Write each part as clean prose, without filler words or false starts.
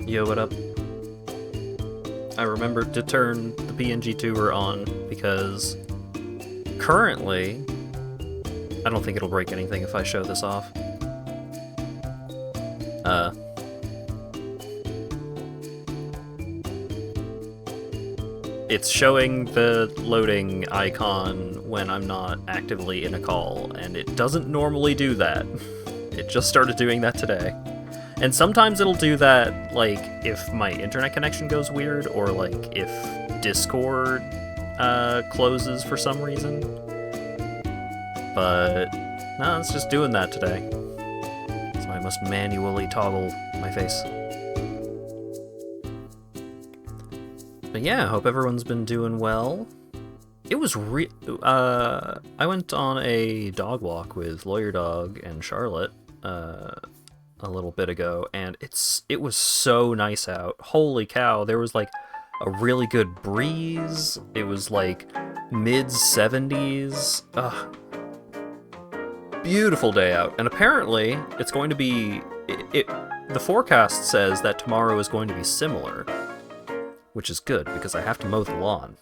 Yo, what up? I remembered to turn the PNG tour on because currently, I don't think it'll break anything if I show this off. It's showing the loading icon when I'm not actively in a call, and it doesn't normally do that. It just started doing that today. And sometimes it'll do that, like, if my internet connection goes weird, or, like, if Discord closes for some reason. But, no, it's just doing that today. So I must manually toggle my face. But yeah, I hope everyone's been doing well. It was I went on a dog walk with Lawyer Dog and Charlotte, a little bit ago, and it was so nice out. Holy cow, there was like a really good breeze. It was like mid-70s. Beautiful day out. And apparently it's going to be the forecast says that tomorrow is going to be similar, which is good because I have to mow the lawn.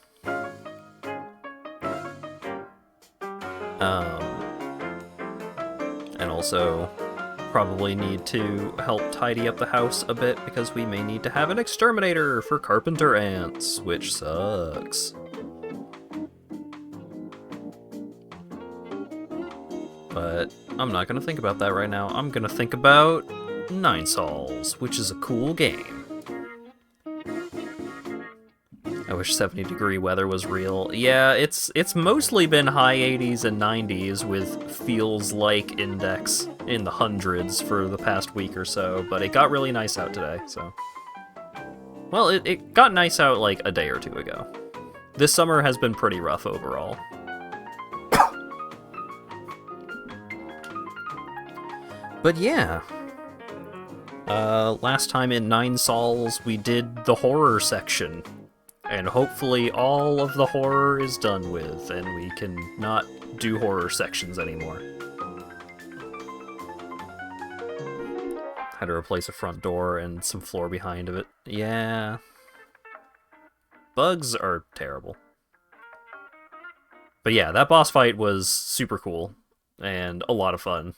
And also probably need to help tidy up the house a bit because we may need to have an exterminator for carpenter ants, which sucks. But I'm not going to think about that right now. I'm going to think about Nine Sols, which is a cool game. I wish 70-degree weather was real. Yeah, it's mostly been high 80s and 90s with feels like index in the hundreds for the past week or so, but it got really nice out today, so... Well, it got nice out like a day or two ago. This summer has been pretty rough overall. But yeah. Last time in Nine Sols, we did the horror section. And hopefully all of the horror is done with, and we can not do horror sections anymore. Had to replace a front door and some floor behind of it. Yeah. Bugs are terrible. But yeah, that boss fight was super cool, and a lot of fun.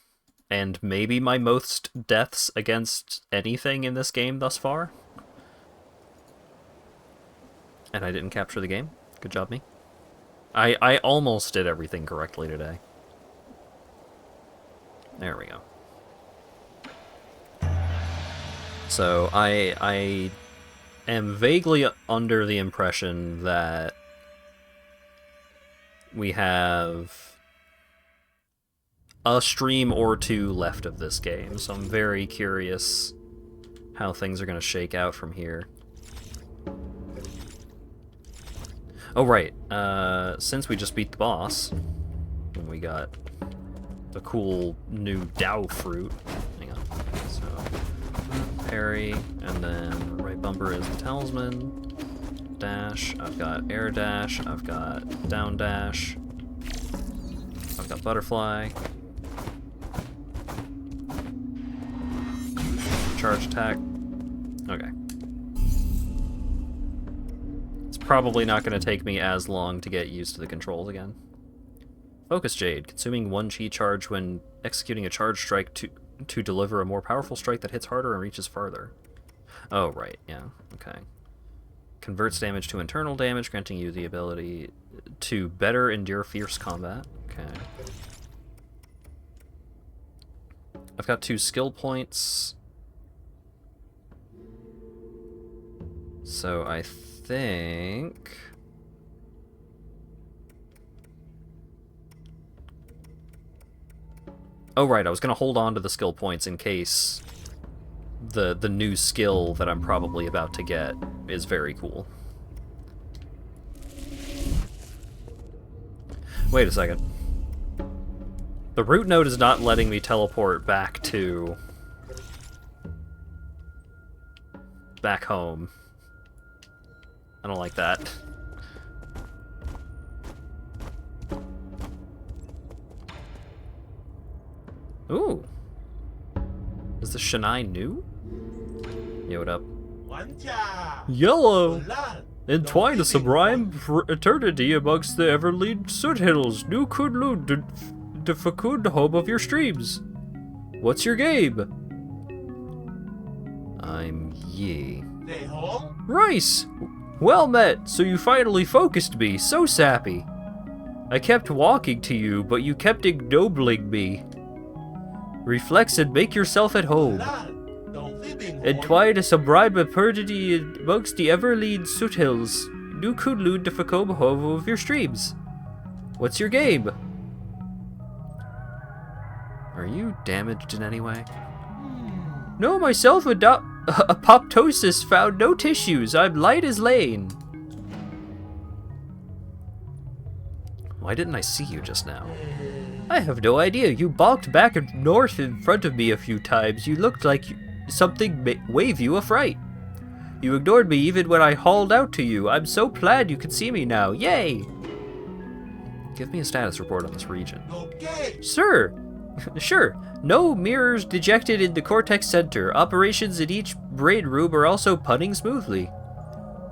And maybe my most deaths against anything in this game thus far. And I didn't capture the game. Good job, me. I almost did everything correctly today. There we go. So, I am vaguely under the impression that we have a stream or two left of this game, so I'm very curious how things are going to shake out from here. Oh, right. Since we just beat the boss, and we got the cool new Dow fruit. Hang on. So, parry, and then right bumper is the talisman. Dash. I've got air dash. I've got down dash. I've got butterfly. Charge attack. Okay. Probably not going to take me as long to get used to the controls again. Focus Jade, consuming 1 chi charge when executing a charge strike to deliver a more powerful strike that hits harder and reaches farther. Oh, right, yeah, okay. Converts damage to internal damage, granting you the ability to better endure fierce combat. Okay. I've got 2 skill points. So I think... Oh right, I was gonna hold on to the skill points in case the new skill that I'm probably about to get is very cool. Wait a second. The root node is not letting me teleport back home. I don't like that. Ooh. Is the Shanai new? Yo, what up? Yellow! Entwine a sublime eternity amongst the Everlead soot hills, new Kunlu, the fecund home of your streams. What's your game? I'm Yi. Rice! Well met, so you finally focused me, so sappy. I kept walking to you, but you kept ignobling me. Reflex and make yourself at home. Entwine a sublime eternity amongst the Everlead soot hills, new Kunlu, the fecund home of your streams. What's your game? Are you damaged in any way? No, myself apoptosis found no tissues. I'm light as Lane. Why didn't I see you just now? I have no idea. You balked back and north in front of me a few times. You looked like something wave you a fright. You ignored me even when I hauled out to you. I'm so glad you can see me now. Yay! Give me a status report on this region. Okay. Sir! Sure. No mirrors dejected in the Cortex Center. Operations in each brain room are also punning smoothly.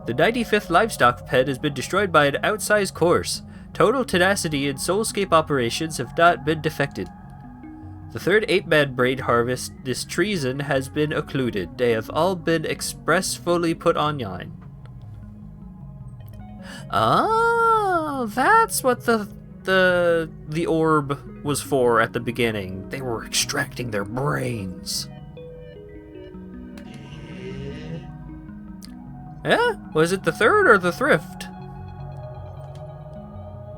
The 95th livestock pen has been destroyed by an outsized course. Total tenacity and soulscape operations have not been defected. The third 8-man brain harvest, this treason, has been occluded. They have all been expressfully put online. Oh, that's what the orb was for at the beginning. They were extracting their brains. Eh? Was it the third or the thrift?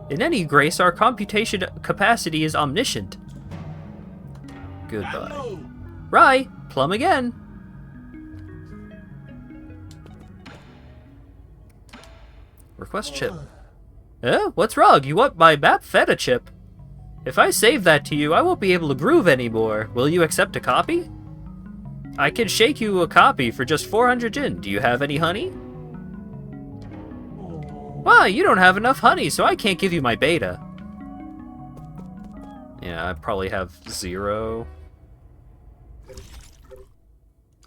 In any grace, our computation capacity is omniscient. Goodbye. Hello. Rye, plumb again. Request chip. What's wrong? You want my map feta chip? If I save that to you, I won't be able to groove anymore. Will you accept a copy? I can shake you a copy for just 400 Jin. Do you have any honey? Why, you don't have enough honey, so I can't give you my beta. Yeah, I probably have 0.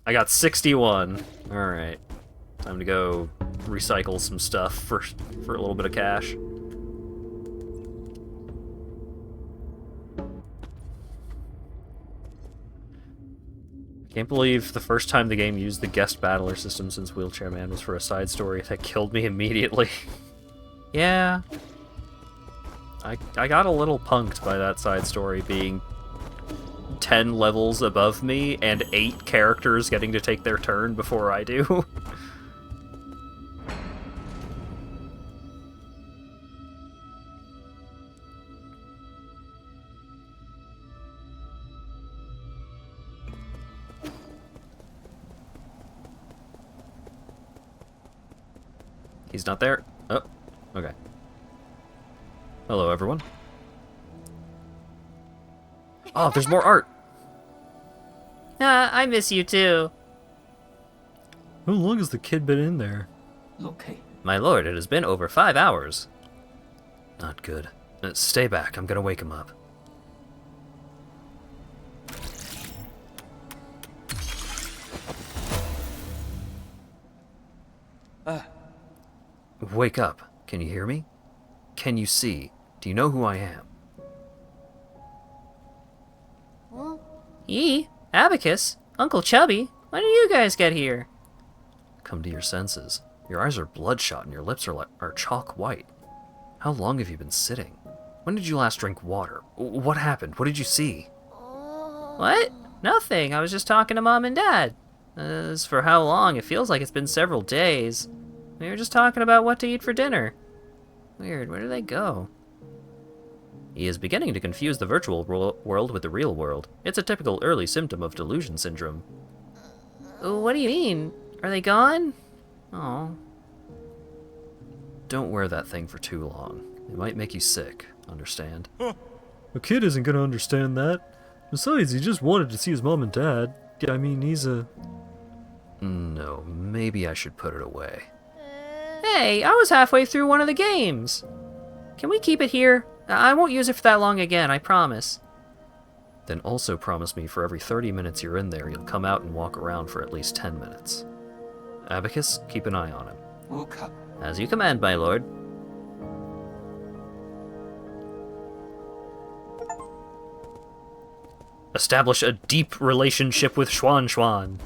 I got 61. Alright. Time to go recycle some stuff for a little bit of cash. Can't believe the first time the game used the guest battler system since Wheelchair Man was for a side story that killed me immediately. Yeah. I got a little punked by that side story being 10 levels above me and 8 characters getting to take their turn before I do. He's not there? Oh, okay. Hello, everyone. Oh, there's more art! I miss you too. How long has the kid been in there? Okay. My lord, it has been over 5 hours. Not good. Stay back, I'm gonna wake him up. Wake up. Can you hear me? Can you see? Do you know who I am? Abacus? Uncle Chubby? When did you guys get here? Come to your senses. Your eyes are bloodshot and your lips are chalk white. How long have you been sitting? When did you last drink water? What happened? What did you see? What? Nothing. I was just talking to Mom and Dad. As for how long, it feels like it's been several days. We were just talking about what to eat for dinner. Weird, where did they go? He is beginning to confuse the virtual world with the real world. It's a typical early symptom of delusion syndrome. What do you mean? Are they gone? Oh. Don't wear that thing for too long. It might make you sick, understand? A kid isn't gonna understand that. Besides, he just wanted to see his mom and dad. I mean, he's a... No, maybe I should put it away. Hey, I was halfway through one of the games. Can we keep it here? I won't use it for that long again, I promise. Then also promise me for every 30 minutes you're in there, you'll come out and walk around for at least 10 minutes. Abacus, keep an eye on him. Okay. As you command, my lord. Establish a deep relationship with Xuan.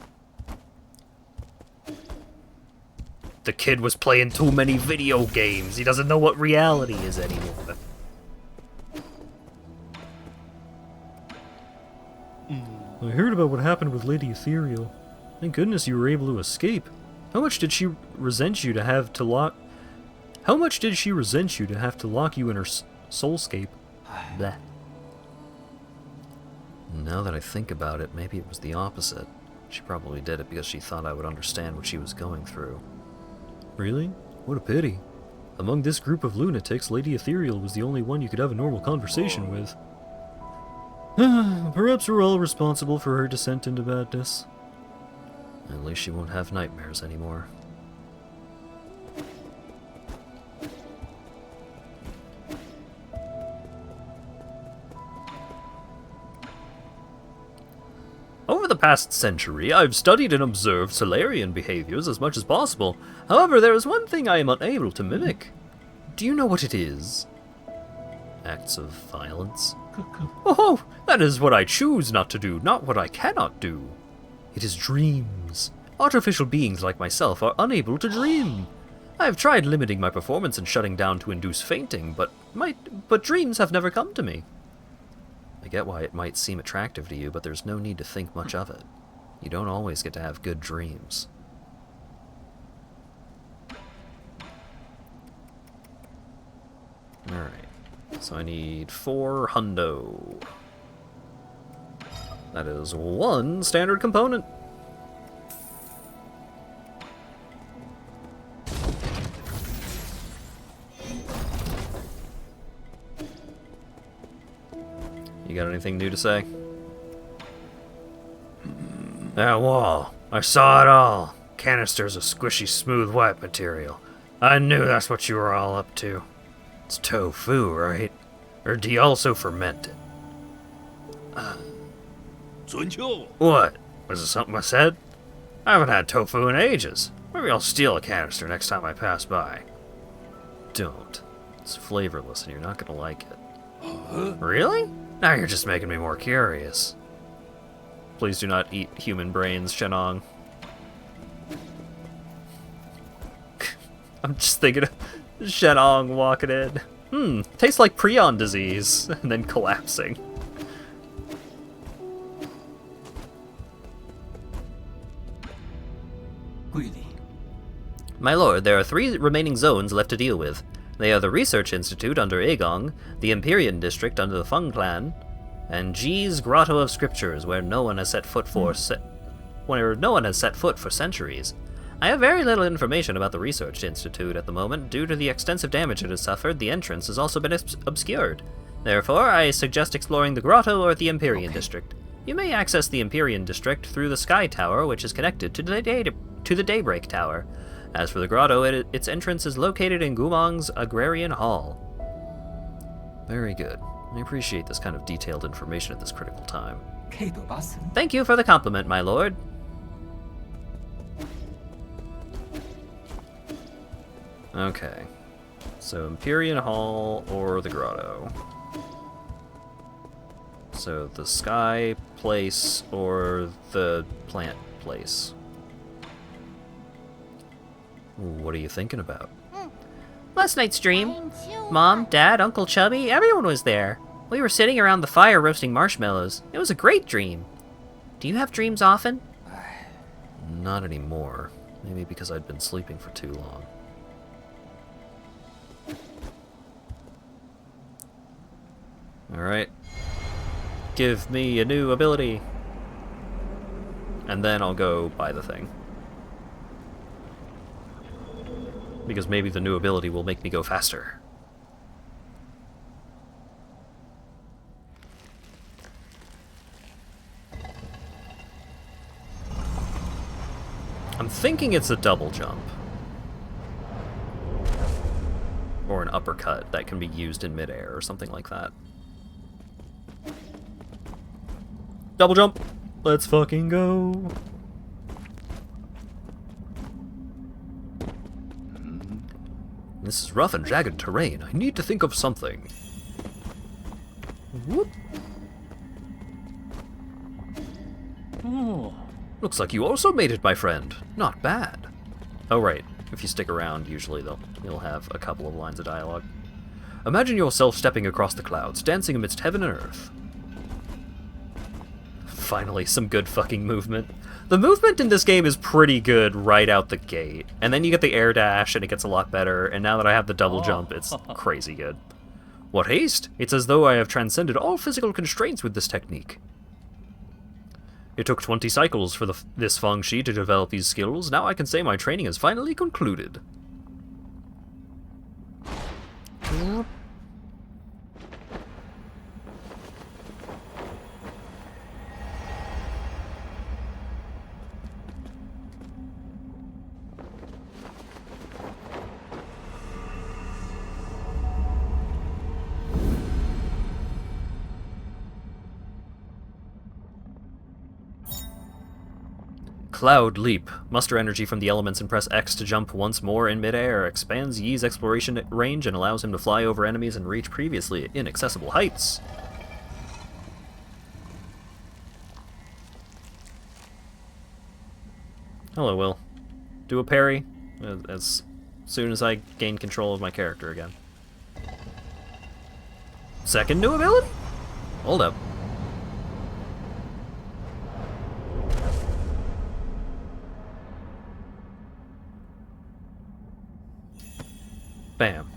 The kid was playing too many video games. He doesn't know what reality is anymore. I heard about what happened with Lady Ethereal. Thank goodness you were able to escape. How much did she resent you to have to lock... How much did she resent you to have to lock you in her soulscape? Bleh. Now that I think about it, maybe it was the opposite. She probably did it because she thought I would understand what she was going through. Really? What a pity. Among this group of lunatics, Lady Ethereal was the only one you could have a normal conversation with. Perhaps we're all responsible for her descent into madness. At least she won't have nightmares anymore. Over the past century, I've studied and observed Solarian behaviors as much as possible. However, there is one thing I am unable to mimic. Do you know what it is? Acts of violence? Oh, that is what I choose not to do, not what I cannot do. It is dreams. Artificial beings like myself are unable to dream. I have tried limiting my performance and shutting down to induce fainting, but dreams have never come to me. I get why it might seem attractive to you, but there's no need to think much of it. You don't always get to have good dreams. Alright, so I need 4 hundo. That is 1 standard component. You got anything new to say? That wall. I saw it all. Canisters of squishy, smooth, white material. I knew that's what you were all up to. It's tofu, right? Or do you also ferment it? What? Was it something I said? I haven't had tofu in ages. Maybe I'll steal a canister next time I pass by. Don't. It's flavorless and you're not gonna like it. Really? Now you're just making me more curious. Please do not eat human brains, Shenong. I'm just thinking of Shenong walking in. Tastes like prion disease, and then collapsing. My lord, there are 3 remaining zones left to deal with. They are the Research Institute under Agong, the Empyrean District under the Feng Clan, and G's Grotto of Scriptures, where no one has set foot for centuries. I have very little information about the Research Institute at the moment. Due to the extensive damage it has suffered, the entrance has also been obscured. Therefore, I suggest exploring the Grotto or the Empyrean District. You may access the Empyrean District through the Sky Tower, which is connected to the Daybreak Tower. As for the Grotto, its entrance is located in Gumong's Agrarian Hall. Very good. I appreciate this kind of detailed information at this critical time. Thank you for the compliment, my lord. Okay. So, Empyrean Hall or the Grotto. So, the Sky Place or the Plant Place. What are you thinking about? Last night's dream. Mom, Dad, Uncle Chubby, everyone was there. We were sitting around the fire roasting marshmallows. It was a great dream. Do you have dreams often? Not anymore. Maybe because I'd been sleeping for too long. Alright. Give me a new ability. And then I'll go buy the thing. Because maybe the new ability will make me go faster. I'm thinking it's a double jump. Or an uppercut that can be used in midair or something like that. Double jump! Let's fucking go! This is rough and jagged terrain. I need to think of something. Whoop. Oh. Looks like you also made it, my friend. Not bad. Oh, right. If you stick around, usually you'll have a couple of lines of dialogue. Imagine yourself stepping across the clouds, dancing amidst heaven and earth. Finally, some good fucking movement. The movement in this game is pretty good right out the gate. And then you get the air dash, and it gets a lot better. And now that I have the double jump, it's crazy good. What haste! It's as though I have transcended all physical constraints with this technique. It took 20 cycles for this Feng Shi to develop these skills. Now I can say my training is finally concluded. Cloud Leap. Muster energy from the elements and press X to jump once more in midair. Expands Yi's exploration range and allows him to fly over enemies and reach previously inaccessible heights. Hello, Will. Do a parry as soon as I gain control of my character again. Second new ability? Hold up. Bam.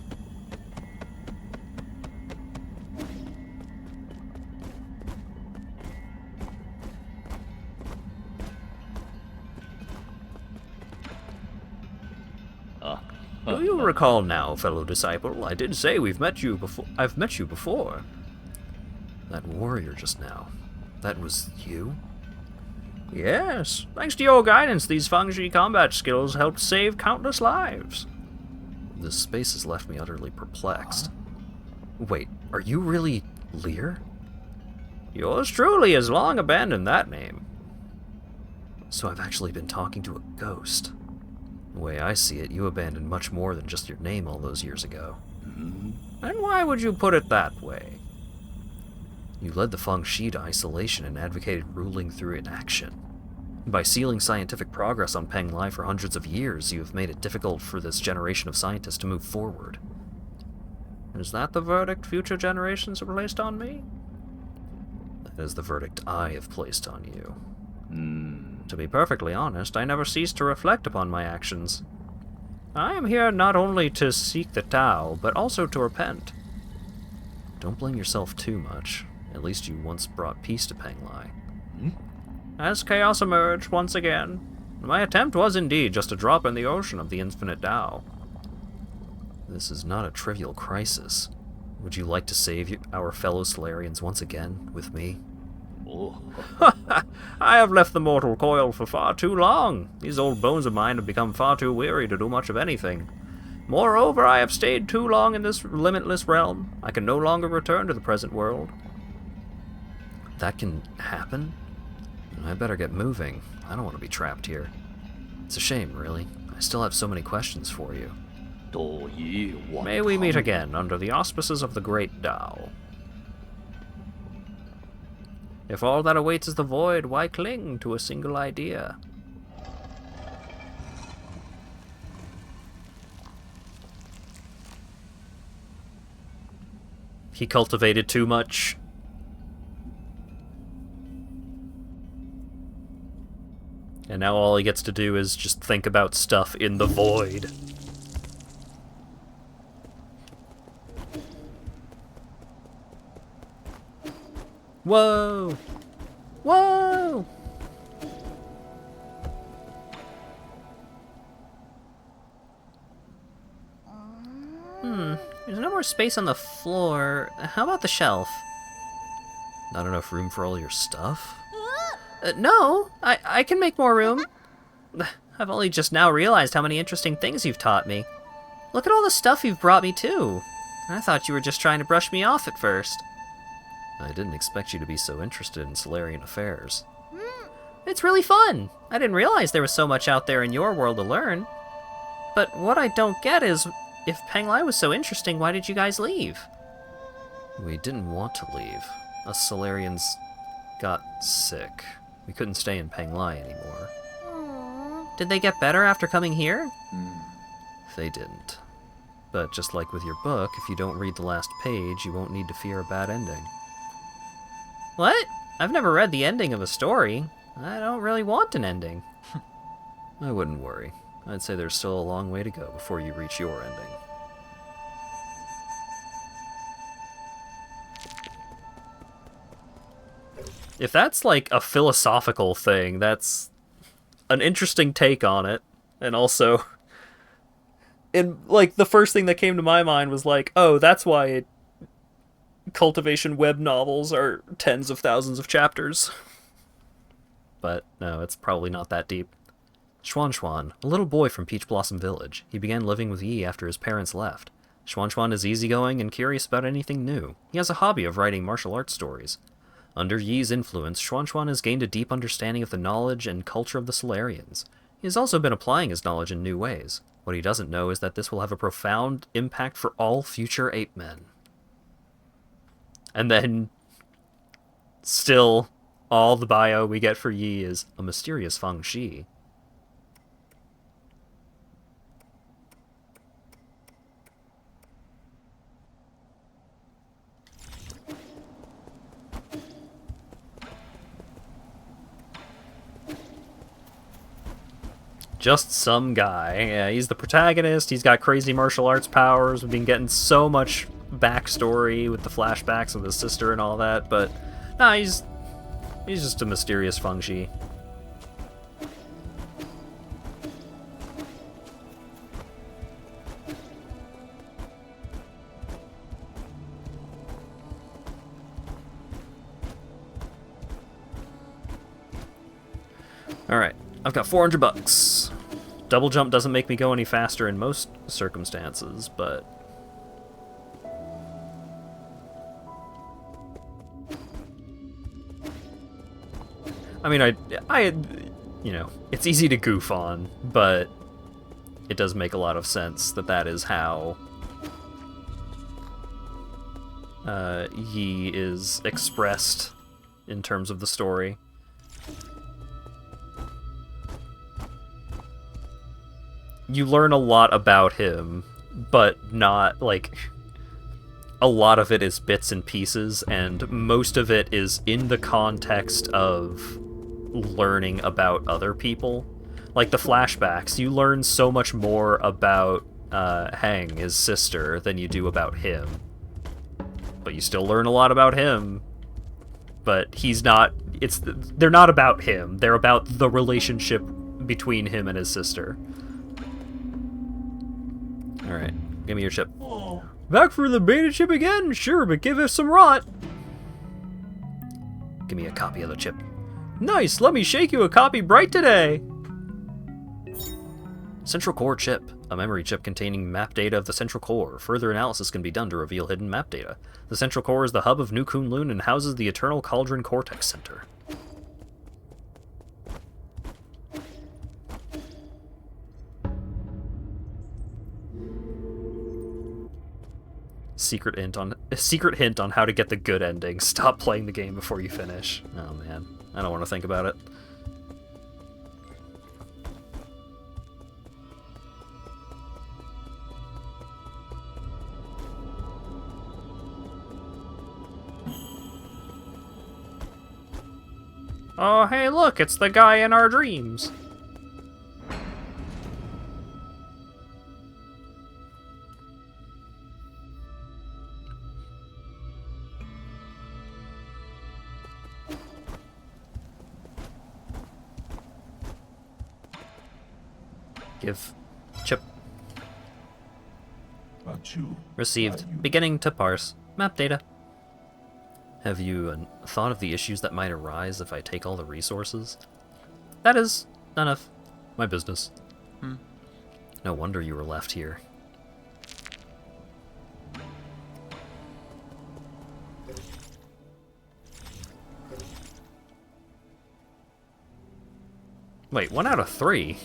Do you recall now, fellow disciple? I did say I've met you before. That warrior just now. That was you? Yes. Thanks to your guidance, these Feng Shi combat skills helped save countless lives. This space has left me utterly perplexed. Wait, are you really Lear? Yours truly has long abandoned that name. So I've actually been talking to a ghost. The way I see it, you abandoned much more than just your name all those years ago. And why would you put it that way? You led the Feng Shi to isolation and advocated ruling through inaction. By sealing scientific progress on Peng Lai for hundreds of years, you have made it difficult for this generation of scientists to move forward. Is that the verdict future generations have placed on me? That is the verdict I have placed on you. To be perfectly honest, I never cease to reflect upon my actions. I am here not only to seek the Tao, but also to repent. Don't blame yourself too much. At least you once brought peace to Peng Lai. As chaos emerged once again, my attempt was indeed just a drop in the ocean of the infinite Tao. This is not a trivial crisis. Would you like to save our fellow Solarians once again with me? I have left the mortal coil for far too long. These old bones of mine have become far too weary to do much of anything. Moreover, I have stayed too long in this limitless realm. I can no longer return to the present world. That can happen? I better get moving. I don't want to be trapped here. It's a shame, really. I still have so many questions for you. May we meet again under the auspices of the great Tao. If all that awaits is the void, why cling to a single idea? He cultivated too much. And now all he gets to do is just think about stuff in the void. Whoa! Whoa! There's no more space on the floor. How about the shelf? Not enough room for all your stuff? No, I can make more room. I've only just now realized how many interesting things you've taught me. Look at all the stuff you've brought me, too. I thought you were just trying to brush me off at first. I didn't expect you to be so interested in Solarian affairs. It's really fun. I didn't realize there was so much out there in your world to learn. But what I don't get is, if Penglai was so interesting, why did you guys leave? We didn't want to leave. Us Solarians got sick. We couldn't stay in Penglai anymore. Aww. Did they get better after coming here? They didn't. But just like with your book, if you don't read the last page, you won't need to fear a bad ending. What? I've never read the ending of a story. I don't really want an ending. I wouldn't worry. I'd say there's still a long way to go before you reach your ending. If that's like a philosophical thing, that's an interesting take on it. And also, and like the first thing that came to my mind was like, oh, that's why cultivation web novels are tens of thousands of chapters. But no, it's probably not that deep. Xuan Xuan, a little boy from Peach Blossom Village. He began living with Yi after his parents left. Xuan Xuan is easygoing and curious about anything new. He has a hobby of writing martial arts stories. Under Yi's influence, Xuan Xuan has gained a deep understanding of the knowledge and culture of the Solarians. He has also been applying his knowledge in new ways. What he doesn't know is that this will have a profound impact for all future ape men. And then, still, all the bio we get for Yi is a mysterious Feng Shi. Just some guy. Yeah, he's the protagonist. He's got crazy martial arts powers. We've been getting so much backstory with the flashbacks of his sister and all that, but nah, he's just a mysterious Feng Shi. All right, I've got $400. Double jump doesn't make me go any faster in most circumstances, but I mean, I, you know, it's easy to goof on, but it does make a lot of sense that that is how Yi is expressed in terms of the story. You learn a lot about him, but not, like, a lot of it is bits and pieces, and most of it is in the context of learning about other people. Like the flashbacks, you learn so much more about Heng, his sister, than you do about him. But you still learn a lot about him, but he's not, they're not about him, they're about the relationship between him and his sister. Alright, give me your chip. Oh. Back for the beta chip again? Sure, but give us some rot. Give me a copy of the chip. Nice, let me shake you a copy bright today. Central Core Chip, a memory chip containing map data of the Central Core. Further analysis can be done to reveal hidden map data. The Central Core is the hub of New Kunlun and houses the Eternal Cauldron Cortex Center. Secret hint on how to get the good ending. Stop playing the game before you finish. Oh man, I don't want to think about it. Oh hey look, it's the guy in our dreams. Give. Chip. Received. Beginning to parse. Map data. Have you thought of the issues that might arise if I take all the resources? That is none of my business. No wonder you were left here. Wait, 1 out of 3?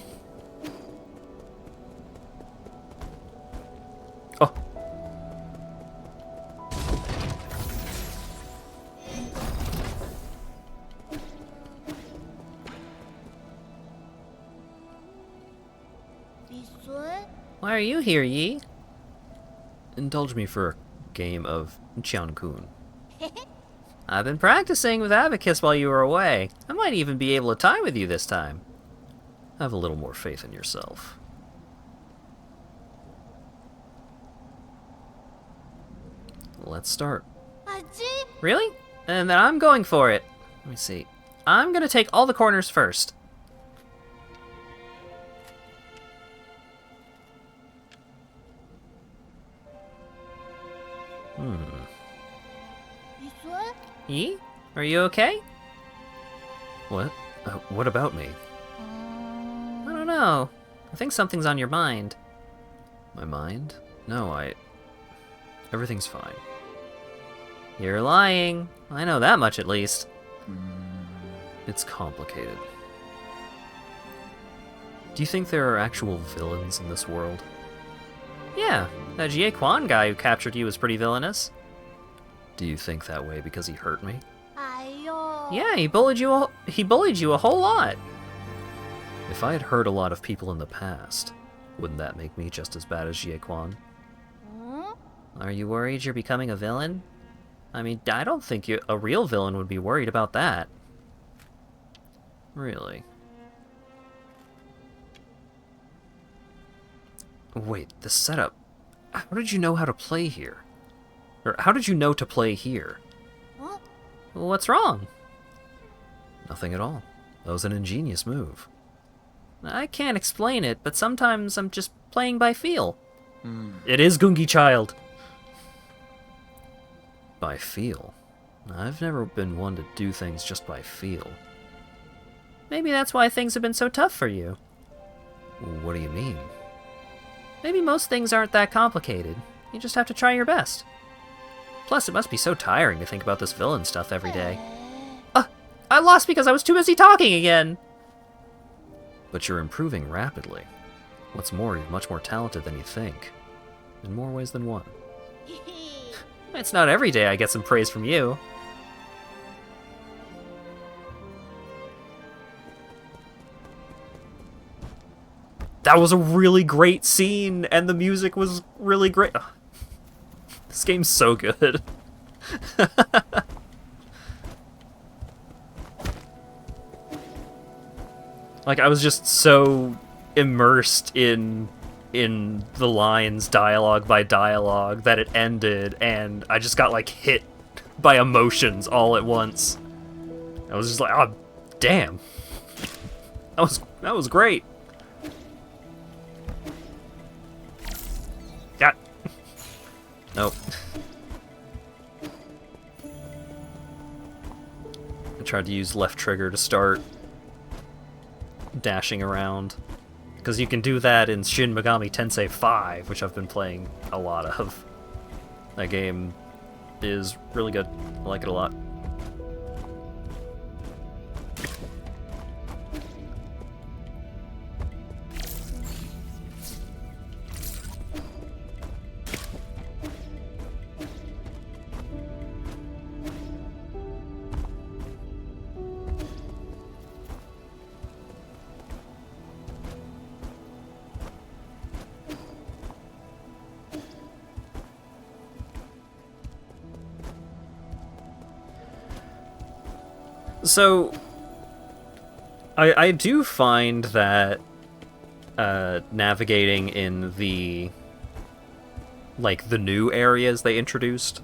Why are you here, Yi? Indulge me for a game of Qian-kun. I've been practicing with Abacus while you were away. I might even be able to tie with you this time. Have a little more faith in yourself. Let's start. Really? And then I'm going for it. Let me see. I'm gonna take all the corners first. Yi? Are you okay? What? What about me? I don't know. I think something's on your mind. My mind? No, everything's fine. You're lying. I know that much at least. It's complicated. Do you think there are actual villains in this world? Yeah, that Jie Quan guy who captured you was pretty villainous. Do you think that way because he hurt me? Yeah, he bullied you a whole lot. If I had hurt a lot of people in the past, wouldn't that make me just as bad as Jie Quan? Are you worried you're becoming a villain? I mean, I don't think a real villain would be worried about that. Really? Wait, the setup. How did you know how to play here? Or how did you know to play here? What's wrong? Nothing at all. That was an ingenious move. I can't explain it, but sometimes I'm just playing by feel. It is Gungi Child. By feel? I've never been one to do things just by feel. Maybe that's why things have been so tough for you. What do you mean? Maybe most things aren't that complicated. You just have to try your best. Plus, it must be so tiring to think about this villain stuff every day. I lost because I was too busy talking again! But you're improving rapidly. What's more, you're much more talented than you think. In more ways than one. It's not every day I get some praise from you. That was a really great scene, and the music was really great. Ugh. This game's so good. Like, I was just so immersed in the lines, dialogue by dialogue, that it ended, and I just got, like, hit by emotions all at once. I was just like, oh, damn. That was great. Yeah. Nope. I tried to use left trigger to start dashing around, because you can do that in Shin Megami Tensei 5, which I've been playing a lot of. That game is really good. I like it a lot. So, I do find that navigating in the new areas they introduced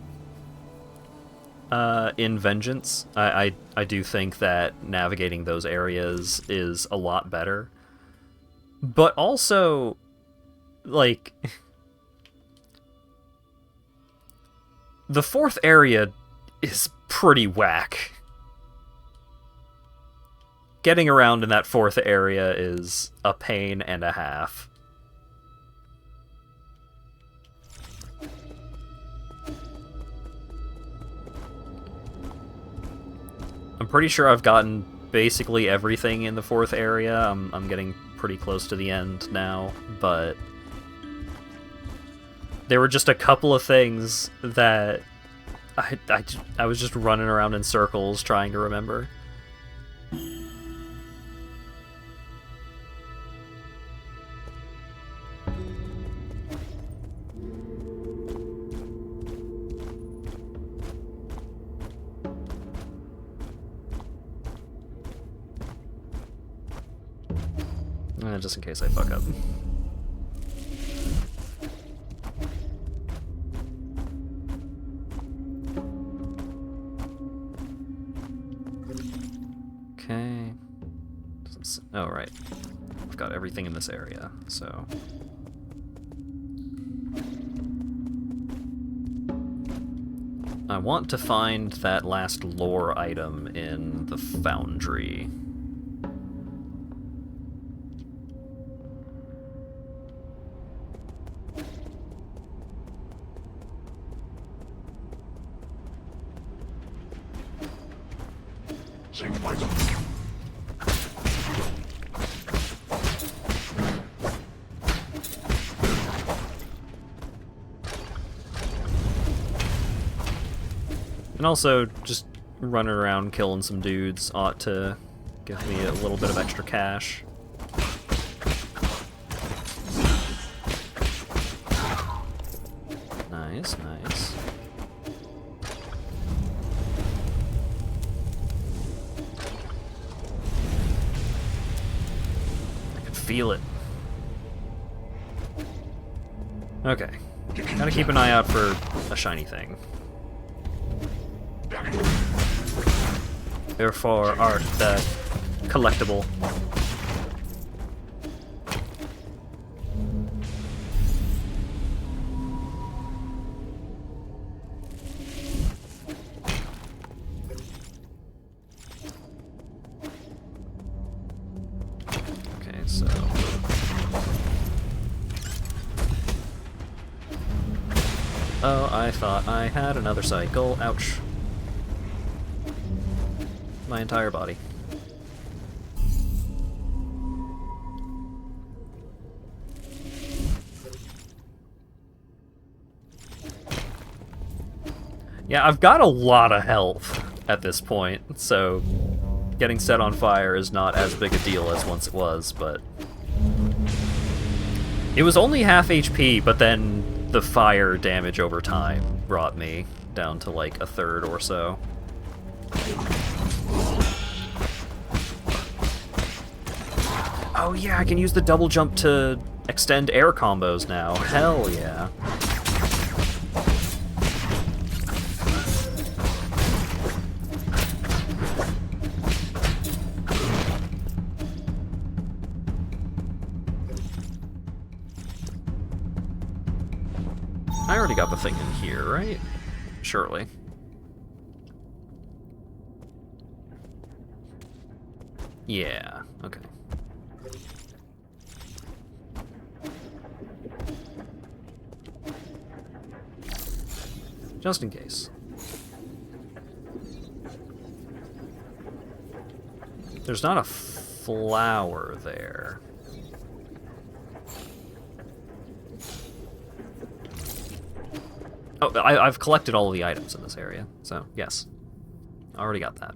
in Vengeance, I do think that navigating those areas is a lot better. But also, like, the fourth area is pretty whack. Getting around in that fourth area is a pain and a half. I'm pretty sure I've gotten basically everything in the fourth area. I'm getting pretty close to the end now, but there were just a couple of things that I was just running around in circles trying to remember. Just in case I fuck up. Okay. Oh, right. I've got everything in this area, so... I want to find that last lore item in the foundry. And also, just running around killing some dudes ought to give me a little bit of extra cash. Nice, nice. I can feel it. Okay. Gotta keep an eye out for a shiny thing. Therefore, art the collectible. Okay, so... Oh, I thought I had another cycle. Ouch. My entire body. Yeah, I've got a lot of health at this point, so getting set on fire is not as big a deal as once it was, but... It was only half HP, but then the fire damage over time brought me down to like a third or so. Oh yeah, I can use the double jump to extend air combos now. Hell yeah. I already got the thing in here, right? Surely. Yeah, okay. Just in case. There's not a flower there. Oh, I've collected all of the items in this area, so yes. I already got that.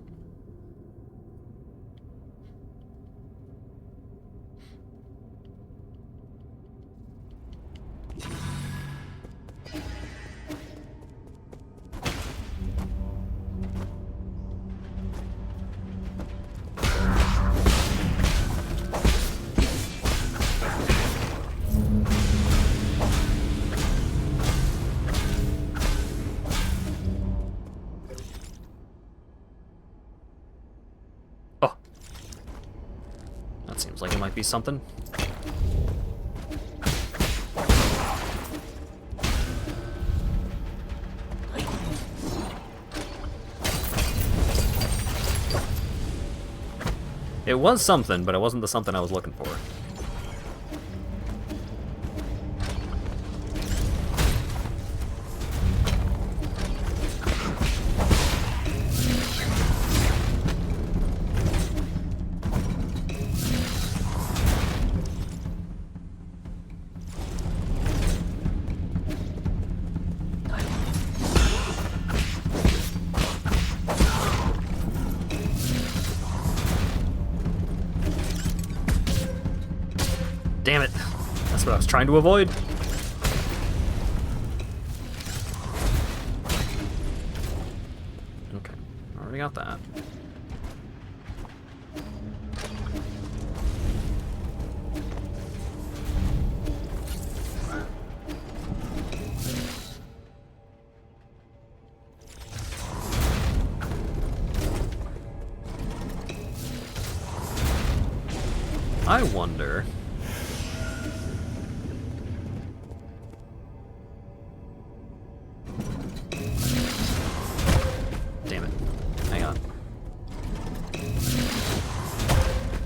Like it might be something. It was something, but it wasn't the something I was looking for. Damn it. That's what I was trying to avoid. Okay, already got that. I wonder... Damn it. Hang on.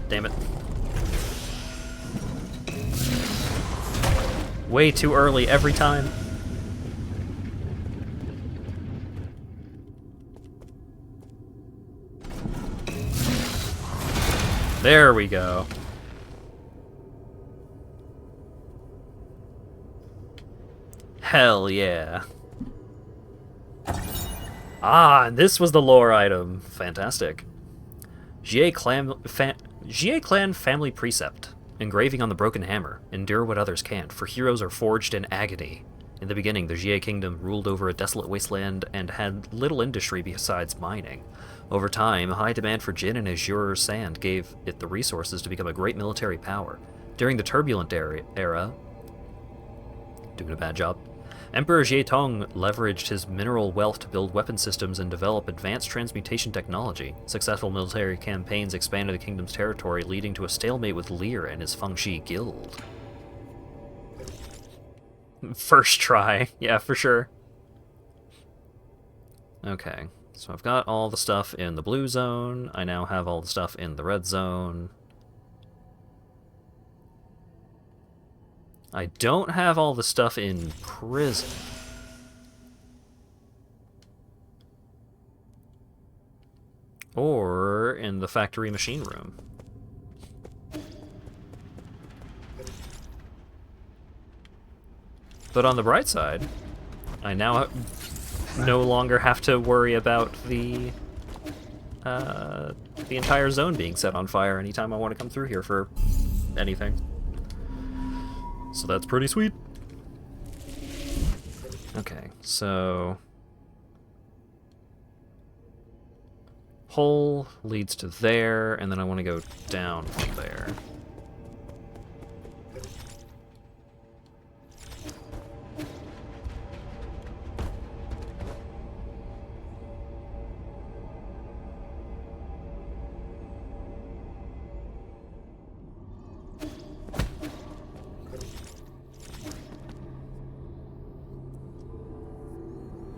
Damn it. Way too early every time. There we go. Hell yeah. Ah, and this was the lore item. Fantastic. Jie Clan Family Precept. Engraving on the broken hammer. Endure what others can't, for heroes are forged in agony. In the beginning, the Jie Kingdom ruled over a desolate wasteland and had little industry besides mining. Over time, high demand for Jin and Azure sand gave it the resources to become a great military power. During the turbulent era... Doing a bad job. Emperor Jietong leveraged his mineral wealth to build weapon systems and develop advanced transmutation technology. Successful military campaigns expanded the kingdom's territory, leading to a stalemate with Lear and his Fengshi guild. First try. Yeah, for sure. Okay, so I've got all the stuff in the blue zone. I now have all the stuff in the red zone. I don't have all the stuff in prison. Or in the factory machine room. But on the bright side, I now no longer have to worry about the entire zone being set on fire anytime I want to come through here for anything. So that's pretty sweet. Okay, so... Hole leads to there, and then I want to go down from there.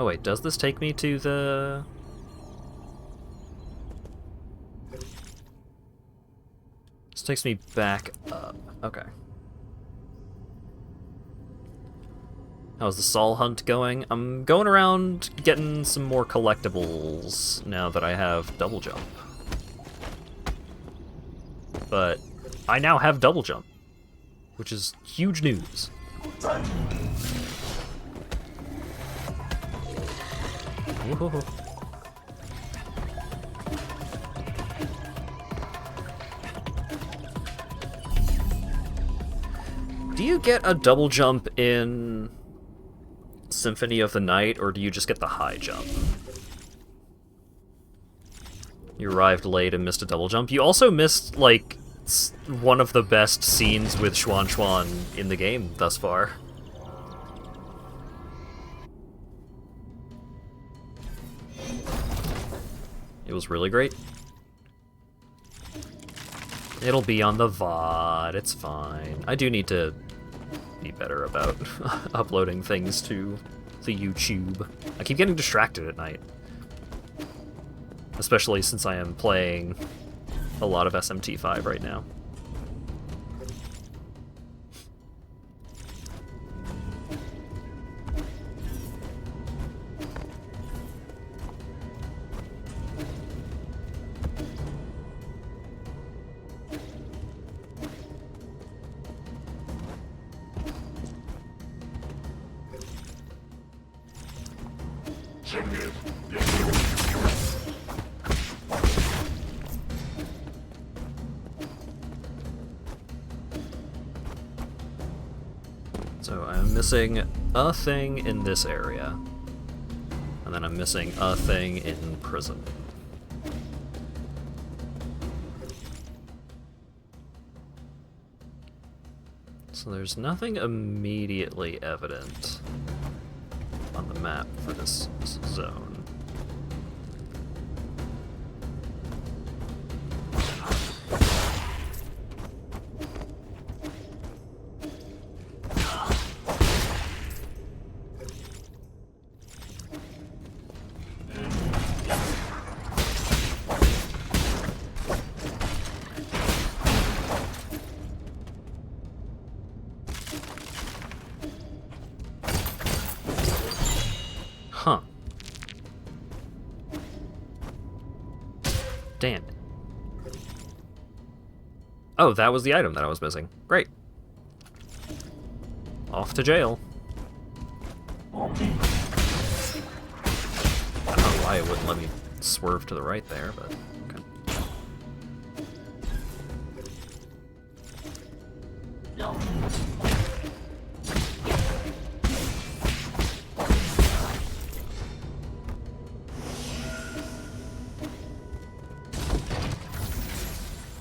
Oh wait, does this take me to the... This takes me back up. Okay. How's the Sol hunt going? I'm going around getting some more collectibles now that I have double jump. But I now have double jump, which is huge news. Whoa. Do you get a double jump in Symphony of the Night, or do you just get the high jump? You arrived late and missed a double jump. You also missed, like, one of the best scenes with Xuan Xuan in the game thus far. It was really great. It'll be on the VOD, it's fine. I do need to be better about uploading things to the YouTube. I keep getting distracted at night. Especially since I am playing a lot of SMT5 right now. So I'm missing a thing in this area. And then I'm missing a thing in prison. So there's nothing immediately evident on the map for this zone. Damn it. Oh, that was the item that I was missing. Great. Off to jail. I don't know why it wouldn't let me swerve to the right there, but okay.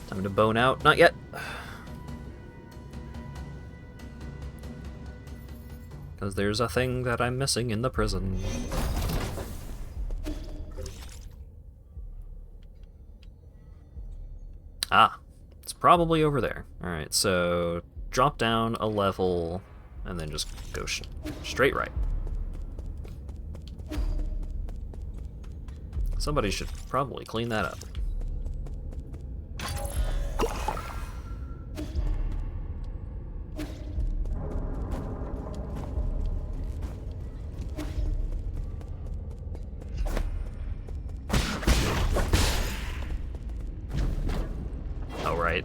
Time to bone out. Not yet. Because there's a thing that I'm missing in the prison. Ah, it's probably over there. Alright, so drop down a level and then just go straight right. Somebody should probably clean that up. Right.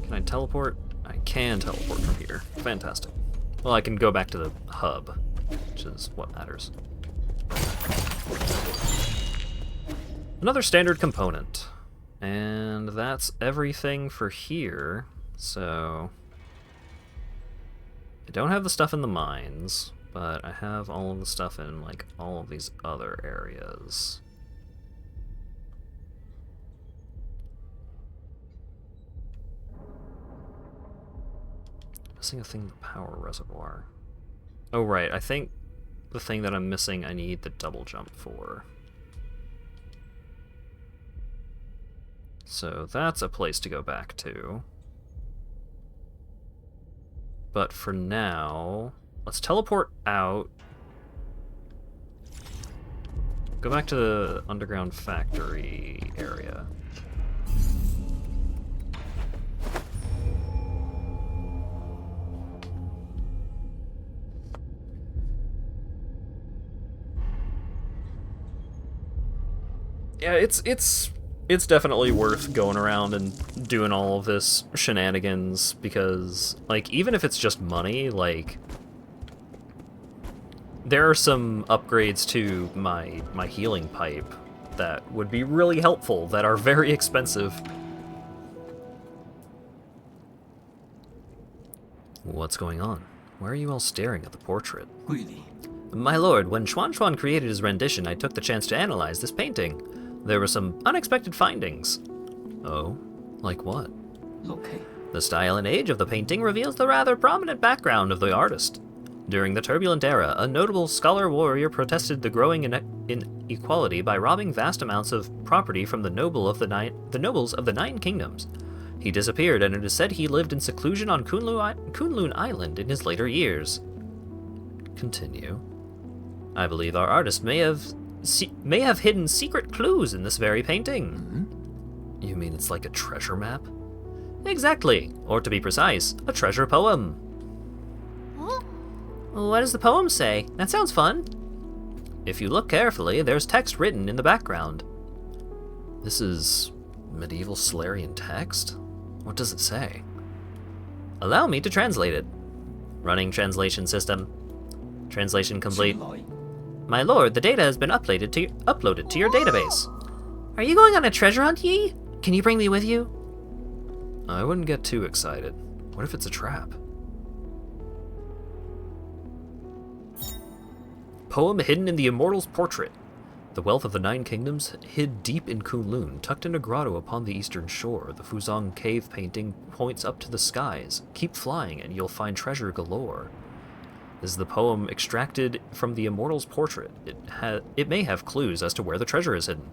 Can I teleport? I can teleport from here. Fantastic. Well, I can go back to the hub, which is what matters. Another standard component. And that's everything for here. So I don't have the stuff in the mines, but I have all of the stuff in, like, all of these other areas. Missing a thing in the power reservoir. Oh, right, I think the thing that I'm missing I need the double jump for. So that's a place to go back to. But for now, let's teleport out. Go back to the underground factory area. Yeah, it's definitely worth going around and doing all of this shenanigans because, like, even if it's just money, like, there are some upgrades to my healing pipe that would be really helpful that are very expensive. What's going on? Why are you all staring at the portrait? Really? My lord, when Xuan created his rendition, I took the chance to analyze this painting. There were some unexpected findings. Oh? Like what? Okay. The style and age of the painting reveals the rather prominent background of the artist. During the turbulent era, a notable scholar warrior protested the growing inequality by robbing vast amounts of property from the nobles of the Nine Kingdoms. He disappeared, and it is said he lived in seclusion on Kunlun Island in his later years. Continue. I believe our artist may have hidden secret clues in this very painting. Mm-hmm. You mean it's like a treasure map? Exactly, or to be precise, a treasure poem. Huh? What does the poem say? That sounds fun. If you look carefully, there's text written in the background. This is medieval Solarian text? What does it say? Allow me to translate it. Running translation system. Translation complete. My lord, the data has been uploaded to your database. Are you going on a treasure hunt, Yi? Can you bring me with you? I wouldn't get too excited. What if it's a trap? Poem hidden in the Immortal's portrait. The wealth of the Nine Kingdoms hid deep in Kunlun, tucked in a grotto upon the eastern shore. The Fuzhong cave painting points up to the skies. Keep flying and you'll find treasure galore. This is the poem extracted from the Immortal's portrait. It may have clues as to where the treasure is hidden.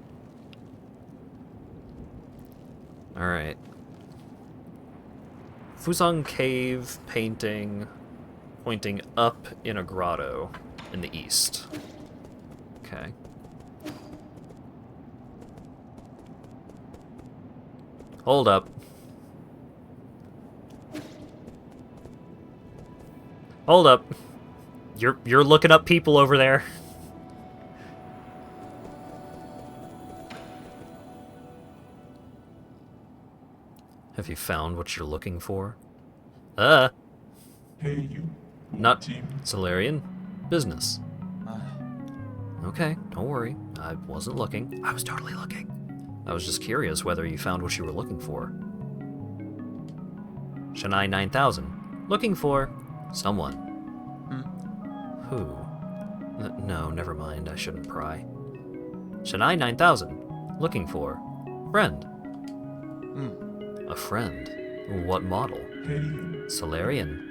Alright. Fuzhong cave painting pointing up in a grotto in the east. Okay. Hold up. Hold up. You're looking up people over there. Have you found what you're looking for? Hey, you. Not Team. Solarian. Business. Ah, Okay, don't worry. I wasn't looking. I was totally looking. I was just curious whether you found what you were looking for. Shania 9000. Looking for someone. Who? No, never mind. I shouldn't pry. Shania 9000. Looking for friend. A friend. What model? hey, you. Solarian.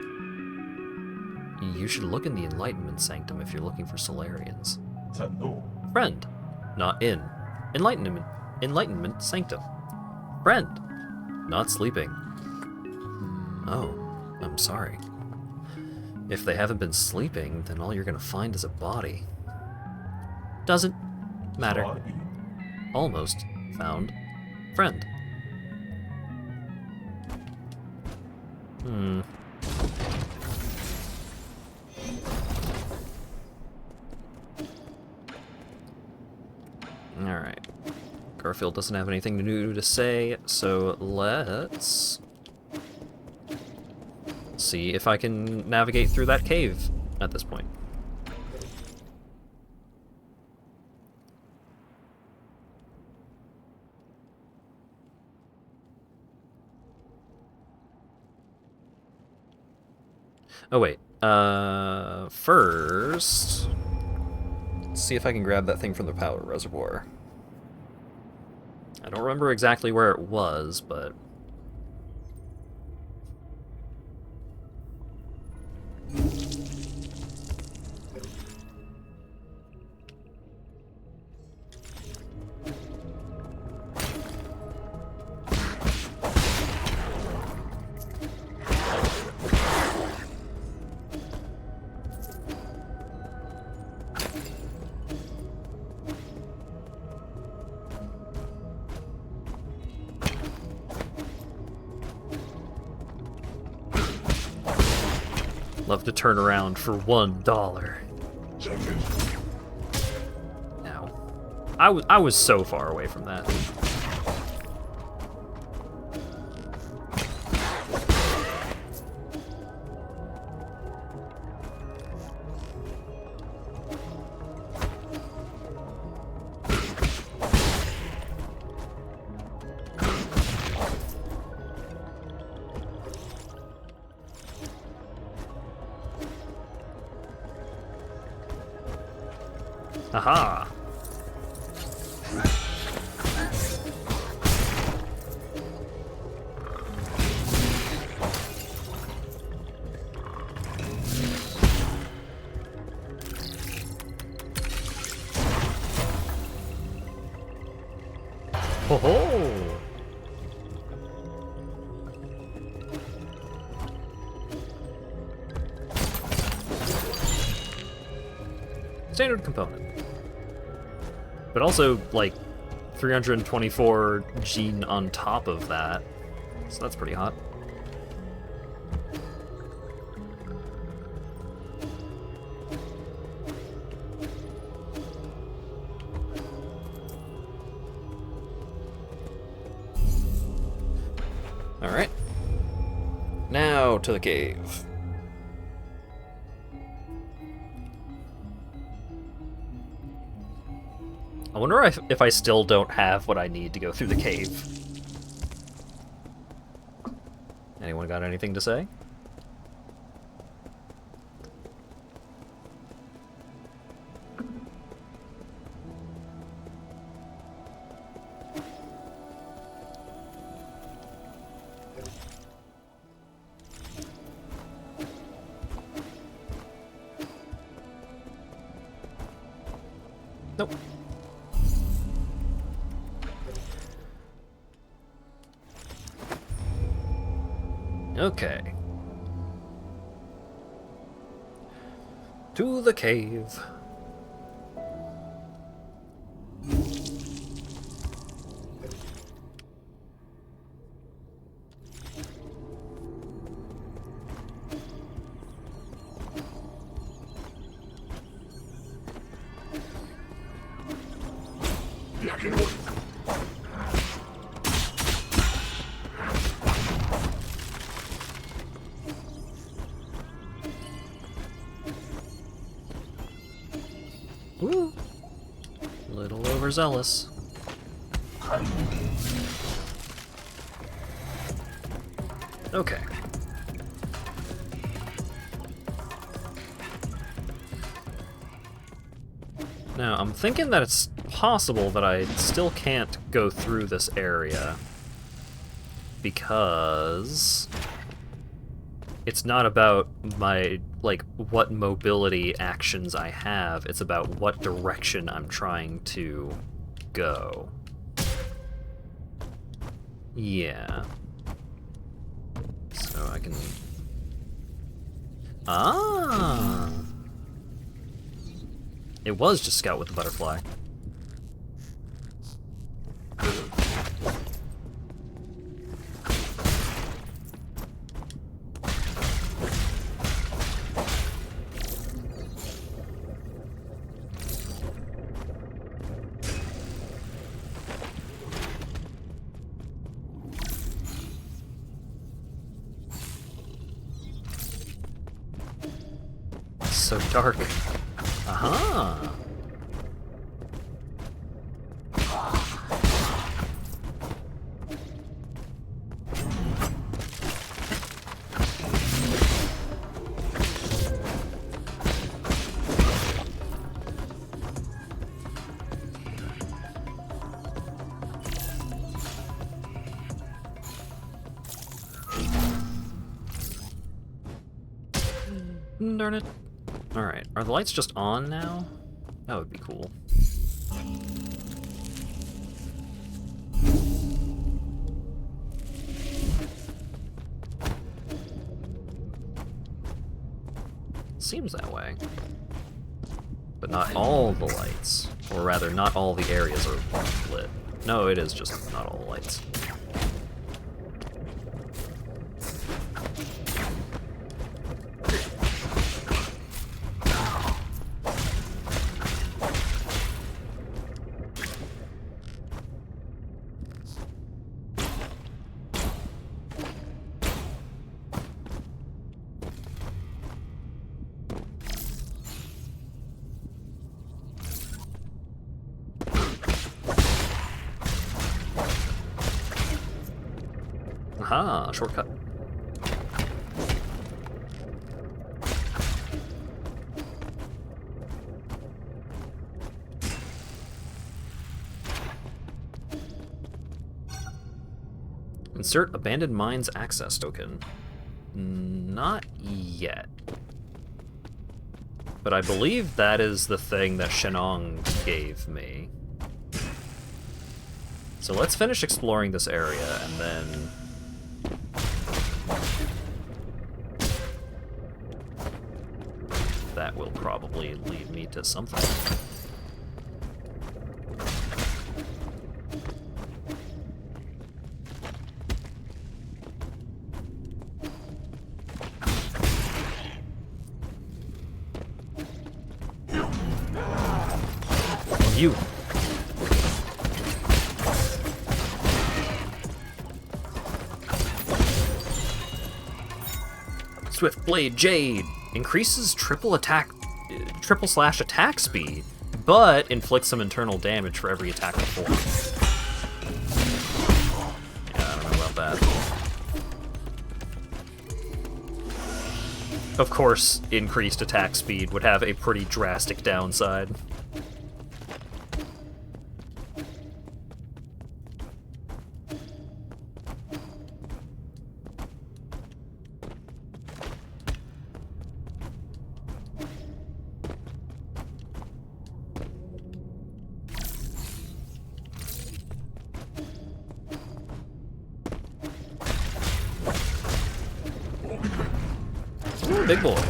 You should look in the Enlightenment Sanctum if you're looking for Solarians. Tano. Friend. Not in. Enlightenment Sanctum. Friend. Not sleeping. Oh, I'm sorry. If they haven't been sleeping, then all you're gonna find is a body. Doesn't matter. Sorry. Almost found. Friend. Alright. Garfield doesn't have anything new to say, so let's see if I can navigate through that cave at this point. Oh wait, first, let's see if I can grab that thing from the power reservoir. I don't remember exactly where it was, but... Love to turn around for $1. Check it. No. I was so far away from that. Aha! Ho ho! Standard component. But also, like, 324 gene on top of that. So that's pretty hot. Alright. Now to the cave. I wonder if I still don't have what I need to go through the cave. Anyone got anything to say? Nope. Okay. To the cave. Woo! Little overzealous. Okay. Now, I'm thinking that it's possible that I still can't go through this area because it's not about my, like, what mobility actions I have, it's about what direction I'm trying to go. Yeah. So I can... Ah! It was just scout with the butterfly. So dark. Aha! Darn it. Alright, are the lights just on now? That would be cool. Seems that way. But not all the lights. Or rather, not all the areas are lit. No, it is just not all the lights. Aha, shortcut. Insert abandoned mines access token. Not yet. But I believe that is the thing that Shenong gave me. So let's finish exploring this area and then... that will probably lead me to something. You. Swift Blade Jade increases triple slash attack speed, but inflicts some internal damage for every attack performed. Yeah, I don't know about that. Of course, increased attack speed would have a pretty drastic downside. Ooh, big boy.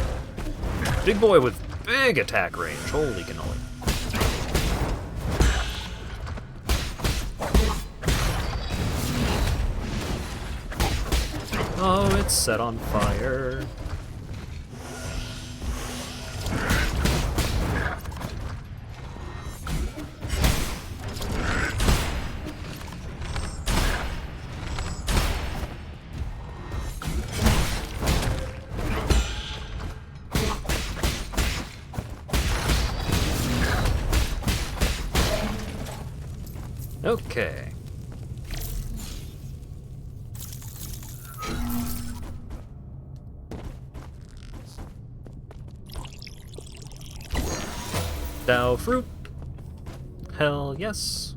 Big boy with big attack range. Holy cannoli. Oh, it's set on fire. Okay. Dow fruit. Hell yes.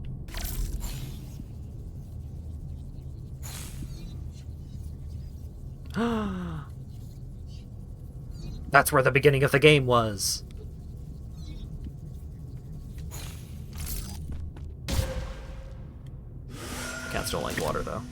That's where the beginning of the game was. Cats don't like water, though.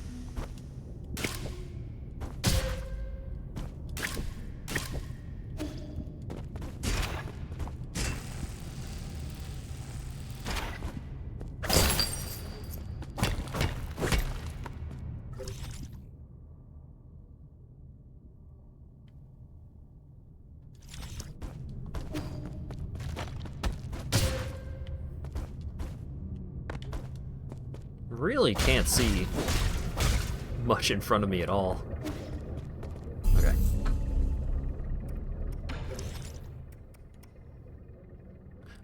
Really can't see much in front of me at all. Okay.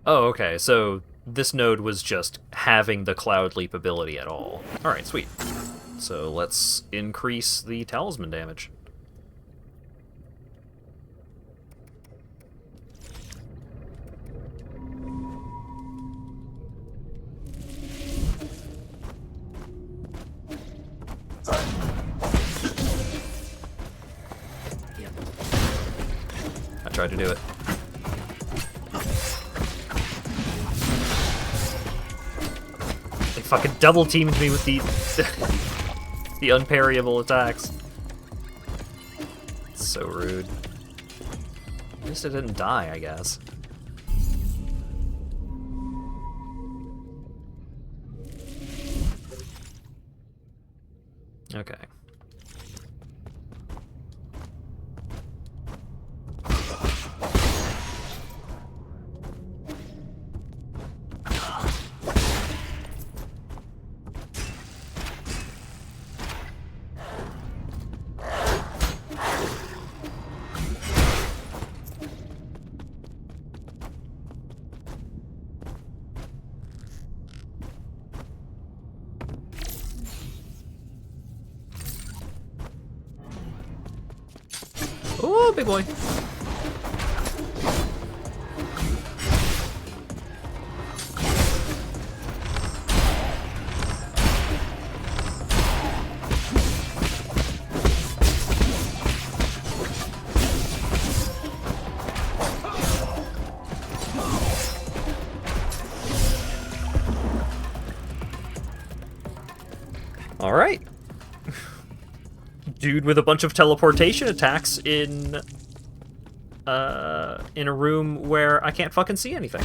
Oh, okay, so this node was just having the Cloud Leap ability at all. Alright, sweet. So let's increase the talisman damage. I tried to do it. They fucking double teamed me with the the unparryable attacks. It's so rude. At least I didn't die, I guess. Okay. Oh, big boy. All right. Dude with a bunch of teleportation attacks in a room where I can't fucking see anything.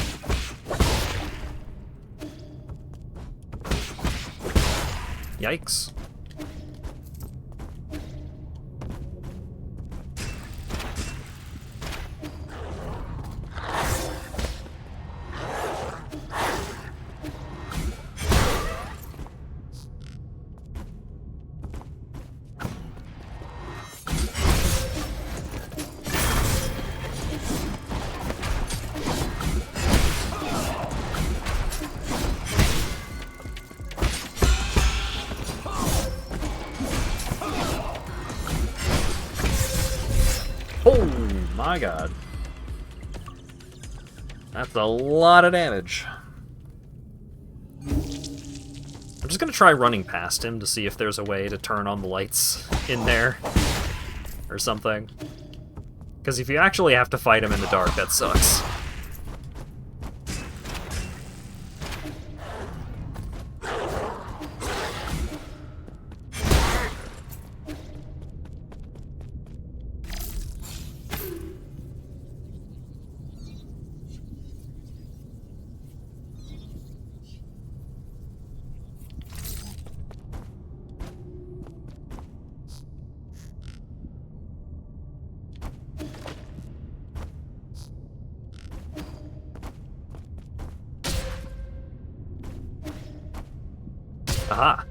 Yikes. Oh my god. That's a lot of damage. I'm just gonna try running past him to see if there's a way to turn on the lights in there. Or something. Because if you actually have to fight him in the dark, that sucks. Aha.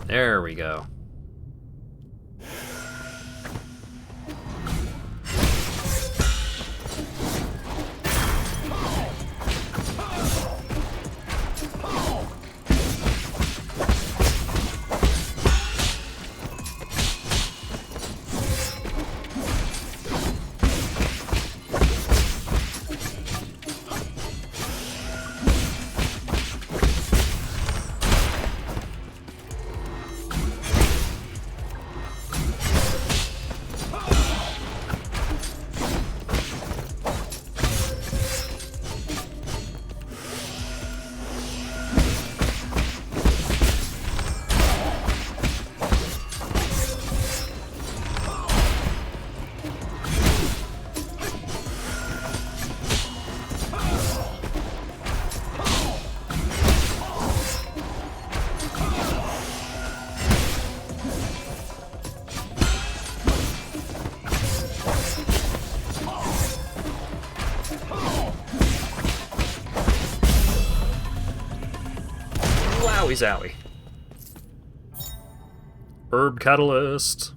There we go. Wowie zowie. Herb catalyst.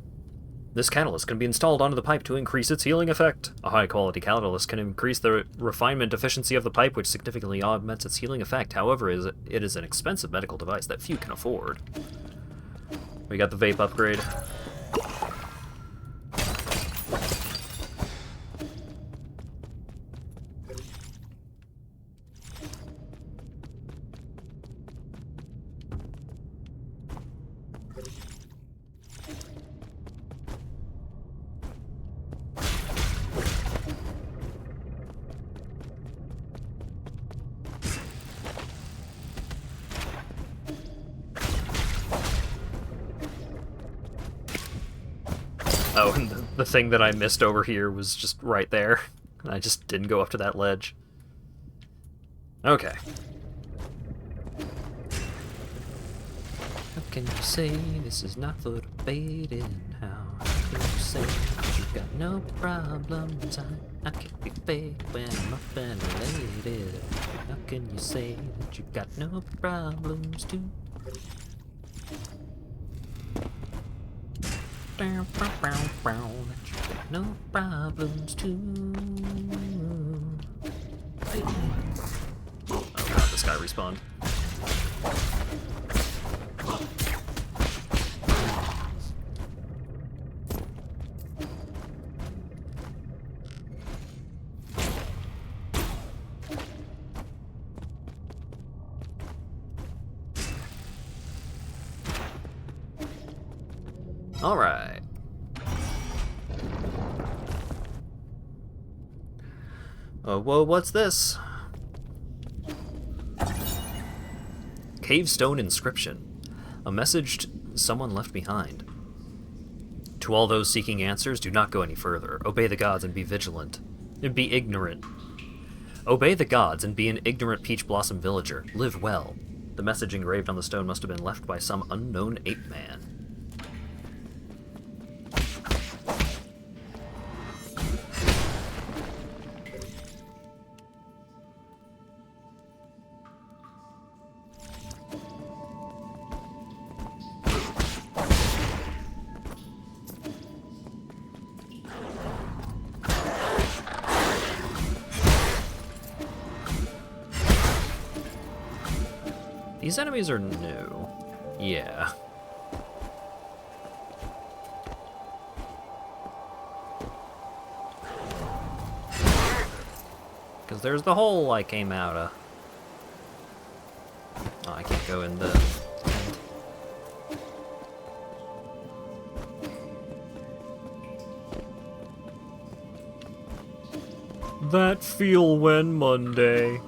This catalyst can be installed onto the pipe to increase its healing effect. A high-quality catalyst can increase the refinement efficiency of the pipe, which significantly augments its healing effect. However, it is an expensive medical device that few can afford. We got the vape upgrade. Oh, and the thing that I missed over here was just right there. I just didn't go up to that ledge. Okay. How can you say this is not for debating? How can you say that you've got no problems? I can't be fake when I'm up and related. How can you say that you've got no problems too? No problems too. Oh god, this guy respawned. Alright. Oh, whoa, what's this? Cavestone inscription. A message someone left behind. To all those seeking answers, do not go any further. Obey the gods and be vigilant. And be ignorant. Obey the gods and be an ignorant peach blossom villager. Live well. The message engraved on the stone must have been left by some unknown ape man. These enemies are new. Yeah. Because there's the hole I came out of. Oh, I can't go in the tent. That Feel When Monday.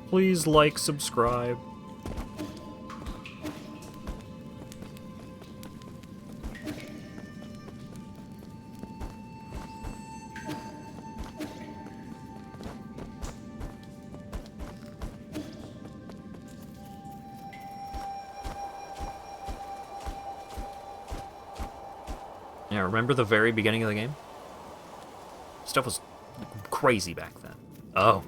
Please like, subscribe. Yeah, remember the very beginning of the game? Stuff was crazy back then. Oh.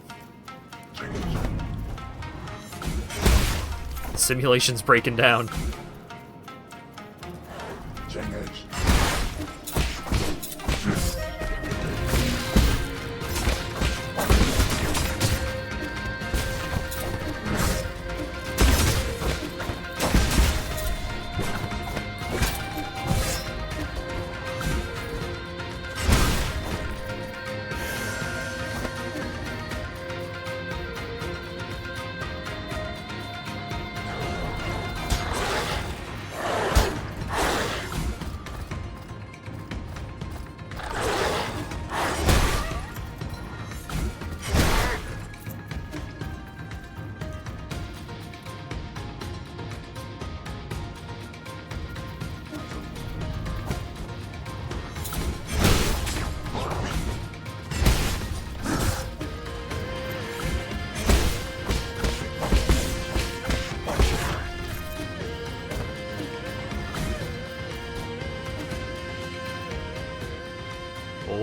The simulation's breaking down.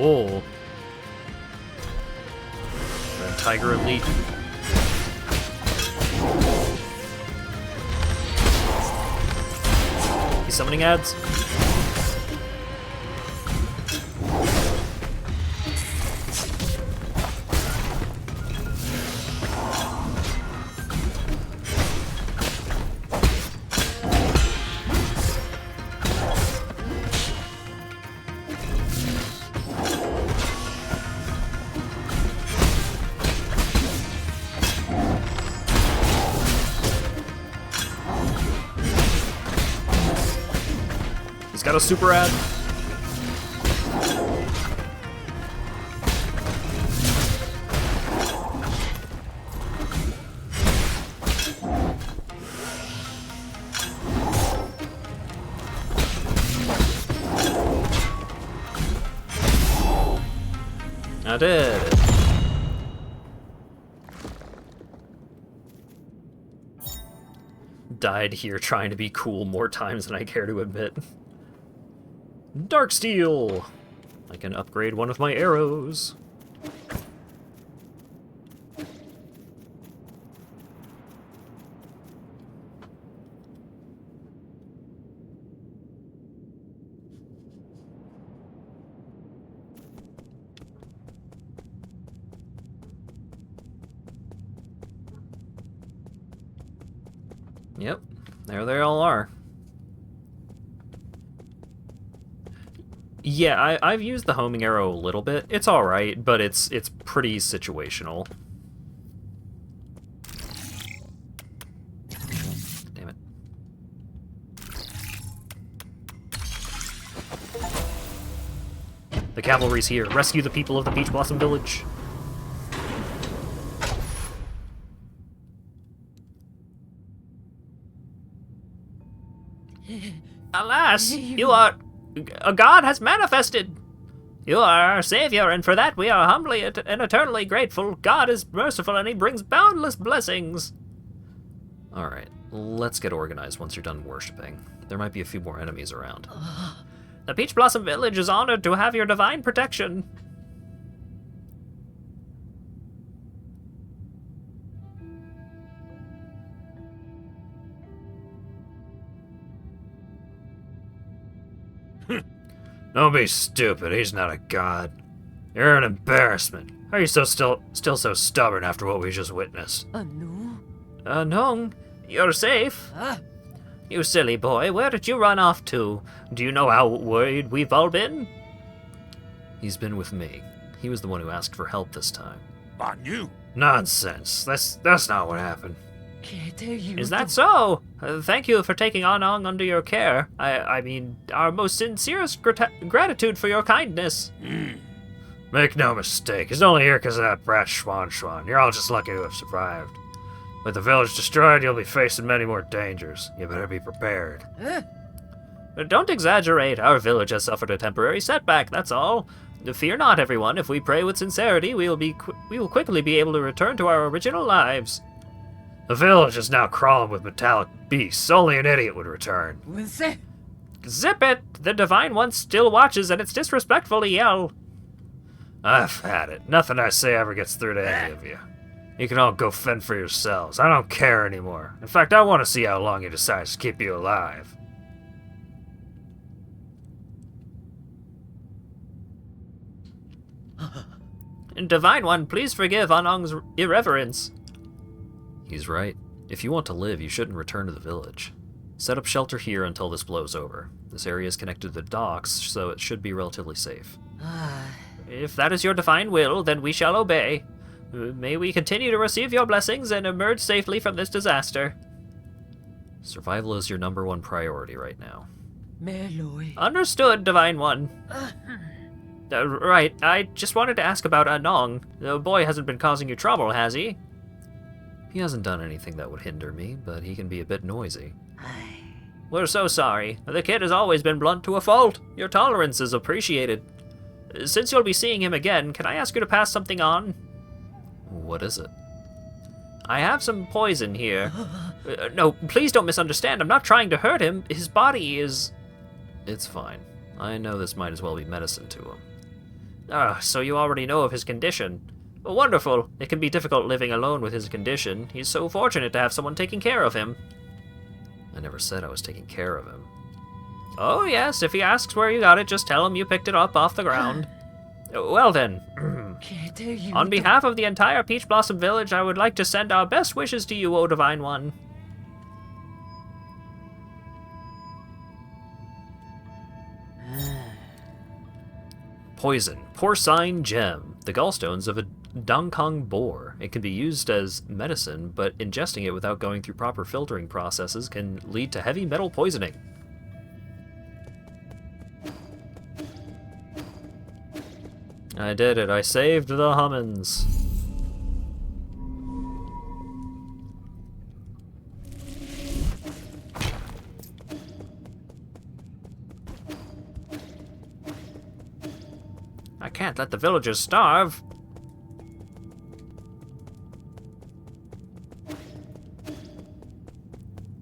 Oh. The Tiger Elite. He's summoning ads. He's got a super ad. I did it. Died here trying to be cool more times than I care to admit. Dark Steel! I can upgrade one of my arrows. Yep, there they all are. Yeah, I've used the homing arrow a little bit. It's alright, but it's pretty situational. Damn it. The cavalry's here. Rescue the people of the Peach Blossom Village. Alas, a god has manifested! You are our savior, and for that we are humbly and eternally grateful. God is merciful, and he brings boundless blessings. Alright, let's get organized once you're done worshipping. There might be a few more enemies around. The Peach Blossom Village is honored to have your divine protection. Don't be stupid, he's not a god. You're an embarrassment. How are you still so stubborn after what we just witnessed? No, you're safe. You silly boy, where did you run off to? Do you know how worried we've all been? He's been with me. He was the one who asked for help this time. On you. Nonsense. That's not what happened. Is that so? Thank you for taking Anong under your care. I mean, our most sincerest gratitude for your kindness. Make no mistake, he's only here because of that brat Schwan. You're all just lucky to have survived. With the village destroyed, you'll be facing many more dangers. You better be prepared. Don't exaggerate. Our village has suffered a temporary setback, that's all. Fear not, everyone. If we pray with sincerity, we will quickly be able to return to our original lives. The village is now crawling with metallic beasts. Only an idiot would return. Zip it! The Divine One still watches, and it's disrespectful to yell. I've had it. Nothing I say ever gets through to any of you. You can all go fend for yourselves. I don't care anymore. In fact, I want to see how long he decides to keep you alive. Divine One, please forgive Anong's irreverence. He's right. If you want to live, you shouldn't return to the village. Set up shelter here until this blows over. This area is connected to the docks, so it should be relatively safe. If that is your divine will, then we shall obey. May we continue to receive your blessings and emerge safely from this disaster. Survival is your #1 priority right now. Understood, Divine One. Right, I just wanted to ask about Anong. The boy hasn't been causing you trouble, has he? He hasn't done anything that would hinder me, but he can be a bit noisy. We're so sorry. The kid has always been blunt to a fault. Your tolerance is appreciated. Since you'll be seeing him again, can I ask you to pass something on? What is it? I have some poison here. No, please don't misunderstand. I'm not trying to hurt him. His body is... It's fine. I know this might as well be medicine to him. So you already know of his condition. Wonderful. It can be difficult living alone with his condition. He's so fortunate to have someone taking care of him. I never said I was taking care of him. Oh, yes, if he asks where you got it, just tell him you picked it up off the ground. Well then, on behalf of the entire Peach Blossom Village, I would like to send our best wishes to you, O Divine One. Poison. Porcine Gem. The gallstones of a Dongkong boar. It can be used as medicine, but ingesting it without going through proper filtering processes can lead to heavy metal poisoning. I did it. I saved the Hummins. I can't let the villagers starve.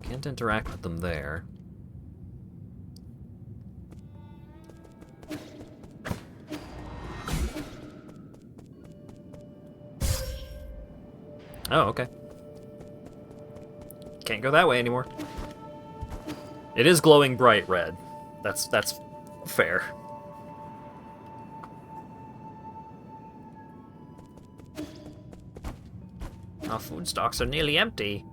Can't interact with them there. Oh, okay. Can't go that way anymore. It is glowing bright red. That's fair. Our food stocks are nearly empty.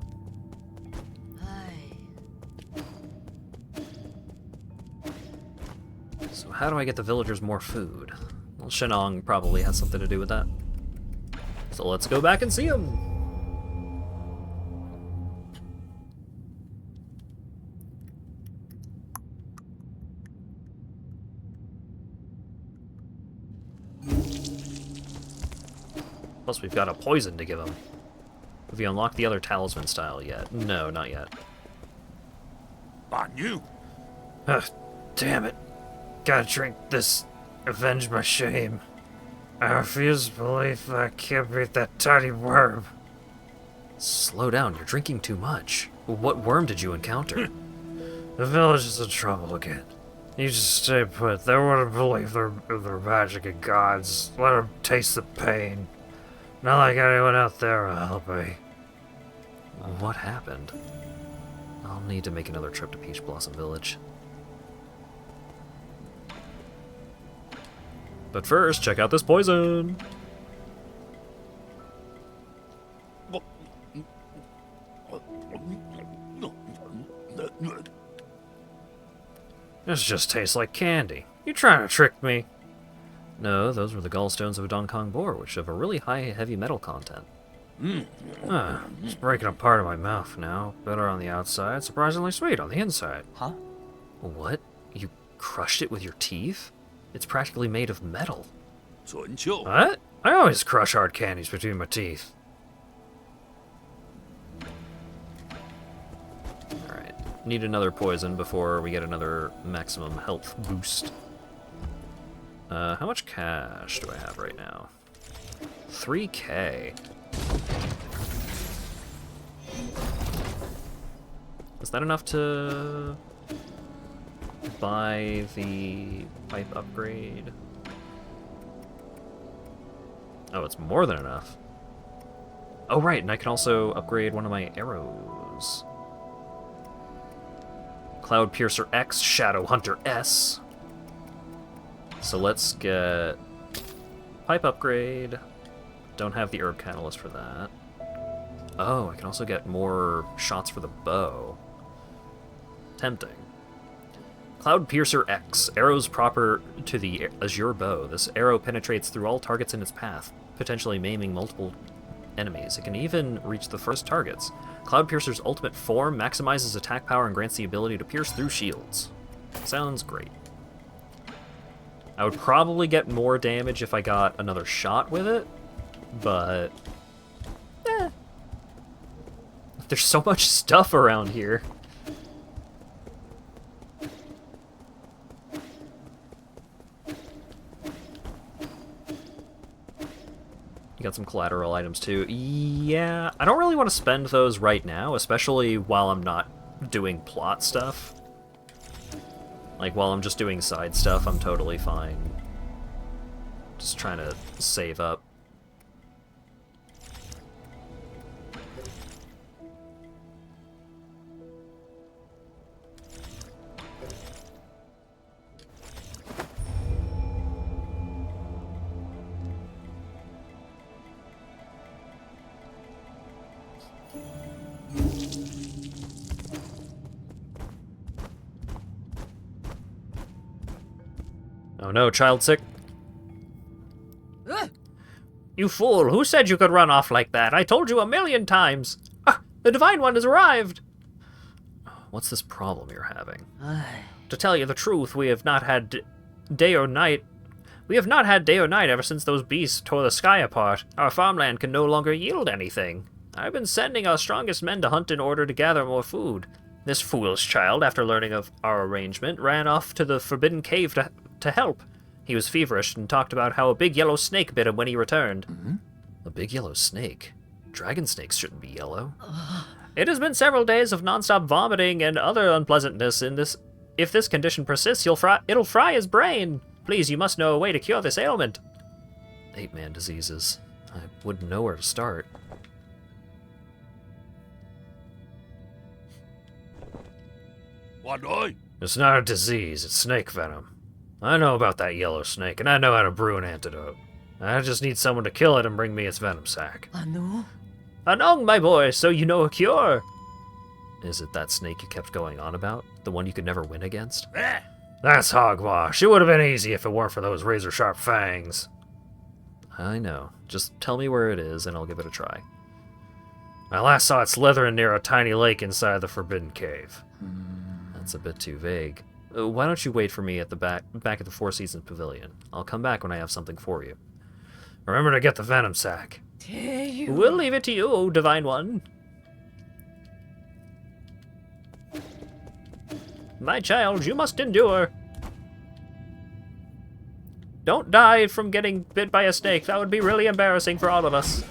So how do I get the villagers more food? Well, Shenong probably has something to do with that. So let's go back and see him. Plus we've got a poison to give him. Have you unlocked the other talisman style yet? No, not yet. On you. Damn it. Gotta drink this. Avenge my shame. I refuse to believe I can't beat that tiny worm. Slow down, you're drinking too much. What worm did you encounter? The village is in trouble again. You just stay put. They wouldn't believe their magic and gods. Let them taste the pain. Not like anyone out there will help me. What happened? I'll need to make another trip to Peach Blossom Village. But first, check out this poison! This just tastes like candy. You trying to trick me? No, those were the gallstones of a Dongkong boar, which have a really high heavy metal content. It's breaking apart in my mouth now. Bitter on the outside, surprisingly sweet on the inside. Huh? What? You crushed it with your teeth? It's practically made of metal. What? I always crush hard candies between my teeth. Alright, need another poison before we get another maximum health boost. How much cash do I have right now? 3K. Is that enough to buy the pipe upgrade? Oh, it's more than enough. Oh, right, and I can also upgrade one of my arrows. Cloud Piercer X, Shadow Hunter S. So let's get pipe upgrade. Don't have the herb catalyst for that. Oh, I can also get more shots for the bow. Tempting. Cloud Piercer X. Arrows proper to the Azure bow. This arrow penetrates through all targets in its path, potentially maiming multiple enemies. It can even reach the first targets. Cloud Piercer's ultimate form maximizes attack power and grants the ability to pierce through shields. Sounds great. I would probably get more damage if I got another shot with it, but there's so much stuff around here. You got some collateral items too. Yeah, I don't really want to spend those right now, especially while I'm not doing plot stuff. Like, while I'm just doing side stuff, I'm totally fine. Just trying to save up. Oh no, child sick. You fool, who said you could run off like that? I told you 1,000,000 times. Ah, the Divine One has arrived. What's this problem you're having? To tell you the truth, we have not had day or night. We have not had day or night ever since those beasts tore the sky apart. Our farmland can no longer yield anything. I've been sending our strongest men to hunt in order to gather more food. This foolish child, after learning of our arrangement, ran off to the Forbidden Cave to help. He was feverish and talked about how a big yellow snake bit him when he returned. A big yellow snake? Dragon snakes shouldn't be yellow. It has been several days of nonstop vomiting and other unpleasantness in this. If this condition persists, it'll fry his brain. Please, you must know a way to cure this ailment. Ape-man diseases. I wouldn't know where to start. What I? It's not a disease, it's snake venom. I know about that yellow snake, and I know how to brew an antidote. I just need someone to kill it and bring me its venom sac. Anu? Anong, my boy, so you know a cure! Is it that snake you kept going on about? The one you could never win against? Eh? That's hogwash. It would have been easy if it weren't for those razor-sharp fangs. I know. Just tell me where it is, and I'll give it a try. I last saw it slithering near a tiny lake inside the Forbidden Cave. That's a bit too vague. Why don't you wait for me at the back at the Four Seasons Pavilion? I'll come back when I have something for you. Remember to get the venom sac. We'll leave it to you, Divine One. My child, you must endure. Don't die from getting bit by a snake. That would be really embarrassing for all of us.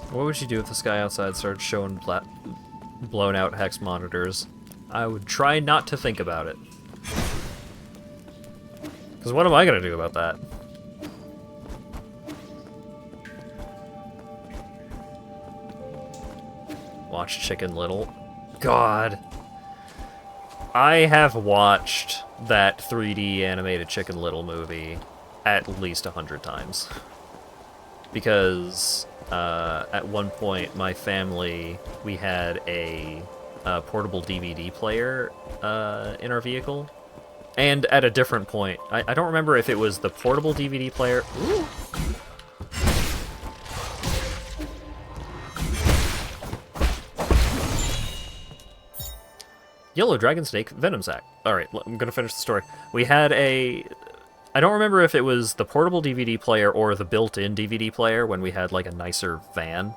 What would you do if the sky outside started showing blown out hex monitors? I would try not to think about it. Because what am I going to do about that? Watch Chicken Little. God. I have watched that 3D animated Chicken Little movie at least 100 times. Because at one point, my family, we had a portable DVD player in our vehicle. And at a different point, I don't remember if it was the portable DVD player. Ooh. Yellow Dragon Snake Venom Sac. Alright, I'm gonna finish the story. We had a... I don't remember if it was the portable DVD player or the built-in DVD player when we had, like, a nicer van.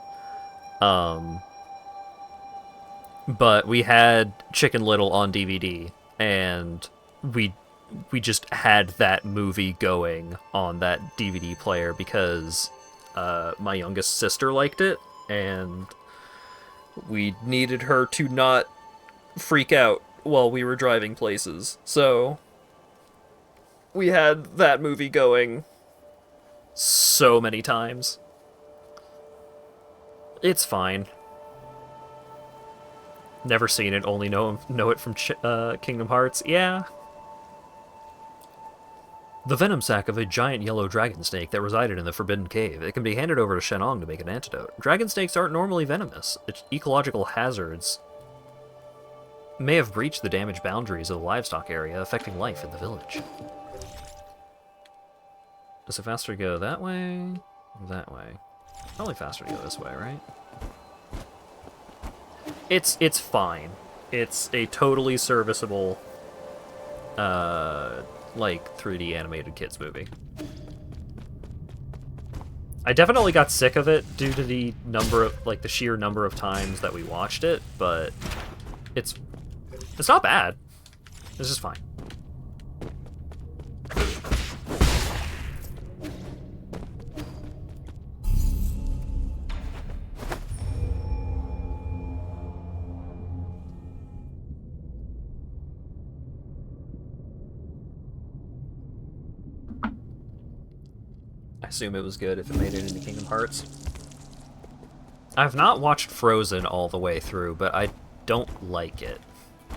But we had Chicken Little on DVD, and we just had that movie going on that DVD player because my youngest sister liked it, and we needed her to not freak out while we were driving places. So we had that movie going so many times. It's fine. Never seen it, only know it from Kingdom Hearts. Yeah. The venom sac of a giant yellow dragon snake that resided in the Forbidden Cave. It can be handed over to Shenong to make an antidote. Dragon snakes aren't normally venomous. Its ecological hazards may have breached the damaged boundaries of the livestock area, affecting life in the village. Is it faster to go that way? Or that way? Probably faster to go this way, right? It's fine. It's a totally serviceable, like, 3D animated kids movie. I definitely got sick of it due to the number of, like, the sheer number of times that we watched it, but it's not bad. It's just fine. I assume it was good if it made it into Kingdom Hearts. I've not watched Frozen all the way through, but I don't like it.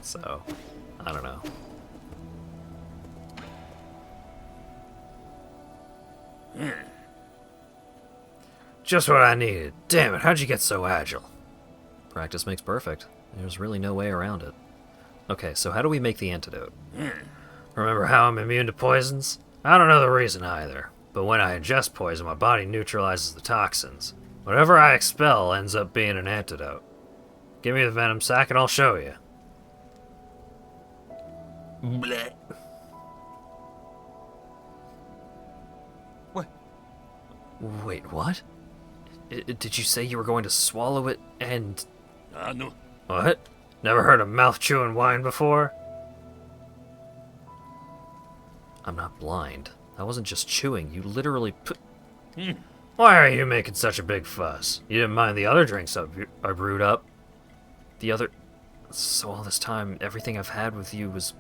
So, I don't know. Just what I needed. Damn it, how'd you get so agile? Practice makes perfect. There's really no way around it. Okay, so how do we make the antidote? Remember how I'm immune to poisons? I don't know the reason either, but when I ingest poison, my body neutralizes the toxins. Whatever I expel ends up being an antidote. Give me the venom sac and I'll show you. Bleh. What? Wait, what? Did you say you were going to swallow it and... No. What? Never heard of mouth-chewing wine before? I'm not blind. I wasn't just chewing, you literally put... Why are you making such a big fuss? You didn't mind the other drinks I brewed up. The other... So all this time, everything I've had with you was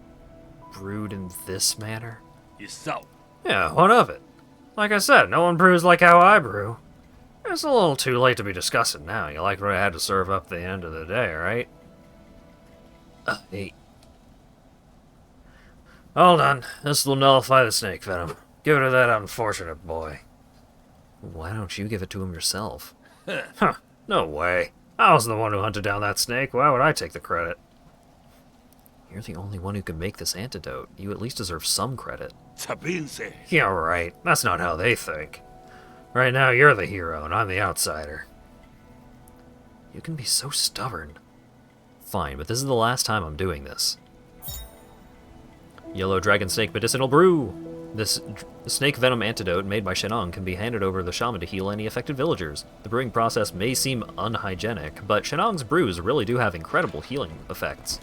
brewed in this manner? Yourself. Yeah, what of it? Like I said, no one brews like how I brew. It's a little too late to be discussing now. You like what I had to serve up at the end of the day, right? Hey. Hold on. This will nullify the snake venom. Give it to that unfortunate boy. Why don't you give it to him yourself? Huh. No way. I was the one who hunted down that snake. Why would I take the credit? You're the only one who can make this antidote. You at least deserve some credit. Sabinse. Yeah, right. That's not how they think. Right now, you're the hero, and I'm the outsider. You can be so stubborn. Fine, but this is the last time I'm doing this. Yellow Dragon Snake Medicinal Brew! This snake venom antidote made by Shenong can be handed over to the shaman to heal any affected villagers. The brewing process may seem unhygienic, but Shenong's brews really do have incredible healing effects.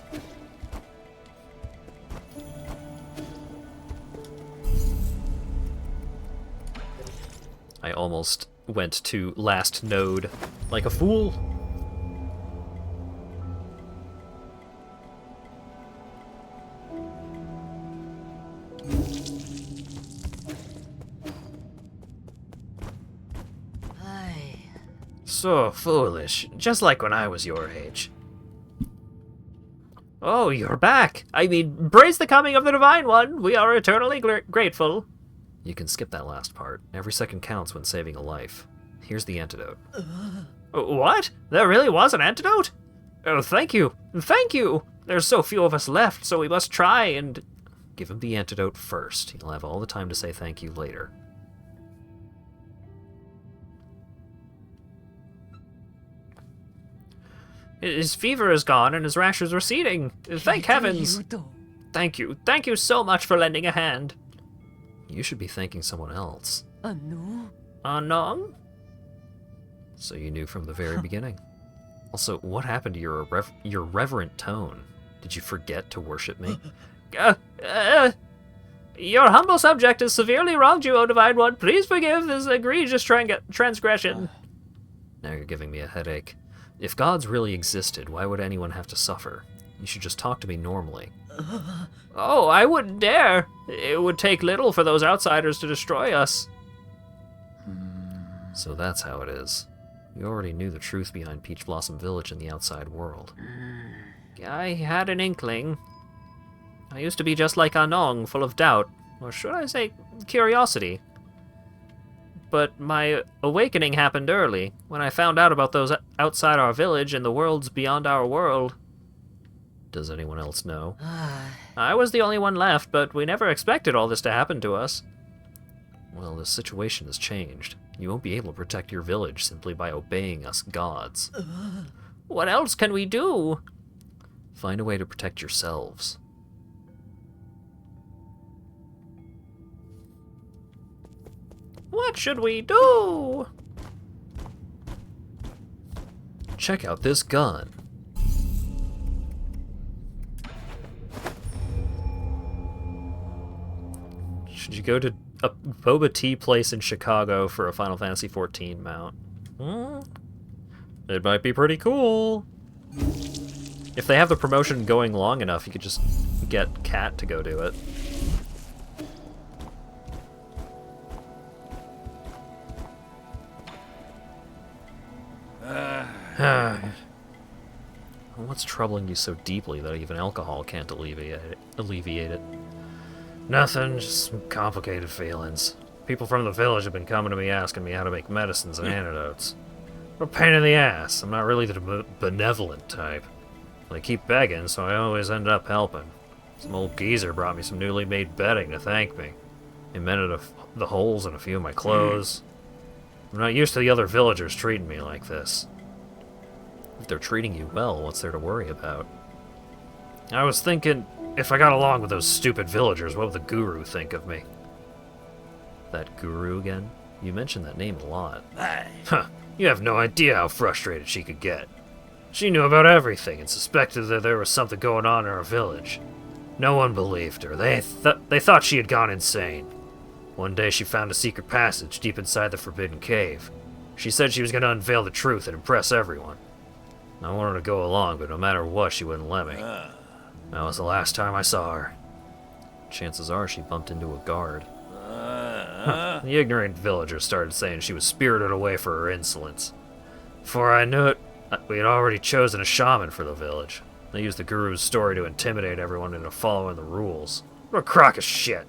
I almost went to last node like a fool. So foolish, just like when I was your age. Oh, you're back! I mean, praise the coming of the Divine One! We are eternally grateful! You can skip that last part. Every second counts when saving a life. Here's the antidote. What? There really was an antidote? Oh, thank you! Thank you! There's so few of us left, so we must try and... Give him the antidote first. He'll have all the time to say thank you later. His fever is gone and his rash is receding. Thank heavens! Thank you. Thank you so much for lending a hand. You should be thanking someone else. Anong? So you knew from the very beginning. Also, what happened to your reverent tone? Did you forget to worship me? Your humble subject has severely wronged you, O Divine One. Please forgive this egregious transgression. Now you're giving me a headache. If gods really existed, why would anyone have to suffer? You should just talk to me normally. Oh, I wouldn't dare. It would take little for those outsiders to destroy us. So that's how it is. You already knew the truth behind Peach Blossom Village and the outside world. I had an inkling. I used to be just like Anong, full of doubt, or should I say curiosity. But my awakening happened early, when I found out about those outside our village and the worlds beyond our world. Does anyone else know? I was the only one left, but we never expected all this to happen to us. Well, the situation has changed. You won't be able to protect your village simply by obeying us gods. What else can we do? Find a way to protect yourselves. What should we do? Check out this gun. Should you go to a boba tea place in Chicago for a Final Fantasy XIV mount? It might be pretty cool. If they have the promotion going long enough, you could just get Kat to go do it. What's troubling you so deeply that even alcohol can't alleviate it? Nothing, just some complicated feelings. People from the village have been coming to me asking me how to make medicines and antidotes. What a pain in the ass. I'm not really the benevolent type. They keep begging, so I always end up helping. Some old geezer brought me some newly made bedding to thank me. He mended the holes in a few of my clothes. I'm not used to the other villagers treating me like this. If they're treating you well, what's there to worry about? I was thinking, if I got along with those stupid villagers, what would the guru think of me? That guru again? You mentioned that name a lot. Huh, you have no idea how frustrated she could get. She knew about everything and suspected that there was something going on in our village. No one believed her. They thought she had gone insane. One day she found a secret passage deep inside the Forbidden Cave. She said she was going to unveil the truth and impress everyone. I wanted to go along, but no matter what, she wouldn't let me. That was the last time I saw her. Chances are she bumped into a guard. The ignorant villagers started saying she was spirited away for her insolence. Before I knew it, we had already chosen a shaman for the village. They used the guru's story to intimidate everyone into following the rules. What a crock of shit!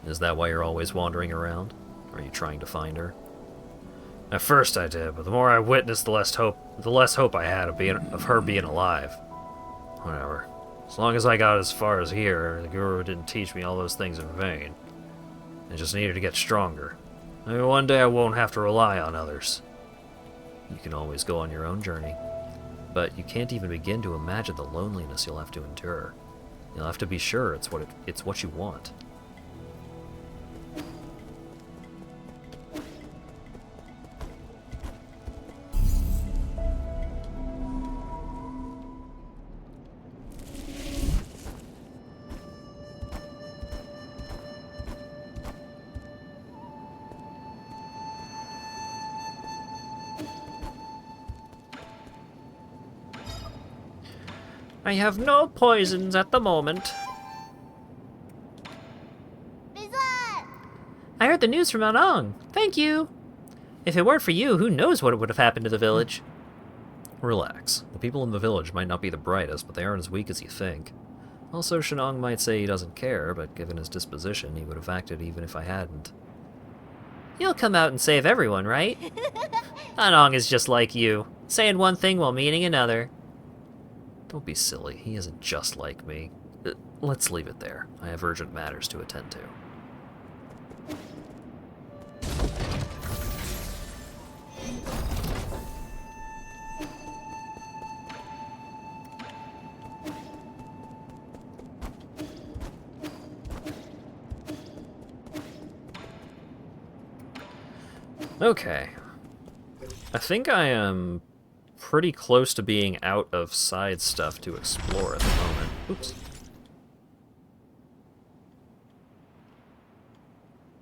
Is that why you're always wandering around? Are you trying to find her? At first I did, but the more I witnessed, the less hope I had of her being alive. Whatever. As long as I got as far as here, the guru didn't teach me all those things in vain. I just needed to get stronger. Maybe one day I won't have to rely on others. You can always go on your own journey, but you can't even begin to imagine the loneliness you'll have to endure. You'll have to be sure it's what you want. I have no poisons at the moment. I heard the news from Anong. Thank you. If it weren't for you, who knows what would have happened to the village? Relax. The people in the village might not be the brightest, but they aren't as weak as you think. Also, Shenong might say he doesn't care, but given his disposition, he would have acted even if I hadn't. You'll come out and save everyone, right? Anong is just like you, saying one thing while meaning another. Don't be silly, he isn't just like me. Let's leave it there. I have urgent matters to attend to. Okay. I think I am pretty close to being out of side stuff to explore at the moment. Oops.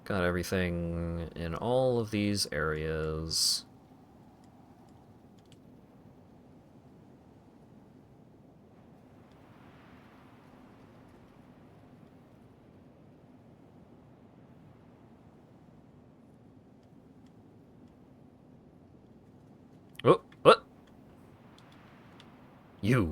Got everything in all of these areas. Oh, what? You.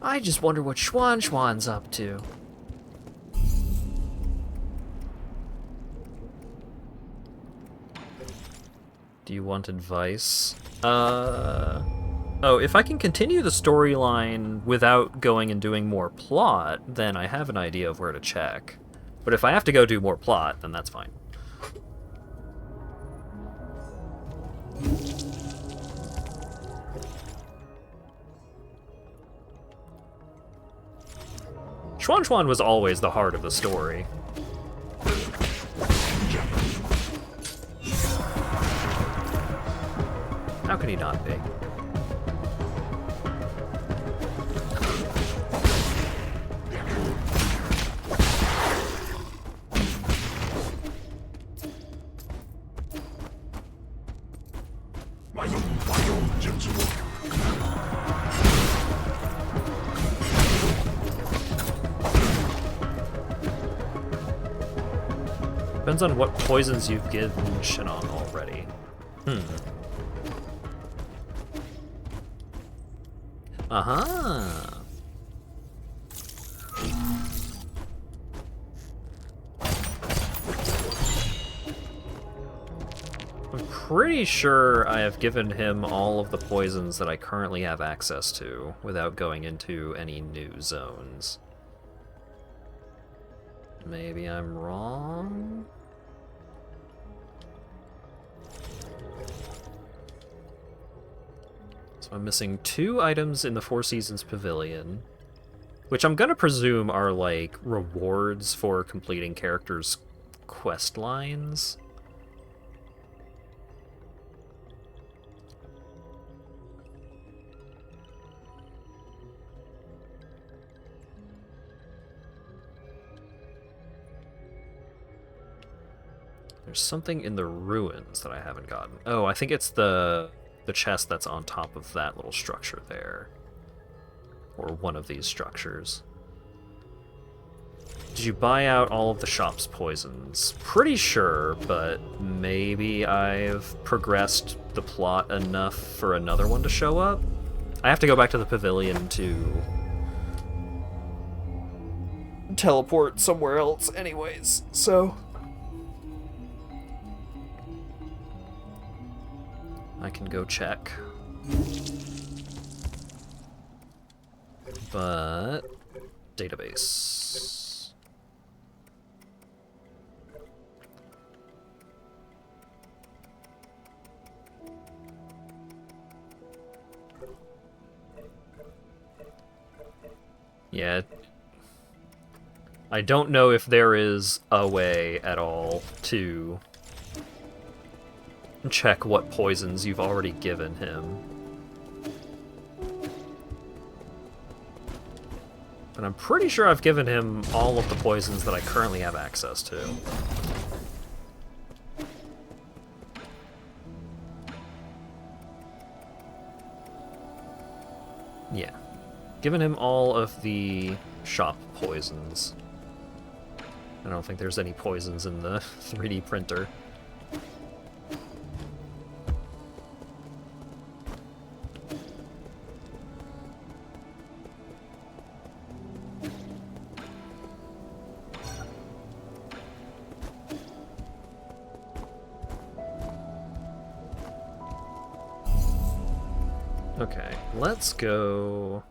I just wonder what Schwan's up to. Do you want advice? Oh, if I can continue the storyline without going and doing more plot, then I have an idea of where to check. But if I have to go do more plot, then that's fine. Chuan Chuan was always the heart of the story. How can he not be? Depends on what poisons you've given Shinon already. Uh-huh. I'm pretty sure I have given him all of the poisons that I currently have access to without going into any new zones. Maybe I'm wrong? So I'm missing 2 items in the Four Seasons Pavilion, which I'm gonna presume are like rewards for completing characters' quest lines. There's something in the ruins that I haven't gotten. Oh, I think it's the chest that's on top of that little structure there. Or one of these structures. Did you buy out all of the shop's poisons? Pretty sure, but maybe I've progressed the plot enough for another one to show up? I have to go back to the pavilion to teleport somewhere else anyways, so I can go check. But database. Yeah. I don't know if there is a way at all to check what poisons you've already given him. But I'm pretty sure I've given him all of the poisons that I currently have access to. Yeah. Given him all of the shop poisons. I don't think there's any poisons in the 3D printer. Okay, let's go.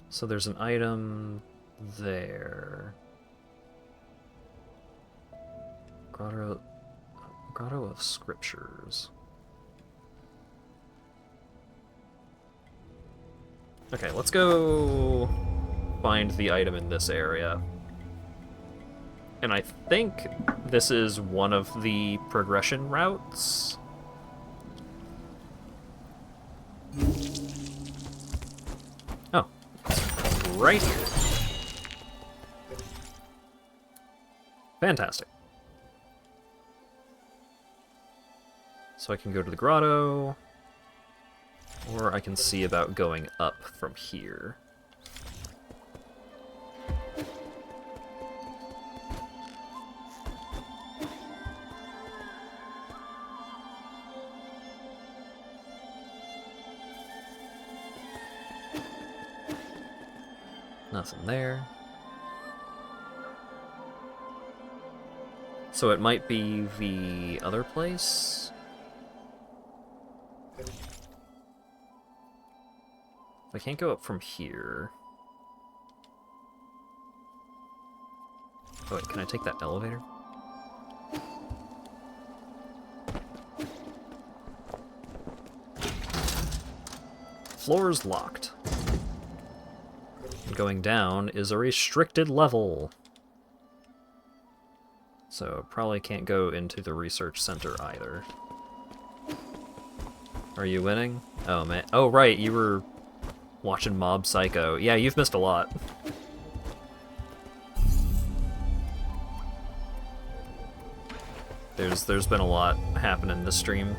So there's an item there. Grotto of Scriptures. Okay, let's go find the item in this area. And I think this is one of the progression routes. Oh, it's right here. Fantastic. So I can go to the grotto, or I can see about going up from here. Nothing there. So it might be the other place? I can't go up from here. Oh wait, can I take that elevator? Floor's locked. going down is a restricted level. So probably can't go into the research center either. Are you winning? Oh man. Oh right, you were watching Mob Psycho. Yeah, you've missed a lot. There's been a lot happening this stream.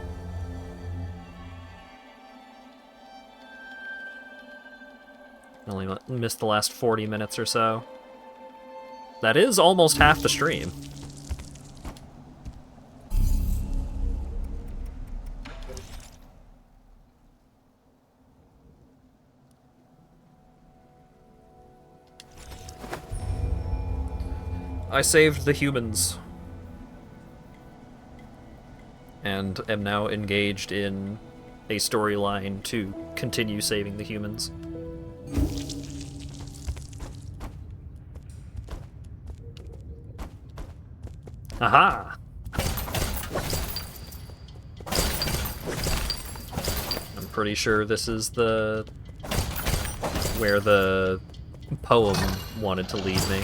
Only missed the last 40 minutes or so. That is almost half the stream. I saved the humans. And am now engaged in a storyline to continue saving the humans. Aha! I'm pretty sure this is where the poem wanted to lead me.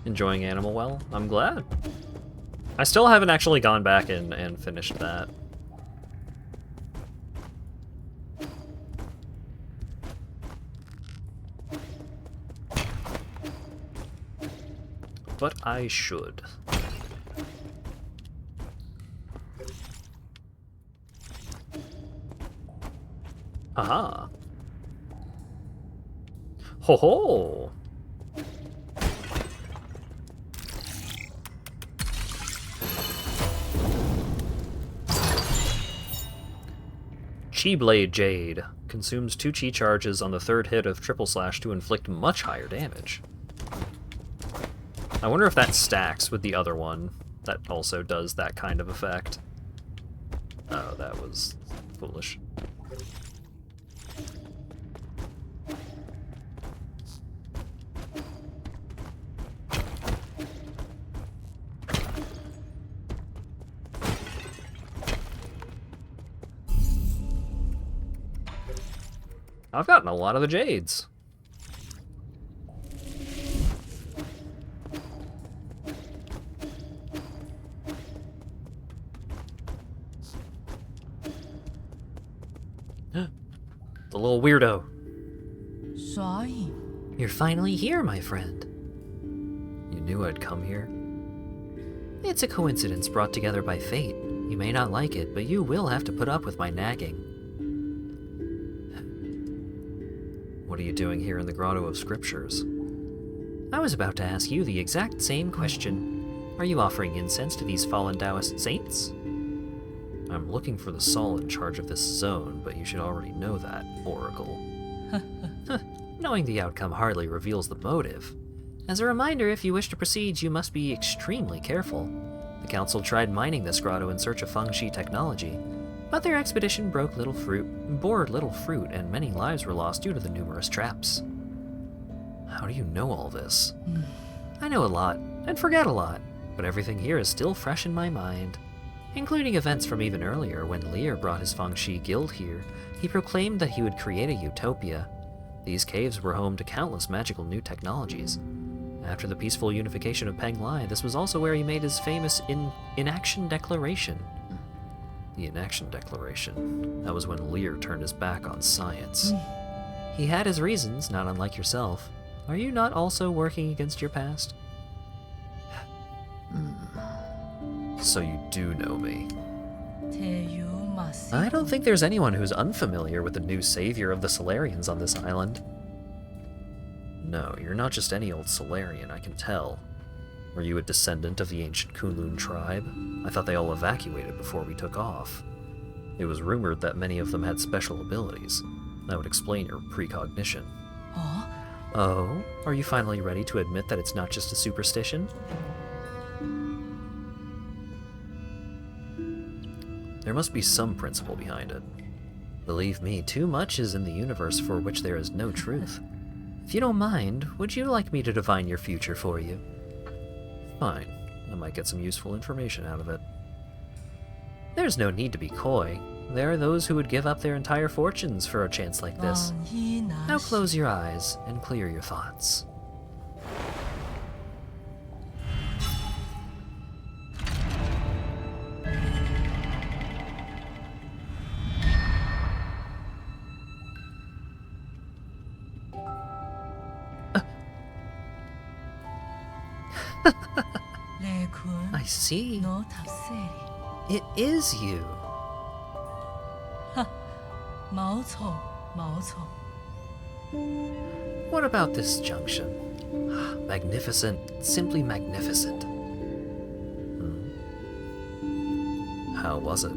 Enjoying Animal Well? I'm glad. I still haven't actually gone back and finished that. But I should. Aha. Ho ho! Chi Blade Jade consumes 2 chi charges on the 3rd hit of Triple Slash to inflict much higher damage. I wonder if that stacks with the other one that also does that kind of effect. Oh, that was foolish. I've gotten a lot of the Jades. The little weirdo. Sorry. You're finally here, my friend. You knew I'd come here. It's a coincidence brought together by fate. You may not like it, but you will have to put up with my nagging. What are you doing here in the Grotto of Scriptures? I was about to ask you the exact same question. Are you offering incense to these fallen Taoist saints? I'm looking for the Sol in charge of this zone, but you should already know that, Oracle. Knowing the outcome hardly reveals the motive. As a reminder, if you wish to proceed, you must be extremely careful. The Council tried mining this grotto in search of Feng Shi technology, but their expedition bore little fruit, and many lives were lost due to the numerous traps. How do you know all this? I know a lot, and forget a lot, but everything here is still fresh in my mind. Including events from even earlier when Lear brought his Feng Shi guild here. He proclaimed that he would create a utopia. These caves were home to countless magical new technologies. After the peaceful unification of Penglai, this was also where he made his famous Inaction Declaration. The Inaction Declaration. That was when Lear turned his back on science. He had his reasons, not unlike yourself. Are you not also working against your past? So you do know me. I don't think there's anyone who's unfamiliar with the new savior of the Solarians on this island. No, you're not just any old Solarian, I can tell. Were you a descendant of the ancient Kunlun tribe? I thought they all evacuated before we took off. It was rumored that many of them had special abilities. That would explain your precognition. Huh? Oh? Are you finally ready to admit that it's not just a superstition? There must be some principle behind it. Believe me, too much is in the universe for which there is no truth. If you don't mind, would you like me to divine your future for you? Fine. I might get some useful information out of it. There's no need to be coy. There are those who would give up their entire fortunes for a chance like this. 万一难 Now 行 close your eyes and clear your thoughts. 내 군 I see. 너 탑세리 It is you. 毛丑毛丑 What about this junction? Magnificent, simply magnificent. How was it?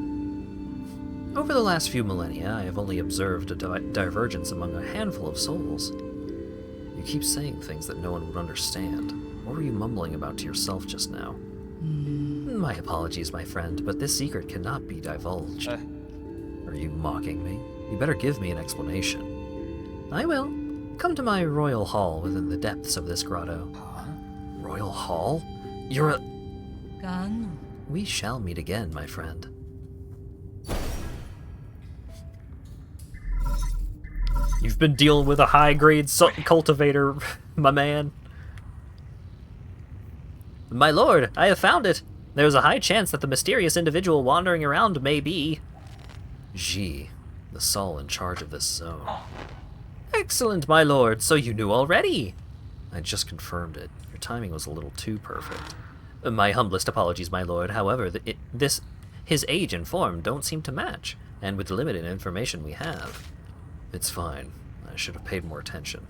Over the last few millennia, I have only observed a divergence among a handful of souls. You keep saying things that no one would understand. What were you mumbling about to yourself just now? My apologies, my friend, but this secret cannot be divulged. Are you mocking me? You better give me an explanation. I will. Come to my royal hall within the depths of this grotto. Royal hall? You're a... 간우 We shall meet again, my friend. You've been dealing with a high-grade cultivator, my man. My lord, I have found it. There's a high chance that the mysterious individual wandering around may be... Ji, the Sol in charge of this zone. Excellent, my lord, so you knew already. I just confirmed it. Your timing was a little too perfect. My humblest apologies, my lord. However, his age and form don't seem to match, and with the limited information we have. It's fine. I should have paid more attention.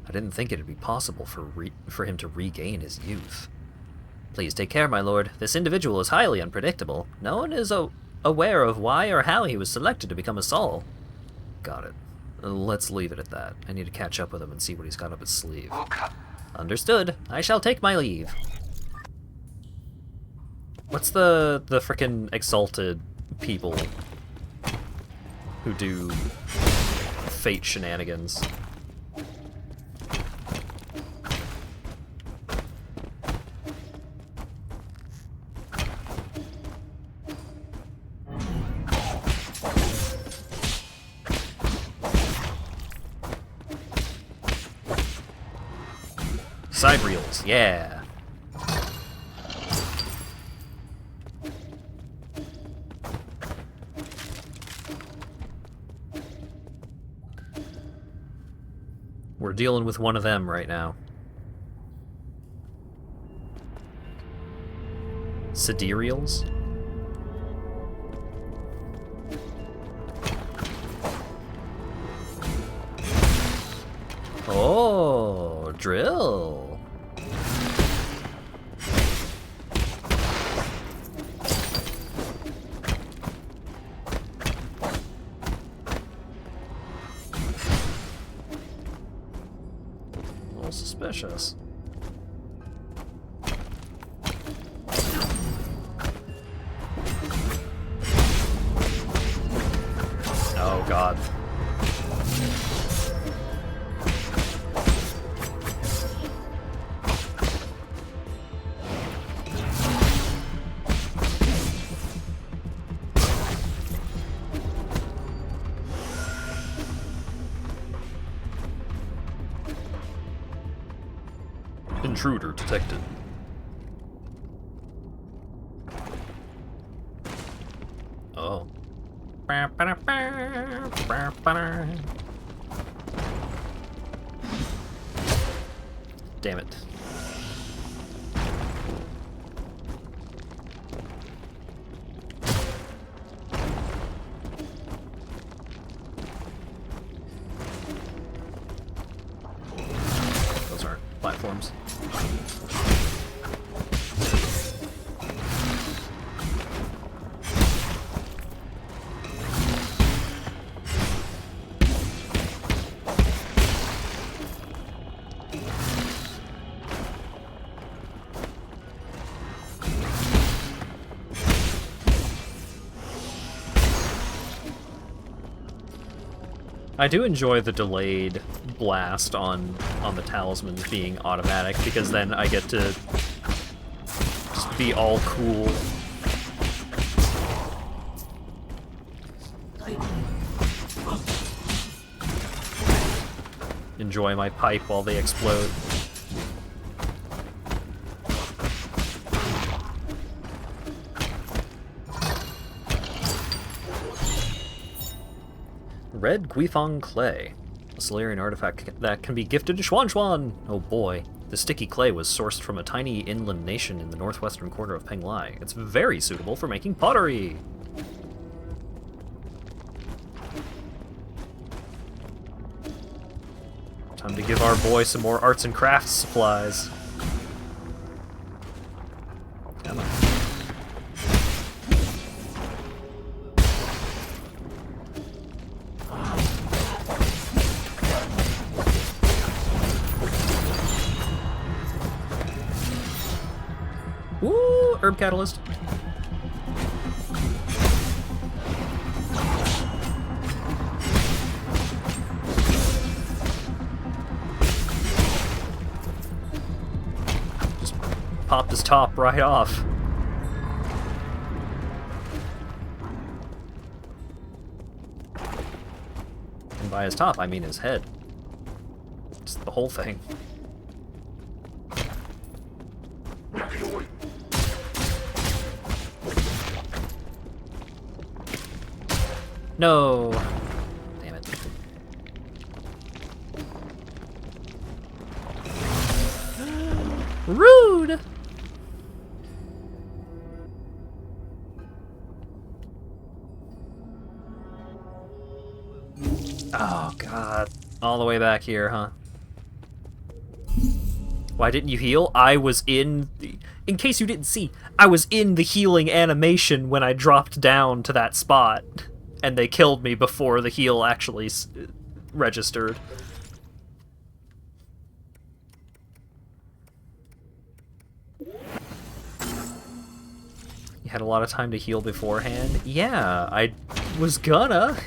I didn't think it'd be possible for him to regain his youth. Please take care, my lord. This individual is highly unpredictable. No one is aware of why or how he was selected to become a Sol. Got it. Let's leave it at that. I need to catch up with him and see what he's got up his sleeve. Understood. I shall take my leave. What's the frickin' exalted people who do fate shenanigans? Side reels, yeah. We're dealing with one of them right now. Sidereals? Oh, drill. A little suspicious. Oh, God. Intruder detected. Oh. Damn it. Those aren't platforms. I do enjoy the delayed blast on the talismans being automatic, because then I get to just be all cool. Enjoy my pipe while they explode. Red Guifang Clay. A Solarian artifact that can be gifted to Xuan Xuan! Oh boy. The sticky clay was sourced from a tiny inland nation in the northwestern corner of Penglai. It's very suitable for making pottery! Time to give our boy some more arts and crafts supplies. Come on. Ooh, herb catalyst. Just popped his top right off. And by his top, I mean his head. It's the whole thing. No! Damn it. Rude! Oh, God. All the way back here, huh? Why didn't you heal? I was in the... In case you didn't see, I was in the healing animation when I dropped down to that spot. And they killed me before the heal actually registered. You had a lot of time to heal beforehand? Yeah, I was gonna.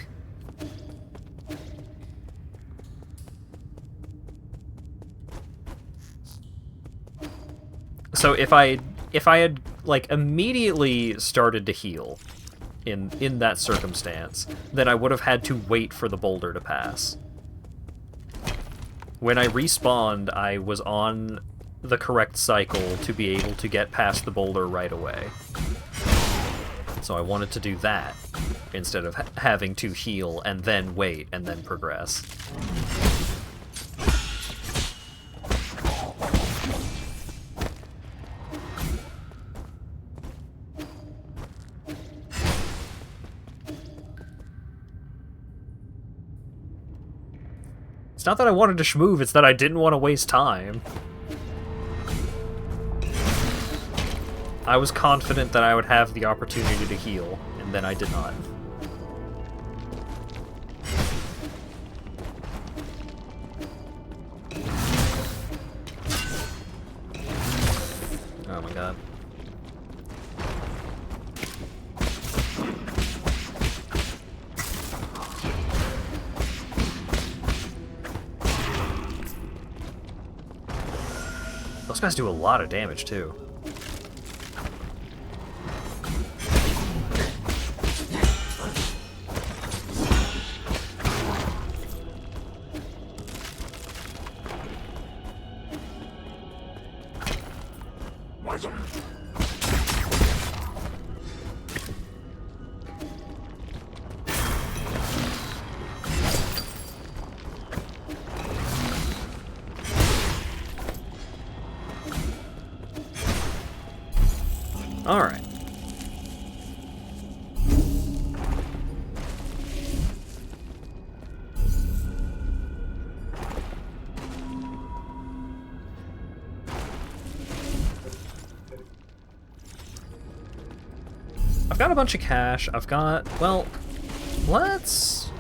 So if I had like immediately started to heal in that circumstance, then I would have had to wait for the boulder to pass. When I respawned, I was on the correct cycle to be able to get past the boulder right away. So I wanted to do that instead of having to heal and then wait and then progress. It's not that I wanted to schmoove, it's that I didn't want to waste time. I was confident that I would have the opportunity to heal, and then I did not. Oh my god. Those guys do a lot of damage, too. Alright. I've got a bunch of cash. I've got... Well, let's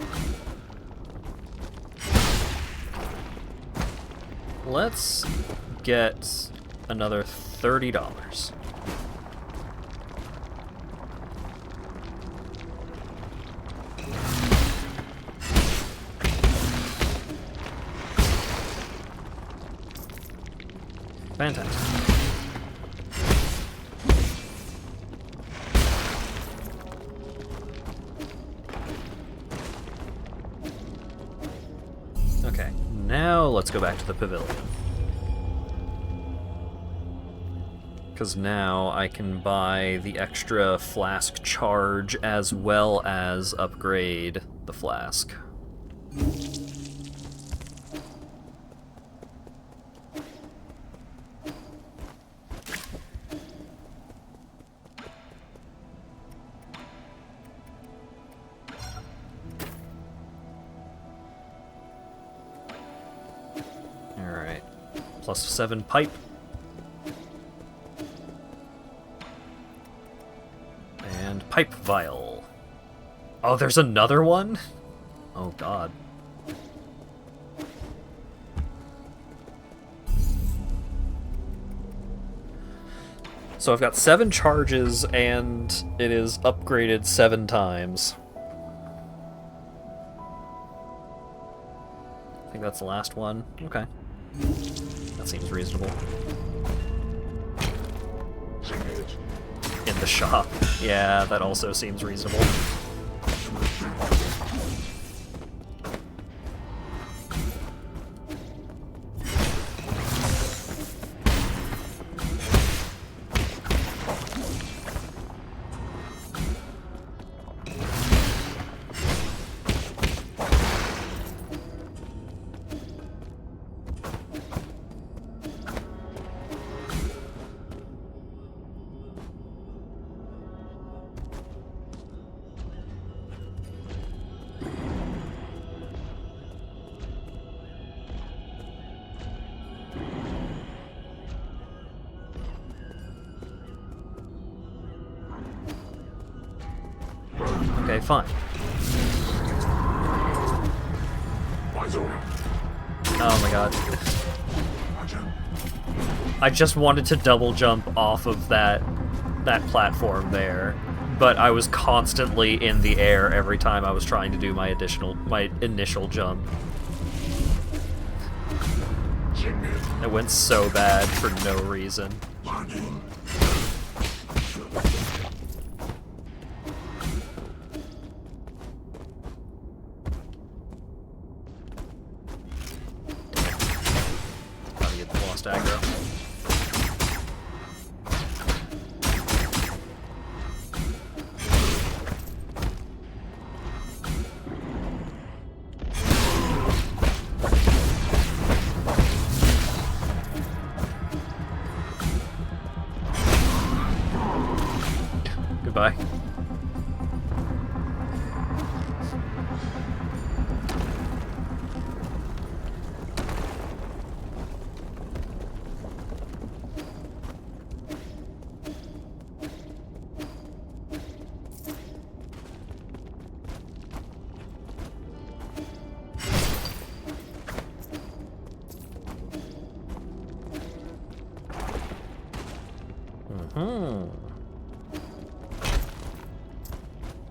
get another $30. Fantastic. Okay, now let's go back to the pavilion. Because now I can buy the extra flask charge as well as upgrade the flask. Alright. Plus 7 pipe. And pipe vial. Oh, there's another one? Oh god. So I've got 7 charges and it is upgraded 7 times. I think that's the last one. Okay. That seems reasonable. In the shop. Yeah, that also seems reasonable. Okay, fine. Oh my god. I just wanted to double jump off of that platform there, but I was constantly in the air every time I was trying to do my initial jump. It went so bad for no reason. Gotta get the lost aggro. Goodbye.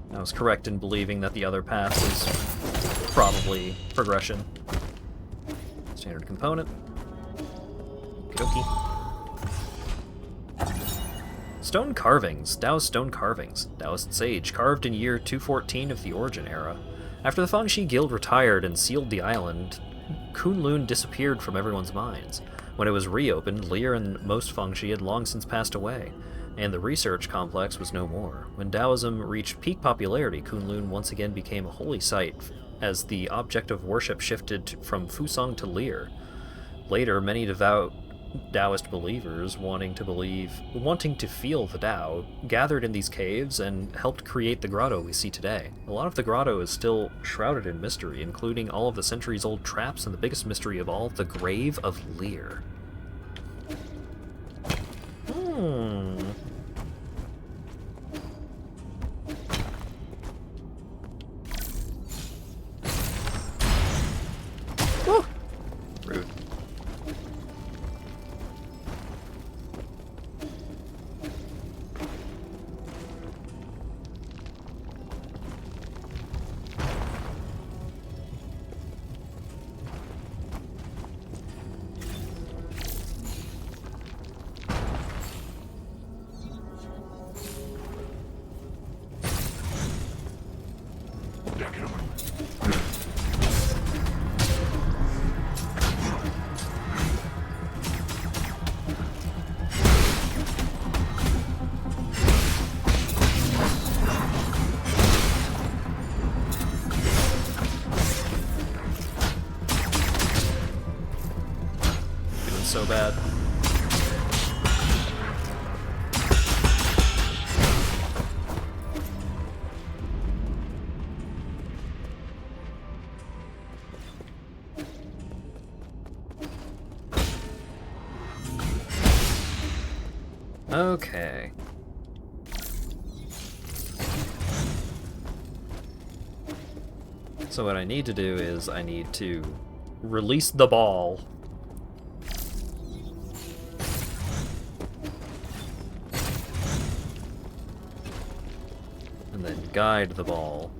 I was correct in believing that the other path was probably progression. Standard component. Okey-dokey. Stone carvings. Taoist stone carvings. Taoist sage, carved in year 214 of the Origin era. After the Fangxi Guild retired and sealed the island, Kunlun disappeared from everyone's minds. When it was reopened, Lear and most Fangxi had long since passed away, and the research complex was no more. When Taoism reached peak popularity, Kunlun once again became a holy site, as the object of worship shifted from Fusang to Lear. Later, many devout Taoist believers wanting to feel the Tao gathered in these caves and helped create the grotto we see today. A lot of the grotto is still shrouded in mystery, including all of the centuries-old traps and the biggest mystery of all, the Grave of Lear. Woo! Rude. so bad. Okay. So what I need to do is I need to release the ball. And then guide the ball.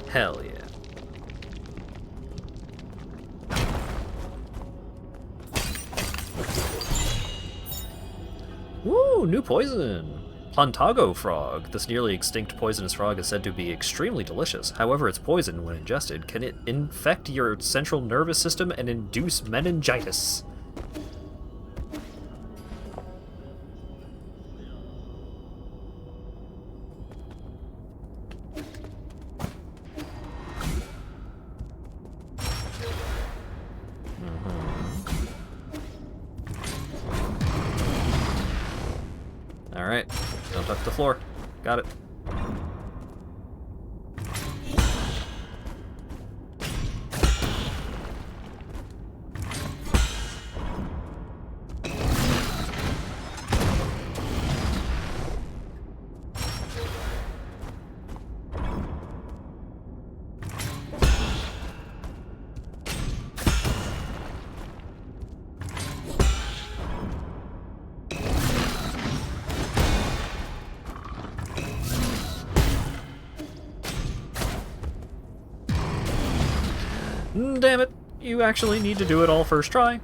Hell yeah. Woo! New poison! Plantago frog. This nearly extinct poisonous frog is said to be extremely delicious. However, its poison, when ingested, can it infect your central nervous system and induce meningitis. Alright, don't touch the floor. Got it. Damn it, you actually need to do it all first try.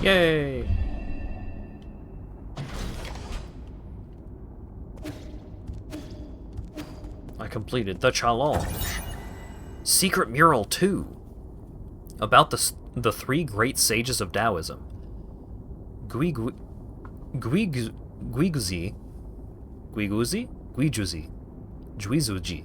Yay! I completed the challenge. Secret Mural 2. About the three great sages of Taoism. Guiguzi. Juizuji?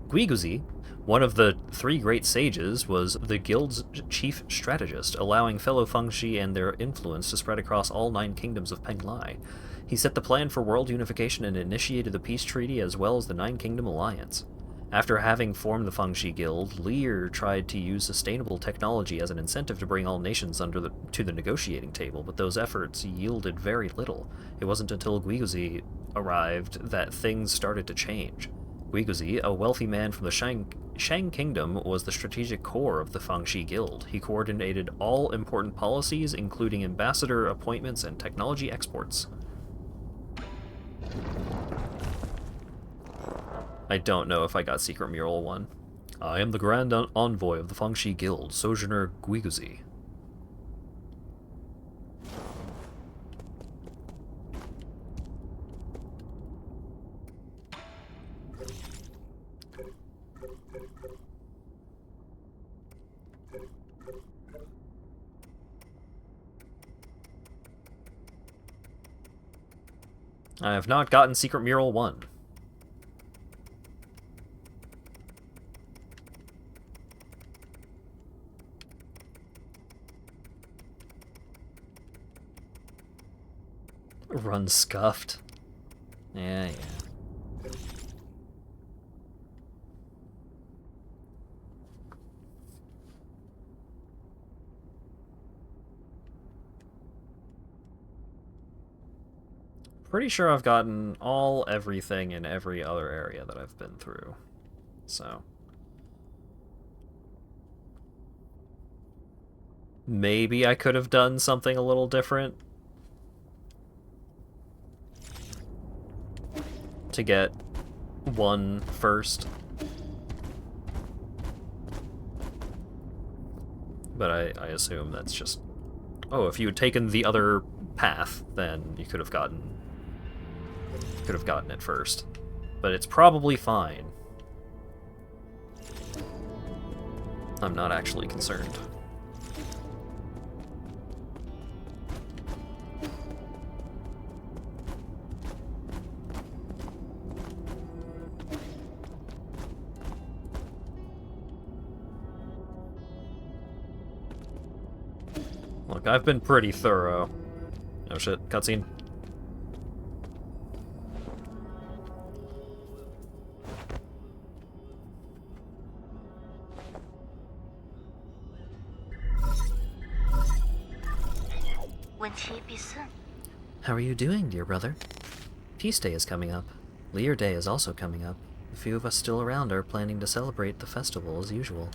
Guiguzi, one of the three great sages, was the guild's chief strategist, allowing fellow Fengshi and their influence to spread across all 9 kingdoms of Penglai. He set the plan for world unification and initiated the peace treaty as well as the 9-Kingdom Alliance. After having formed the Fengshi Guild, Lear tried to use sustainable technology as an incentive to bring all nations to the negotiating table, but those efforts yielded very little. It wasn't until Guiguzi arrived that things started to change. Guiguzi, a wealthy man from the Shang Kingdom, was the strategic core of the Fengshi Guild. He coordinated all important policies, including ambassador appointments and technology exports. I don't know if I got Secret Mural 1. I am the Grand Envoy of the Fengshi Guild, Sojourner Guiguzi. I have not gotten Secret Mural 1. Run scuffed. Yeah. pretty sure I've gotten everything in every other area that I've been through. So maybe I could have done something a little different to get one first. But I assume that's just... Oh, if you had taken the other path, then you could have gotten it first. But it's probably fine. I'm not actually concerned. Look, I've been pretty thorough. Oh shit, cutscene. How are you doing, dear brother? Peace Day is coming up. Lear Day is also coming up. A few of us still around are planning to celebrate the festival as usual.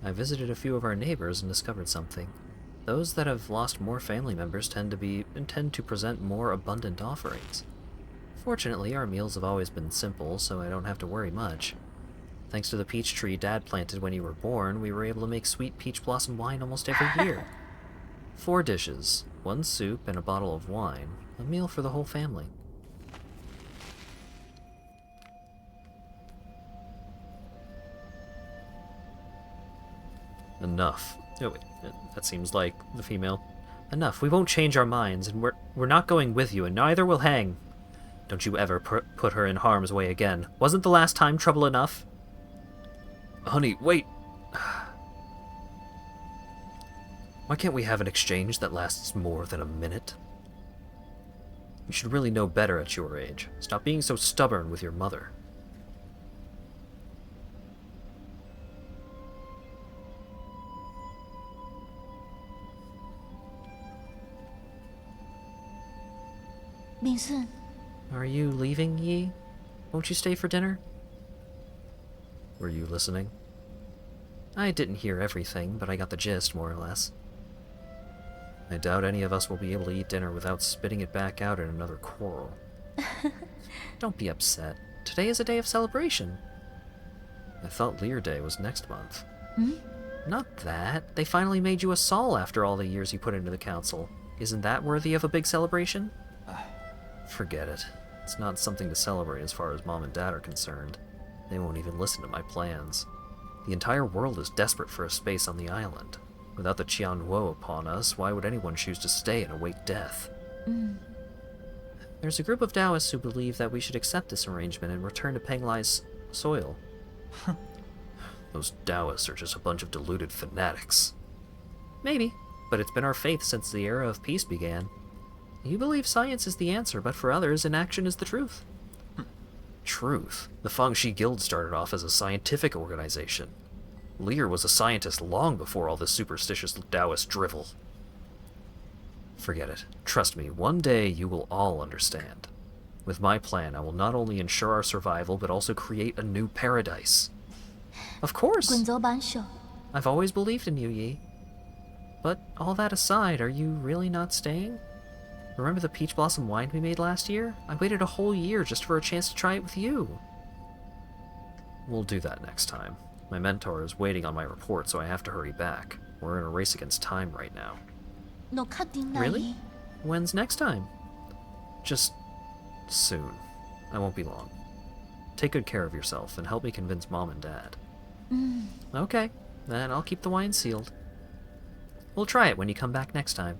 I visited a few of our neighbors and discovered something. Those that have lost more family members tend to present more abundant offerings. Fortunately, our meals have always been simple, so I don't have to worry much. Thanks to the peach tree Dad planted when you were born, we were able to make sweet peach blossom wine almost every year. 4 dishes, 1 soup, and a bottle of wine. A meal for the whole family. Enough. Oh, wait, that seems like the female. Enough. We won't change our minds, and we're not going with you, and neither will Hang. Don't you ever put her in harm's way again. Wasn't the last time trouble enough? Honey, wait. Why can't we have an exchange that lasts more than a minute? You should really know better at your age. Stop being so stubborn with your mother. Are you leaving, Yi? Won't you stay for dinner? Were you listening? I didn't hear everything, but I got the gist, more or less. I doubt any of us will be able to eat dinner without spitting it back out in another quarrel. Don't be upset. Today is a day of celebration. I thought Lear Day was next month. Not that. They finally made you a Sol after all the years you put into the council. Isn't that worthy of a big celebration? Forget it. It's not something to celebrate as far as Mom and Dad are concerned. They won't even listen to my plans. The entire world is desperate for a space on the island. Without the Qianhuo upon us, why would anyone choose to stay and await death? There's a group of Taoists who believe that we should accept this arrangement and return to Penglai's soil. Those Taoists are just a bunch of deluded fanatics. Maybe, but it's been our faith since the era of peace began. You believe science is the answer, but for others, inaction is the truth. Truth? The Fangxi Guild started off as a scientific organization. Lear was a scientist long before all this superstitious Taoist drivel. Forget it. Trust me, one day you will all understand. With my plan, I will not only ensure our survival, but also create a new paradise. Of course! I've always believed in you, Yi. But all that aside, are you really not staying? Remember the peach blossom wine we made last year? I waited a whole year just for a chance to try it with you. We'll do that next time. My mentor is waiting on my report, so I have to hurry back. We're in a race against time right now. Really? When's next time? Just soon. I won't be long. Take good care of yourself and help me convince Mom and Dad. Okay, then I'll keep the wine sealed. We'll try it when you come back next time.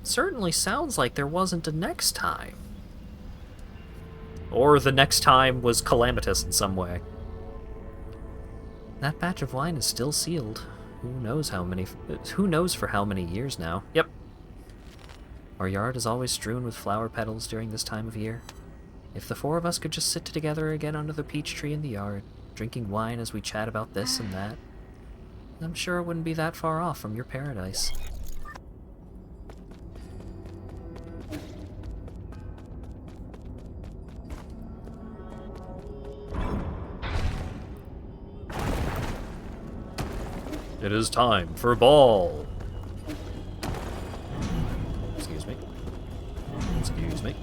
Certainly sounds like there wasn't a next time. Or the next time was calamitous in some way. That batch of wine is still sealed. Who knows for how many years now. Yep. Our yard is always strewn with flower petals during this time of year. If the 4 of us could just sit together again under the peach tree in the yard, drinking wine as we chat about this and that. I'm sure it wouldn't be that far off from your paradise. It is time for ball. Excuse me. Excuse me.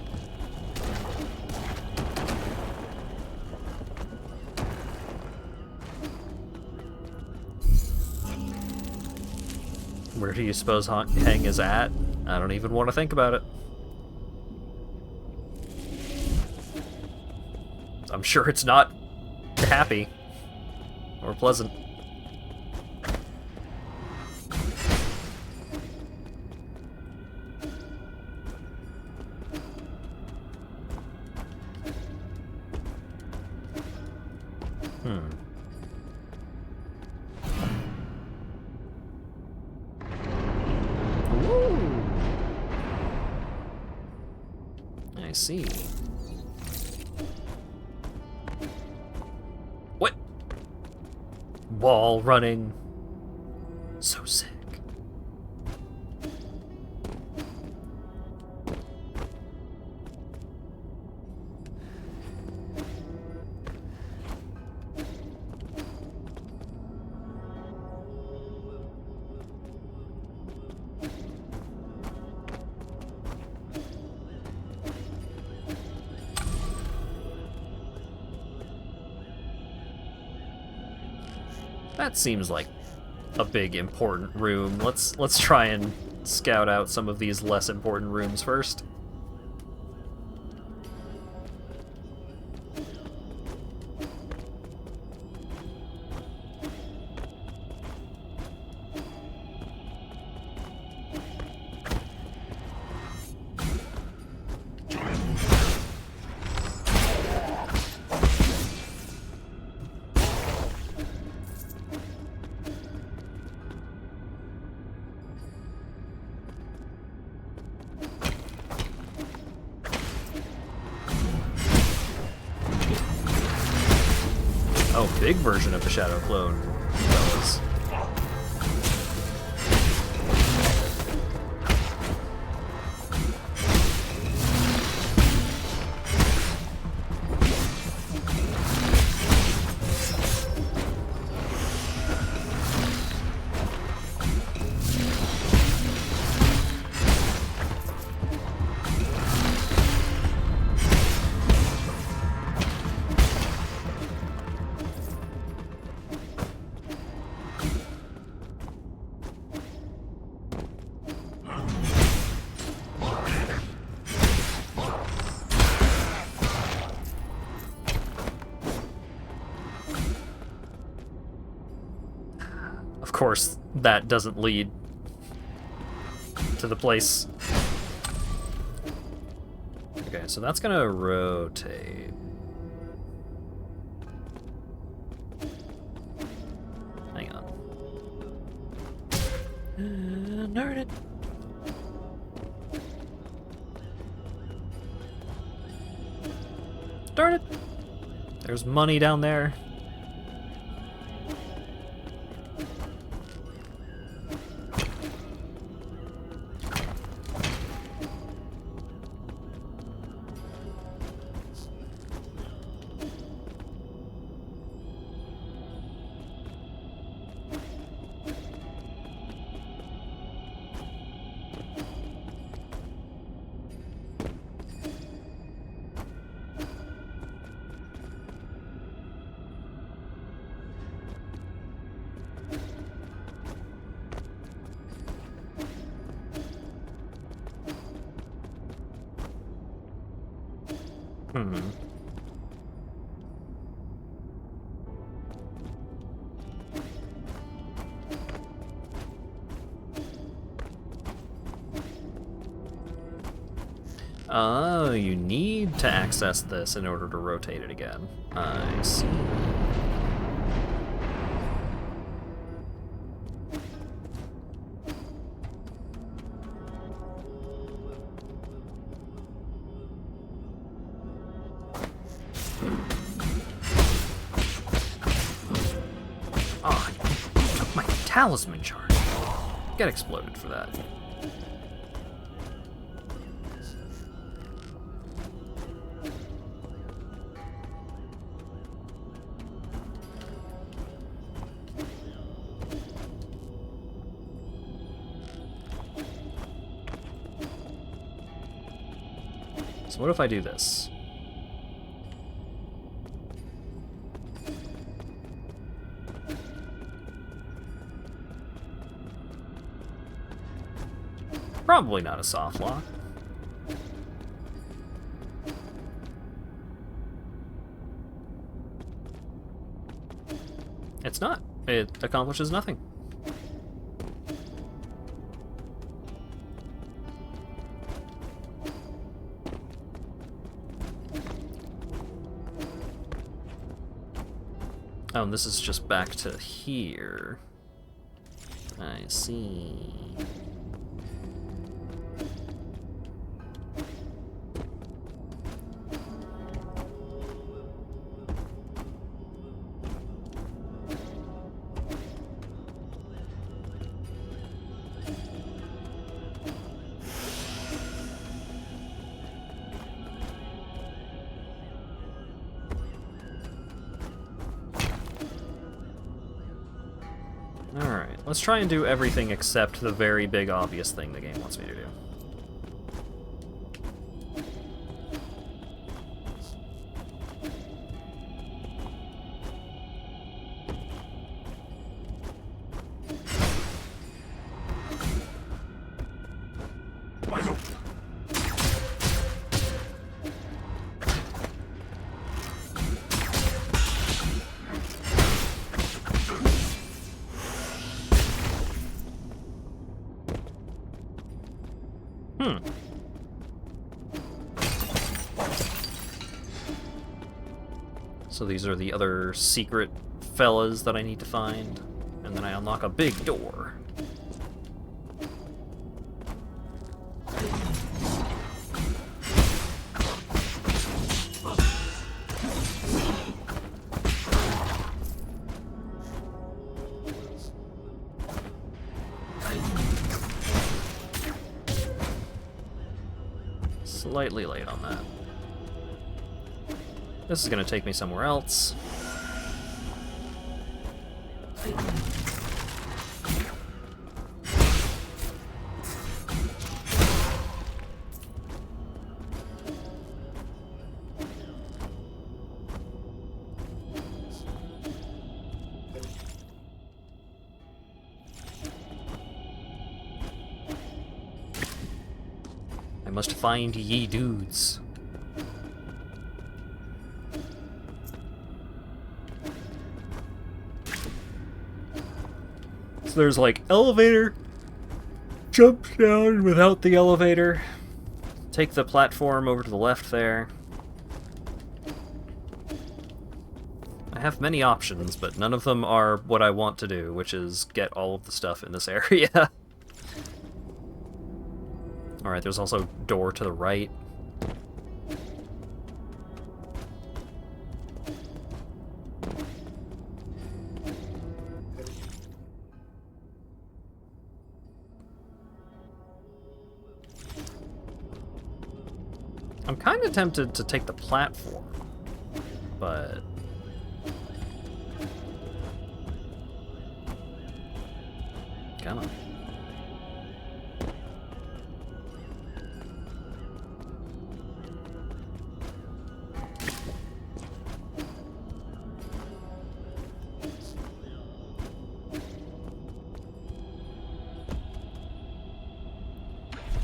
Where do you suppose Hang is at? I don't even want to think about it. I'm sure it's not happy or pleasant. I see. What? Wall running. So sick. That seems like a big important room. Let's try and scout out some of these less important rooms first. Oh, big version of the Shadow Clone, fellas. Of course, that doesn't lead to the place. Okay, so that's gonna rotate. Hang on. Nerd it. Darn it. There's money down there. Oh, you need to access this in order to rotate it again. I see. talisman charge. Get exploded for that. So what if I do this? Probably not a soft lock. It's not. It accomplishes nothing. Oh, and this is just back to here. I see. Alright, let's try and do everything except the very big obvious thing the game wants me to do. So these are the other secret fellas that I need to find, and then I unlock a big door. Slightly late on that. This is going to take me somewhere else. I must find ye dudes. So there's like elevator, jump down without the elevator, take the platform over to the left there. I have many options, but none of them are what I want to do, which is get all of the stuff in this area. Alright, there's also door to the right. I'm kind of tempted to take the platform, but... Come on.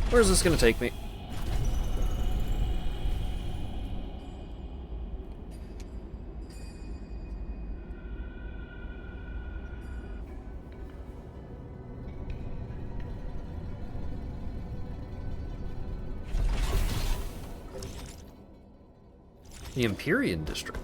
Where's this gonna take me? The Empyrean District.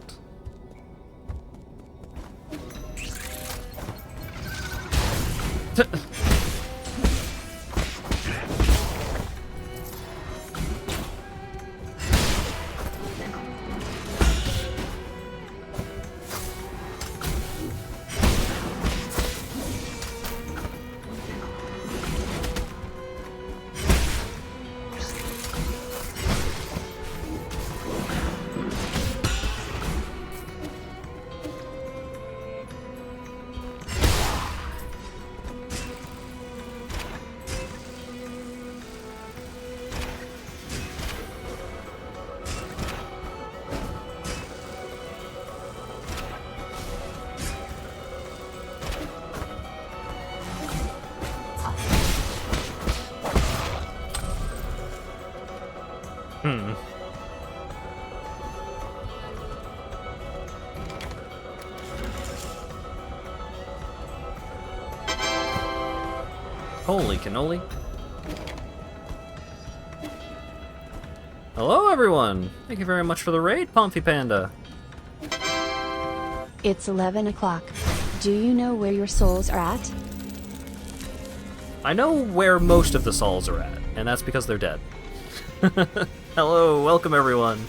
Holy cannoli. Hello, everyone! Thank you very much for the raid, Pomfy Panda. It's 11 o'clock. Do you know where your souls are at? I know where most of the souls are at, and that's because they're dead. Hello, welcome everyone.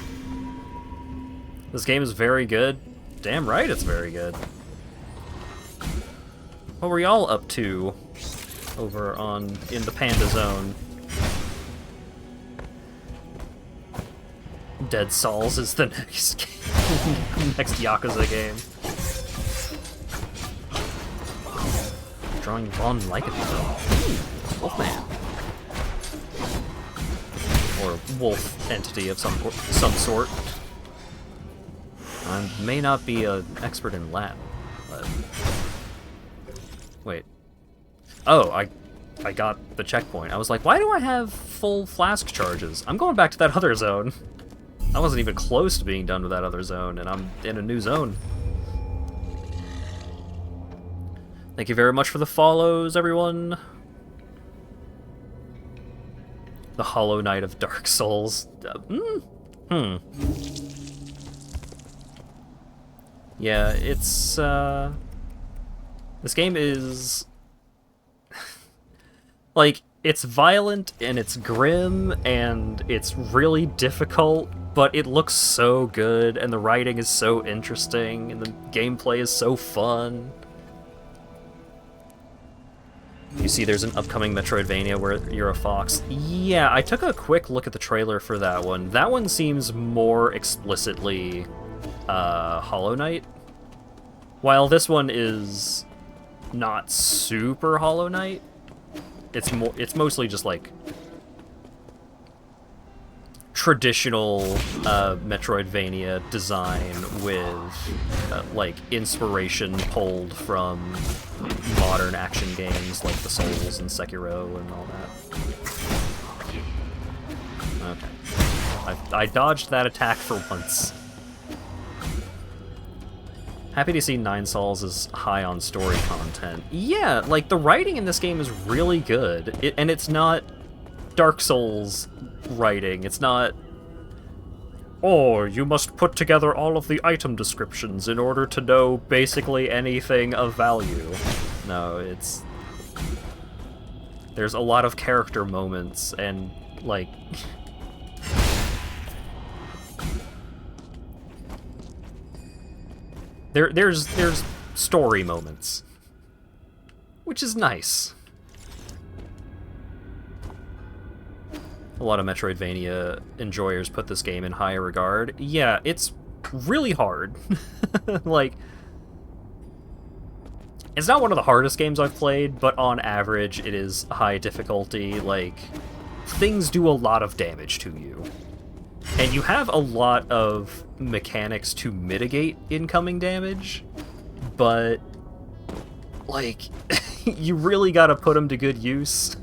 This game is very good. Damn right it's very good. What were y'all up to over in the Panda Zone? Dead Souls is the next game. Next Yakuza game. Drawing Von Lycanthrope. Wolfman. Or wolf entity of some sort. I may not be an expert in Latin, but... Wait. Oh, I got the checkpoint. I was like, why do I have full flask charges? I'm going back to that other zone. I wasn't even close to being done with that other zone, and I'm in a new zone. Thank you very much for the follows, everyone. The Hollow Knight of Dark Souls. Yeah, it's, this game is... like, it's violent, and it's grim, and it's really difficult, but it looks so good, and the writing is so interesting, and the gameplay is so fun. You see there's an upcoming Metroidvania where you're a fox. Yeah, I took a quick look at the trailer for that one. That one seems more explicitly Hollow Knight. While this one is not super Hollow Knight, it's mostly just like traditional Metroidvania design with like inspiration pulled from modern action games like the Souls and Sekiro and all that. Okay. I dodged that attack for once. Happy to see Nine Souls is high on story content. Yeah, like, the writing in this game is really good. And it's not Dark Souls writing. It's not, oh, you must put together all of the item descriptions in order to know basically anything of value. No, it's... there's a lot of character moments and, like... There's story moments, which is nice. A lot of Metroidvania enjoyers put this game in high regard. Yeah, it's really hard. Like, it's not one of the hardest games I've played, but on average it is high difficulty. Like, things do a lot of damage to you. And you have a lot of mechanics to mitigate incoming damage, but, like, you really gotta put them to good use.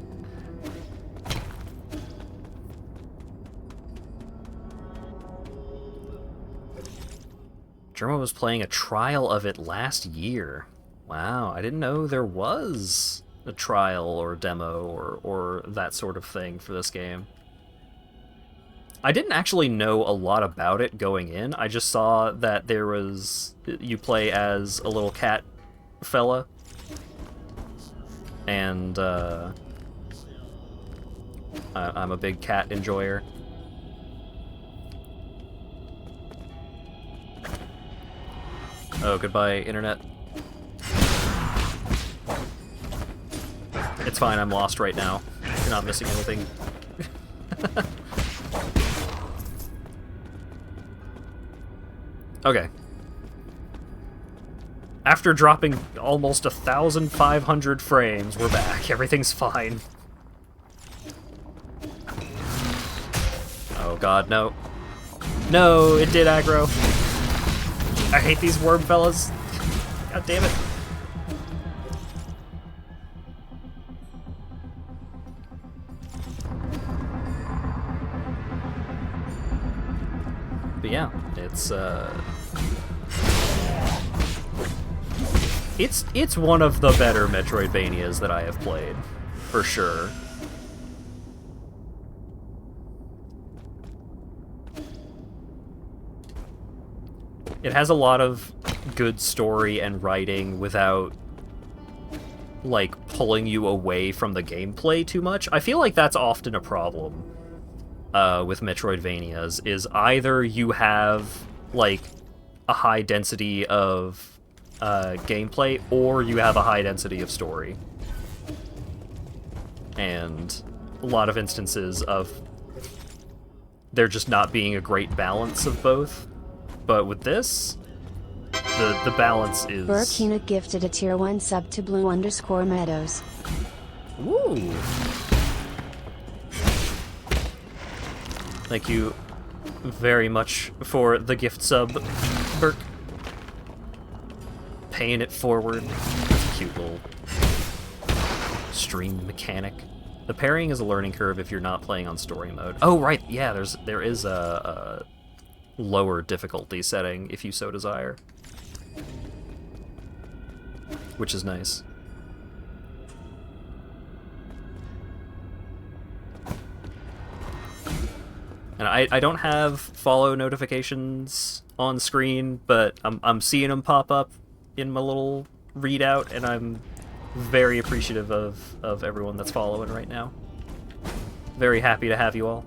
Germa was playing a trial of it last year. Wow, I didn't know there was a trial or demo or that sort of thing for this game. I didn't actually know a lot about it going in. I just saw that there was... you play as a little cat fella. And, I'm a big cat enjoyer. Oh, goodbye, internet. It's fine, I'm lost right now. You're not missing anything. Okay. After dropping almost 1,500 frames, we're back. Everything's fine. Oh god, no. No, it did aggro. I hate these worm fellas. God damn it. But yeah, it's one of the better Metroidvanias that I have played. for sure. It has a lot of good story and writing without, like, pulling you away from the gameplay too much. I feel like that's often a problem with Metroidvanias, is either you have, like, a high density of gameplay, or you have a high density of story. And a lot of instances of there just not being a great balance of both. But with this, the balance is... Burkina gifted a tier 1 sub to Blue_Meadows. Woo! Thank you very much for the gift sub, Burke. Paying it forward. Cute little stream mechanic. The parrying is a learning curve if you're not playing on story mode. Oh, right, yeah, there is a lower difficulty setting if you so desire. Which is nice. And I don't have follow notifications on screen, but I'm seeing them pop up in my little readout, and I'm very appreciative of everyone that's following right now. Very happy to have you all.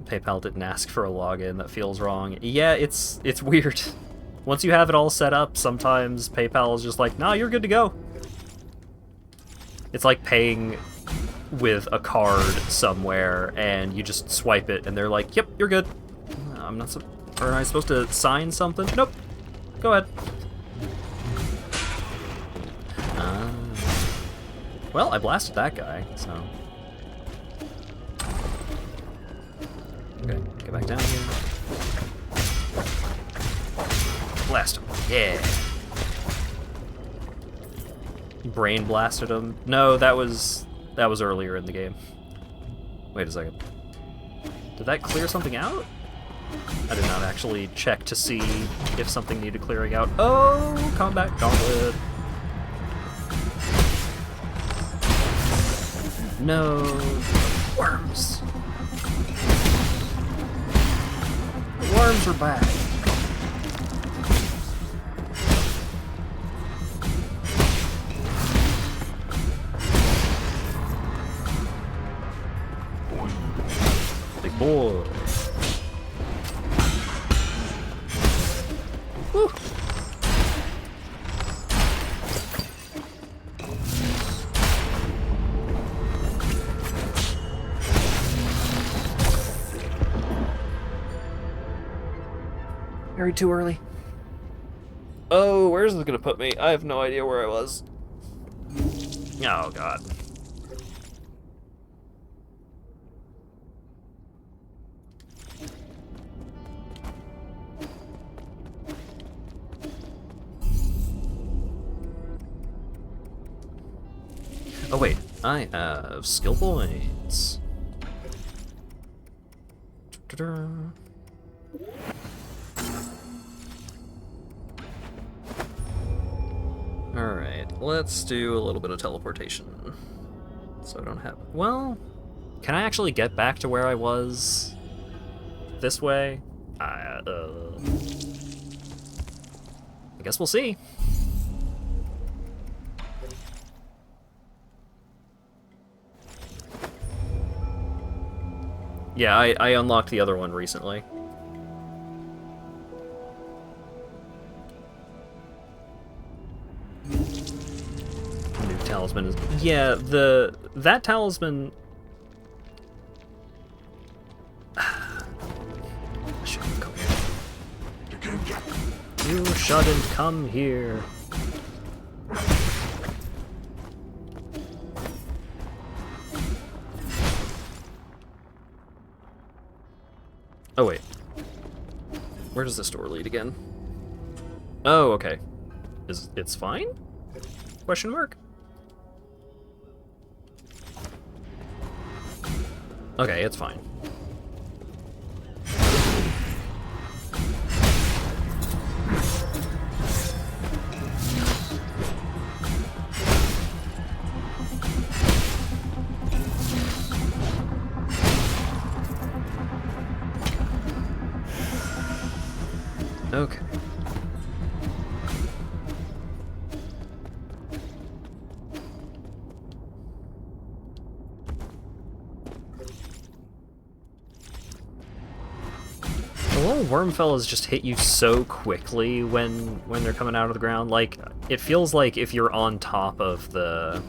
PayPal didn't ask for a login. That feels wrong. Yeah, it's weird. Once you have it all set up, sometimes PayPal is just like, nah, you're good to go. It's like paying with a card somewhere, and you just swipe it, and they're like, yep, you're good. I'm not or am I supposed to sign something? Nope. Go ahead. Well, I blasted that guy, so... Okay, get back down here. Blast him. Yeah. Brain blasted him. No, that was earlier in the game. Wait a second. Did that clear something out? I did not actually check to see if something needed clearing out. Oh, combat gauntlet. No. Worms. The worms are back. Big boy. Woo. Very too early. Oh, where's this gonna put me? I have no idea where I was. Oh, God. Oh, wait. I have skill points. Alright, let's do a little bit of teleportation. So I don't have... Well, can I actually get back to where I was this way? I guess we'll see. Yeah, I unlocked the other one recently. New talisman is... Yeah, that talisman... I shouldn't have come here. You shouldn't come here. Oh, wait. Where does this door lead again? Oh, okay. It's fine? Question mark? Okay, it's fine. Okay. The little worm fellas just hit you so quickly when they're coming out of the ground. Like, it feels like if you're on top of the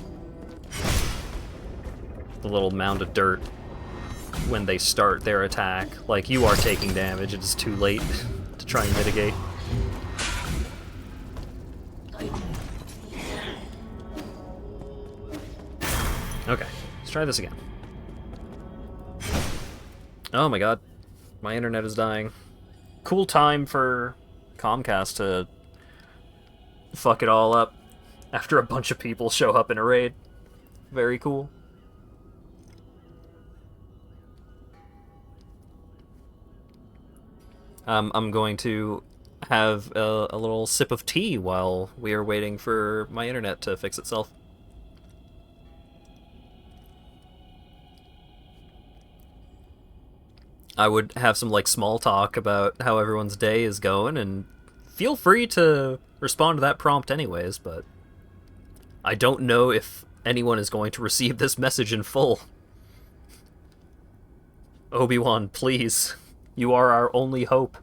little mound of dirt when they start their attack, like, you are taking damage. It is too late to try and mitigate. Okay, let's try this again. Oh my god, my internet is dying. Cool time for Comcast to fuck it all up after a bunch of people show up in a raid. Very cool. I'm going to have a little sip of tea while we are waiting for my internet to fix itself. I would have some, like, small talk about how everyone's day is going, and feel free to respond to that prompt anyways, but I don't know if anyone is going to receive this message in full. Obi-Wan, please. You are our only hope.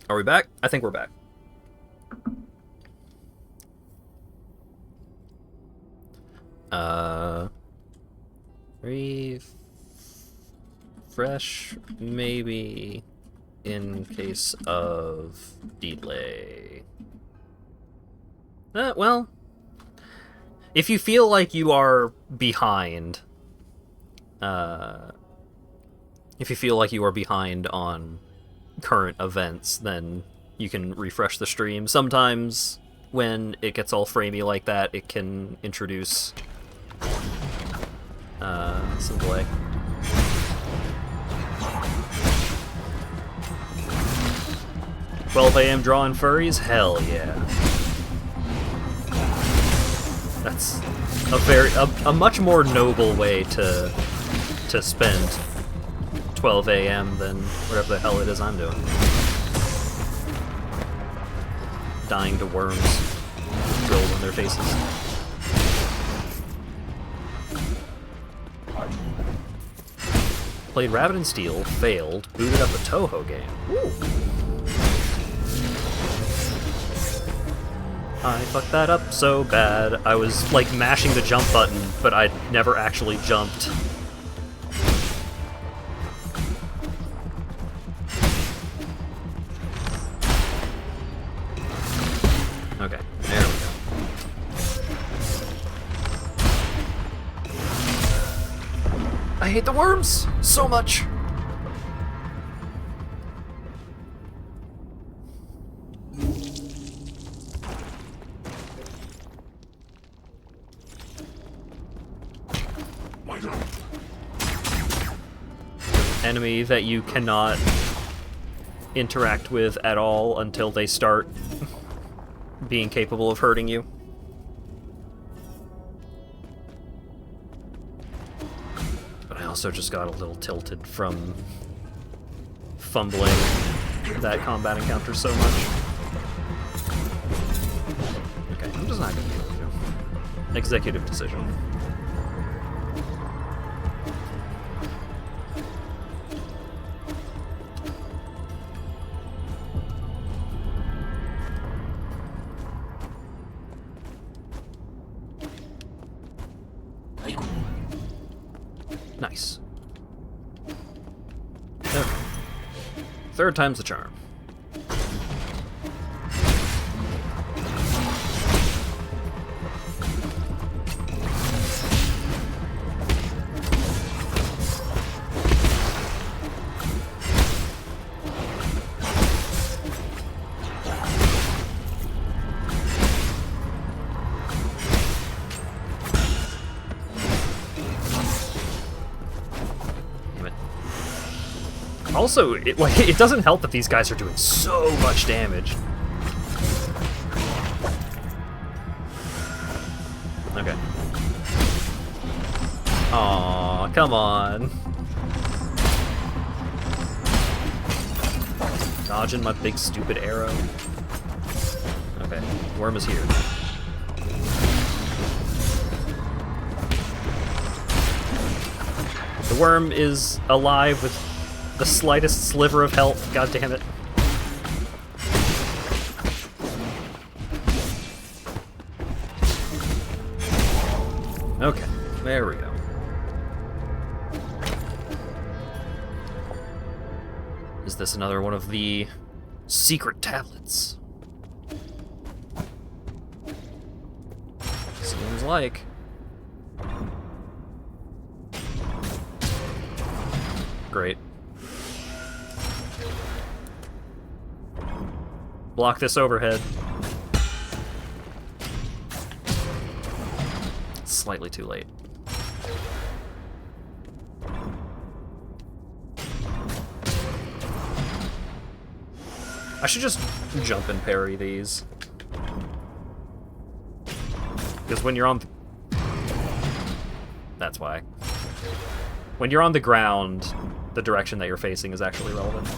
Are we back? I think we're back. Refresh, maybe, in case of delay. Well, if you feel like you are behind, on current events, then you can refresh the stream. Sometimes when it gets all framey like that, it can introduce some delay. "12 a.m. drawing furries? Hell yeah. That's a much more noble way to spend 12 a.m. than whatever the hell it is I'm doing. Dying to worms drilled in their faces. Played Rabbit and Steel, failed, booted up a Toho game. Ooh. I fucked that up so bad. I was, like, mashing the jump button, but I never actually jumped. Okay, there we go. I hate the worms so much! Enemy that you cannot interact with at all until they start being capable of hurting you. But I also just got a little tilted from fumbling that combat encounter so much. Okay, I'm just not gonna be able to. Executive decision. Nice. Okay. Third time's the charm. Also, it doesn't help that these guys are doing so much damage. Okay. Aw, come on. Dodging my big stupid arrow. Okay, worm is here. The worm is alive with the slightest sliver of health. God damn it. Okay, there we go. Is this another one of the secret tablets? Seems like. Great. Block this overhead. It's slightly too late. I should just jump and parry these. Because when you're on... That's why. When you're on the ground, the direction that you're facing is actually relevant.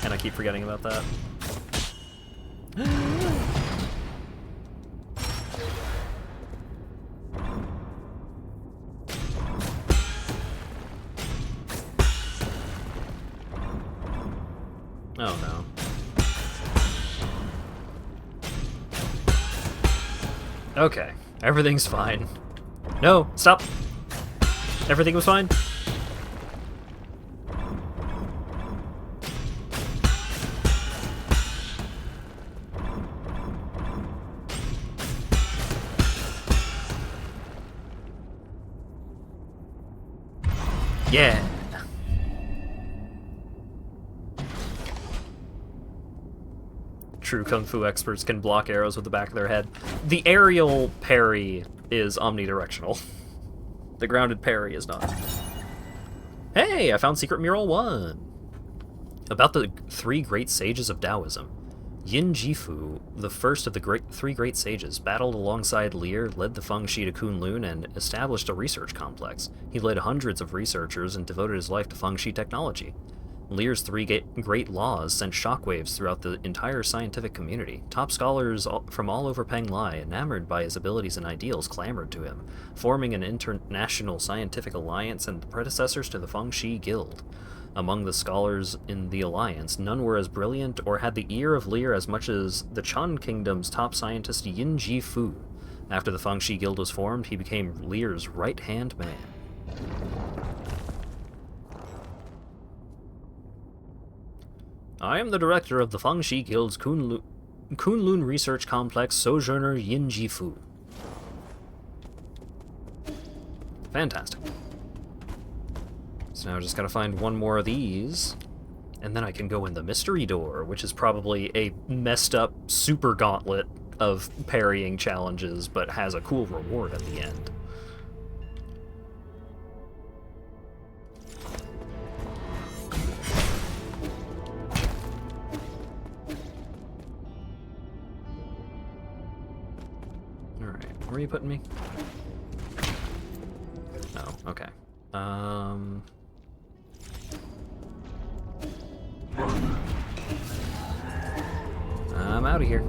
And I keep forgetting about that. Oh no. Okay, everything's fine. No, stop! Everything was fine? Yeah! True Kung Fu experts can block arrows with the back of their head. The aerial parry is omnidirectional. The grounded parry is not. Hey, I found Secret Mural 1! About the three great sages of Taoism. Yin Jifu, the first of the three great sages, battled alongside Lear, led the Feng Shi to Kunlun, and established a research complex. He led hundreds of researchers and devoted his life to Feng Shi technology. Lear's three great laws sent shockwaves throughout the entire scientific community. Top scholars from all over Penglai, enamored by his abilities and ideals, clamored to him, forming an international scientific alliance and the predecessors to the Feng Shi Guild. Among the scholars in the alliance, none were as brilliant or had the ear of Lear as much as the Chun Kingdom's top scientist Yin Jifu. After the Feng Shi Guild was formed, he became Lear's right-hand man. I am the director of the Feng Shi Guild's Kunlun Research Complex, Sojourner Yin Jifu. Fantastic. So now I just gotta find one more of these, and then I can go in the mystery door, which is probably a messed up super gauntlet of parrying challenges, but has a cool reward at the end. Where are you putting me? Oh, okay. I'm out of here.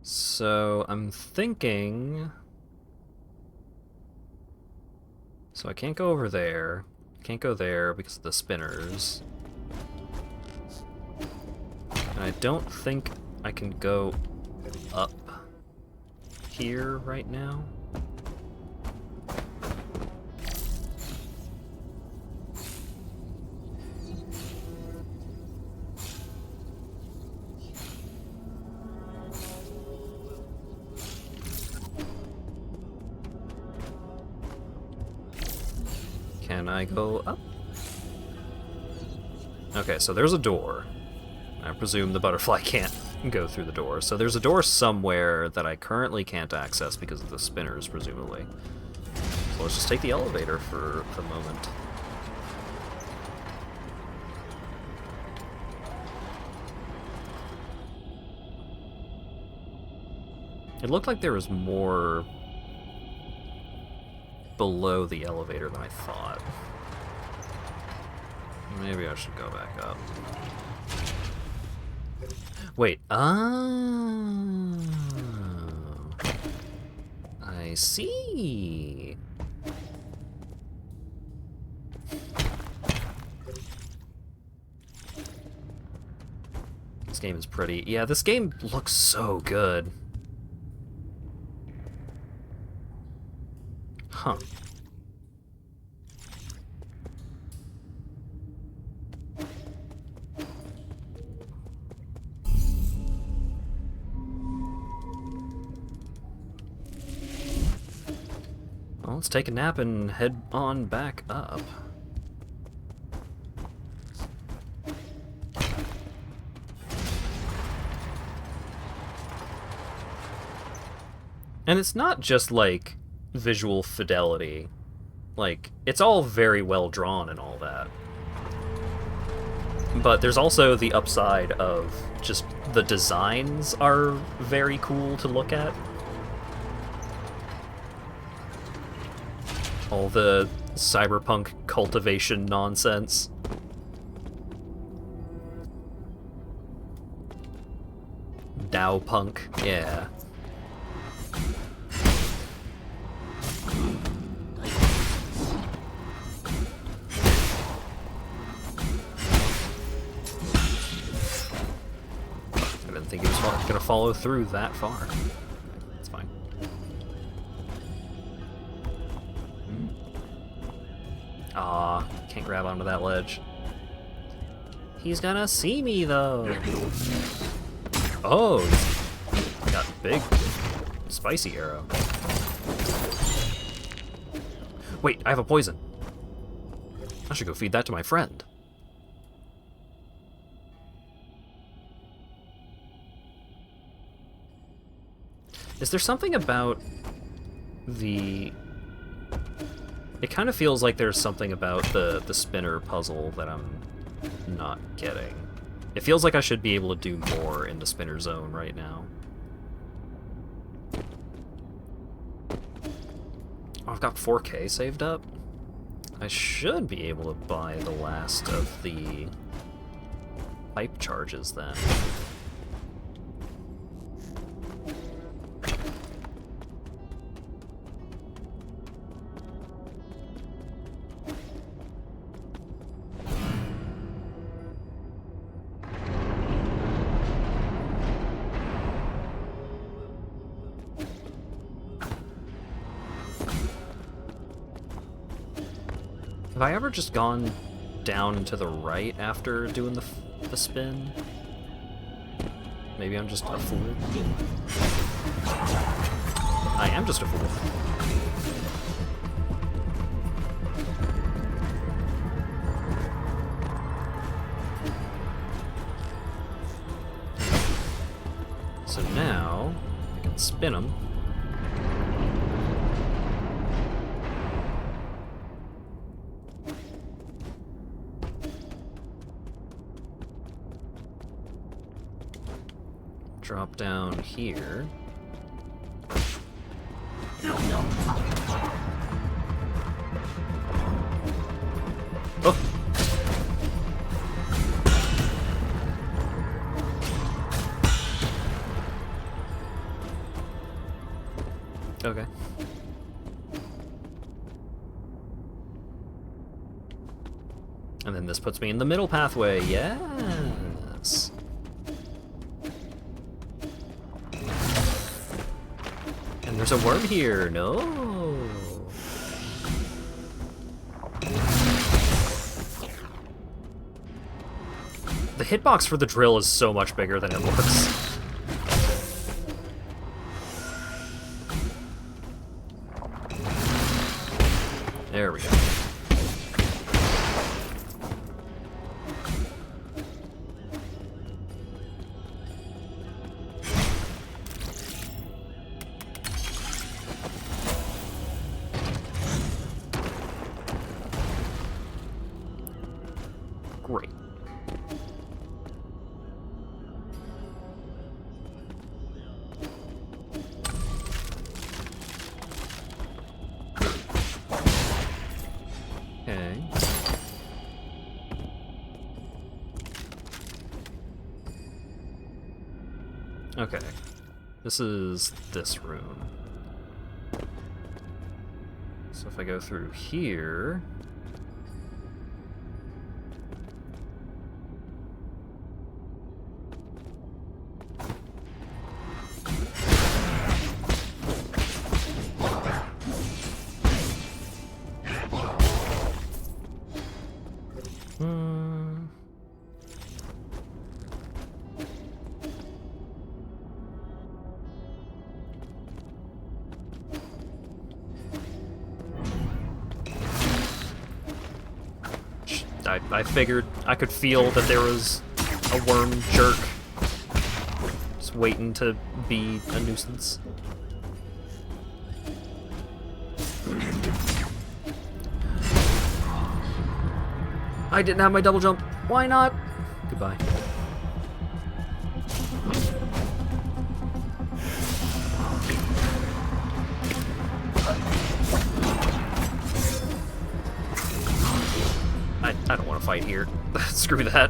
So, I'm thinking... So I can't go over there. Can't go there because of the spinners. And I don't think I can go up here right now. Can I go up? Okay, so there's a door. I presume the butterfly can't go through the door. So there's a door somewhere that I currently can't access because of the spinners, presumably. So let's just take the elevator for the moment. It looked like there was more below the elevator than I thought. Maybe I should go back up. Wait, oh, I see. This game is pretty. Yeah, this game looks so good. Huh. Well, let's take a nap and head on back up. And it's not just, like, visual fidelity. Like, it's all very well drawn and all that. But there's also the upside of just the designs are very cool to look at. All the cyberpunk cultivation nonsense. Dow punk, yeah. I didn't think he was gonna follow through that far. It's fine. Ah, can't grab onto that ledge. He's gonna see me, though. Oh, he's got a big, spicy arrow. Wait, I have a poison. I should go feed that to my friend. Is there something about the... It kind of feels like there's something about the spinner puzzle that I'm not getting. It feels like I should be able to do more in the spinner zone right now. Oh, I've got 4K saved up. I should be able to buy the last of the pipe charges then. Have I ever just gone down and to the right after doing the spin? Maybe I'm just a fool. I am just a fool. So now I can spin them. Drop down here. Oh! Okay. And then this puts me in the middle pathway. Yes! And there's a worm here. No. The hitbox for the drill is so much bigger than it looks. There we go. Great. Okay. This is this room. So if I go through here... I figured I could feel that there was a worm jerk just waiting to be a nuisance. I didn't have my double jump. Why not? Goodbye. I don't want to fight here. Screw that.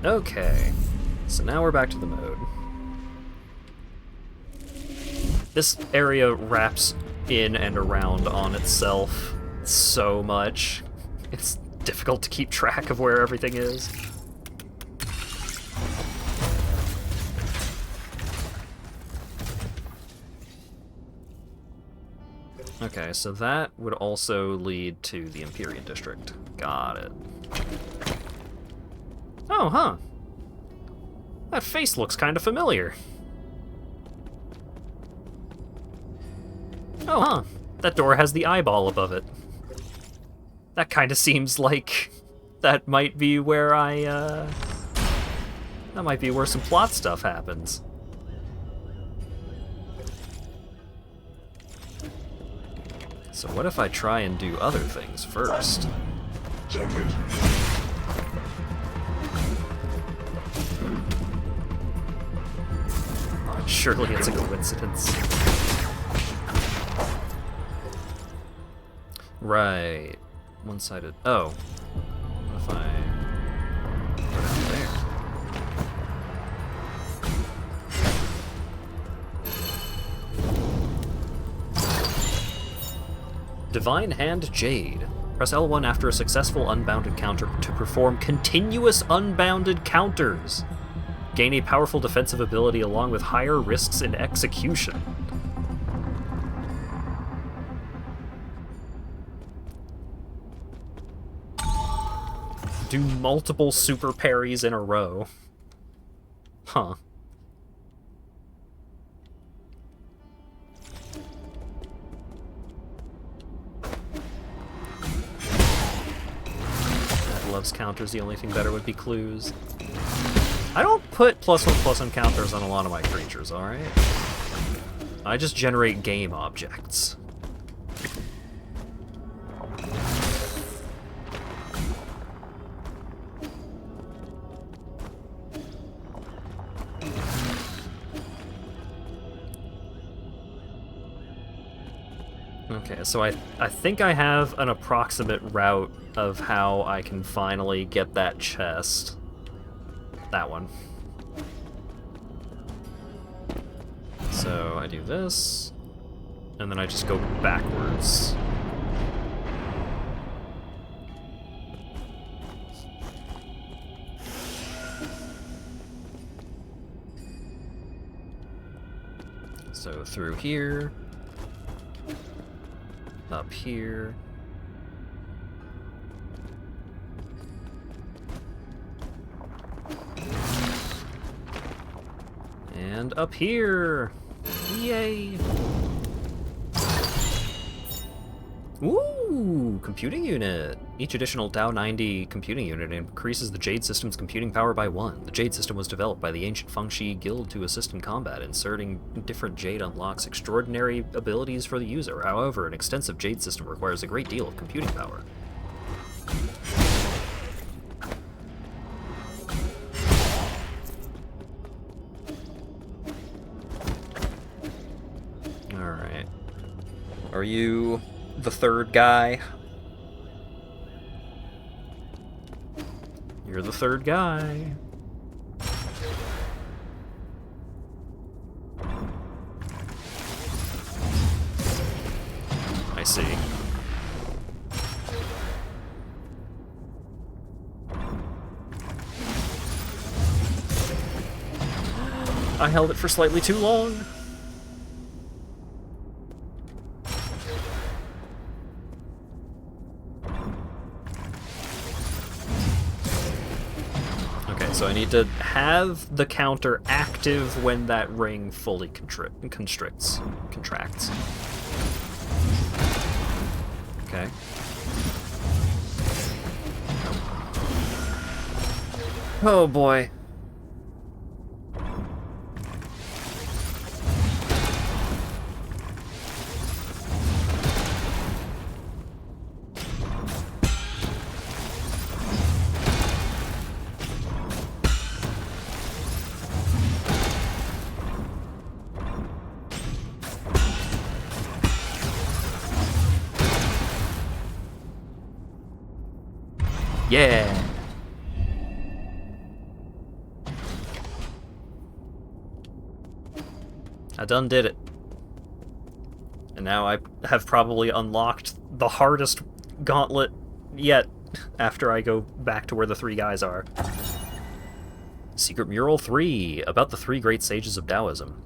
Okay, so now we're back to the mode. This area wraps in and around on itself so much. It's difficult to keep track of where everything is. Okay, so that would also lead to the Empyrean District. Got it. Oh, huh. That face looks kind of familiar. Oh, huh. That door has the eyeball above it. That kind of seems like that might be where that might be where some plot stuff happens. So what if I try and do other things first? Surely it's a coincidence. Right. One-sided. Oh. What if I go down there? Divine Hand Jade. Press L1 after a successful unbounded counter to perform continuous unbounded counters. Gain a powerful defensive ability along with higher risks in execution. Do multiple super parries in a row. Huh. Loves counters. The only thing better would be clues. I don't put +1/+1 counters on a lot of my creatures, alright? I just generate game objects. Okay, so I think I have an approximate route of how I can finally get that chest. That one. So I do this, and then I just go backwards. So through here, up here, and up here. Yay! Ooh, computing unit. Each additional Dow 90 computing unit increases the Jade system's computing power by 1. The Jade system was developed by the ancient Fengshi Guild to assist in combat. Inserting different Jade unlocks extraordinary abilities for the user. However, an extensive Jade system requires a great deal of computing power. Alright. Are you the third guy? You're the third guy. I see. I held it for slightly too long. Okay, so I need to have the counter active when that ring fully contracts. Okay. Oh boy. Yeah. I done did it. And now I have probably unlocked the hardest gauntlet yet after I go back to where the three guys are. Secret Mural 3, about the three great sages of Taoism.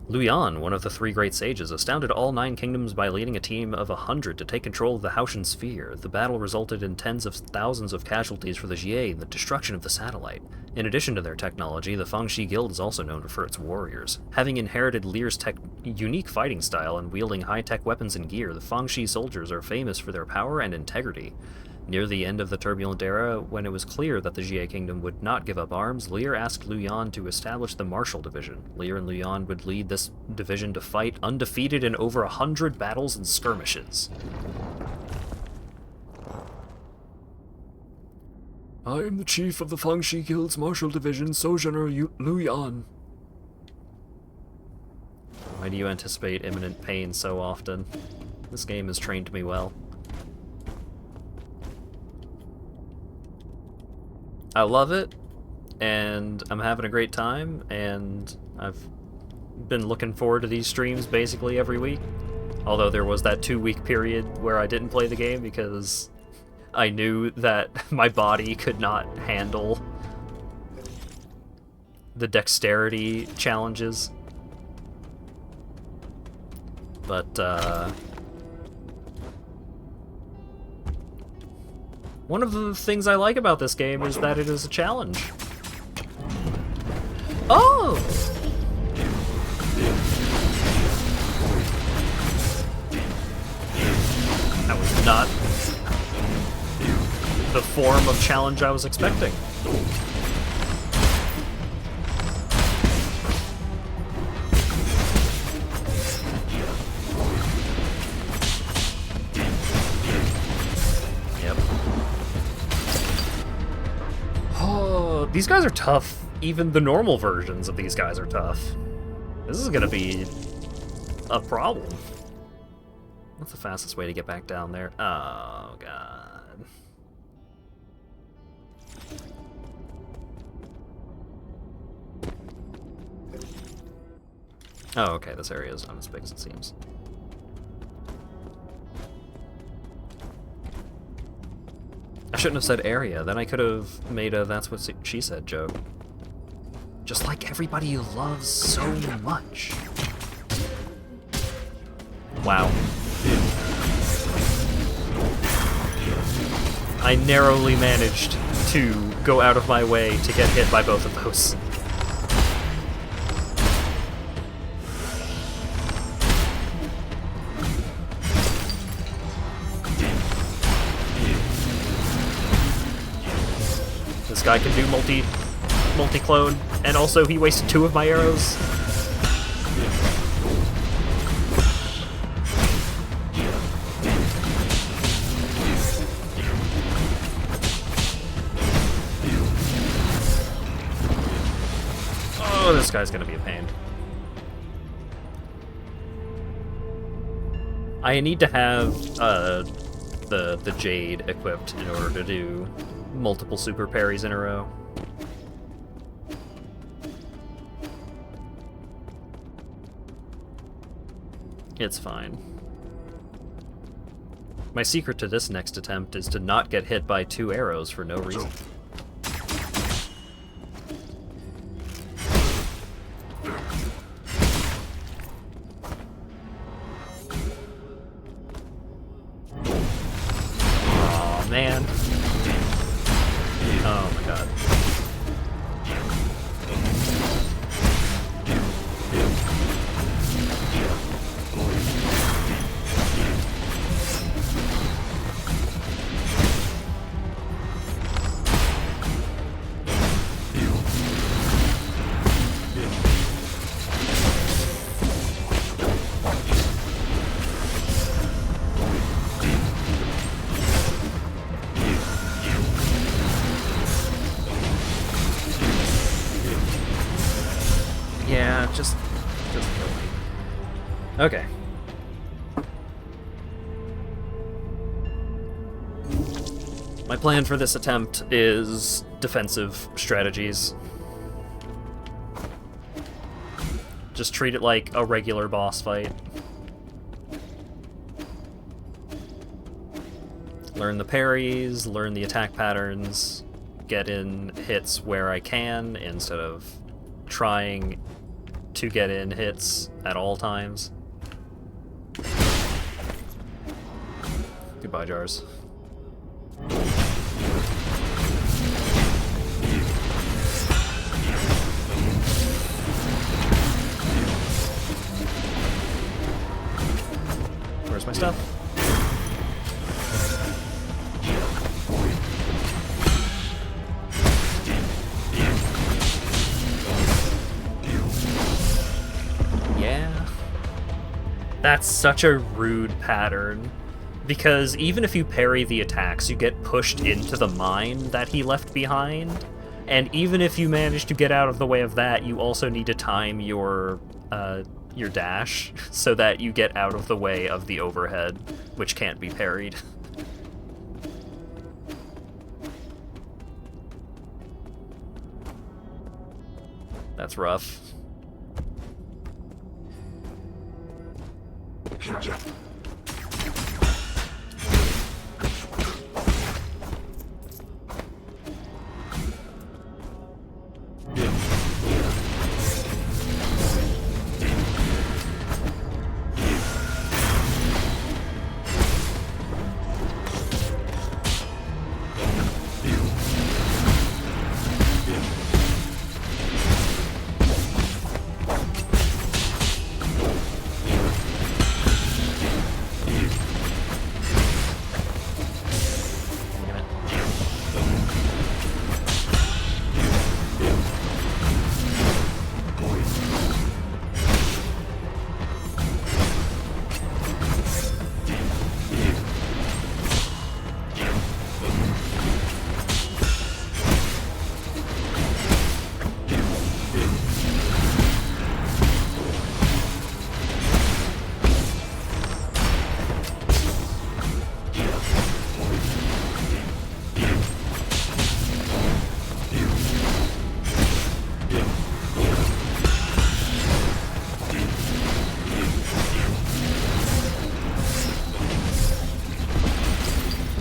Luyan, one of the three great sages, astounded all 9 kingdoms by leading a team of 100 to take control of the Haoshan sphere. The battle resulted in tens of thousands of casualties for the Jie and the destruction of the satellite. In addition to their technology, the Fangxi Guild is also known for its warriors. Having inherited Lear's unique fighting style and wielding high-tech weapons and gear, the Fangxi soldiers are famous for their power and integrity. Near the end of the turbulent era, when it was clear that the Jie Kingdom would not give up arms, Lear asked Luyan to establish the Martial Division. Lear and Luyan would lead this division to fight undefeated in over 100 battles and skirmishes. I am the chief of the Fangxi Guild's Martial Division, Sojourner Luyan. Why do you anticipate imminent pain so often? This game has trained me well. I love it, and I'm having a great time, and I've been looking forward to these streams basically every week. Although there was that 2-week period where I didn't play the game because I knew that my body could not handle the dexterity challenges. But, one of the things I like about this game is that it is a challenge. Oh! That was not the form of challenge I was expecting. These guys are tough. Even the normal versions of these guys are tough. This is gonna be a problem. What's the fastest way to get back down there? Oh, God. Oh, okay, this area is not as big as it seems. I shouldn't have said area, then I could have made a that's what she said joke. Just like everybody you love so much. Wow. I narrowly managed to go out of my way to get hit by both of those. This guy can do multi-clone, and also he wasted 2 of my arrows. Oh, this guy's gonna be a pain. I need to have the Jade equipped in order to do multiple super parries in a row. It's fine. My secret to this next attempt is to not get hit by 2 arrows for no reason. Aw, man. Oh my god. Yeah, just kill me. Okay. My plan for this attempt is defensive strategies. Just treat it like a regular boss fight. Learn the parries, learn the attack patterns, get in hits where I can instead of trying to get in hits at all times. Goodbye, Jars. Where's my stuff? Yeah. That's such a rude pattern. Because even if you parry the attacks, you get pushed into the mine that he left behind. And even if you manage to get out of the way of that, you also need to time your dash so that you get out of the way of the overhead, which can't be parried. That's rough.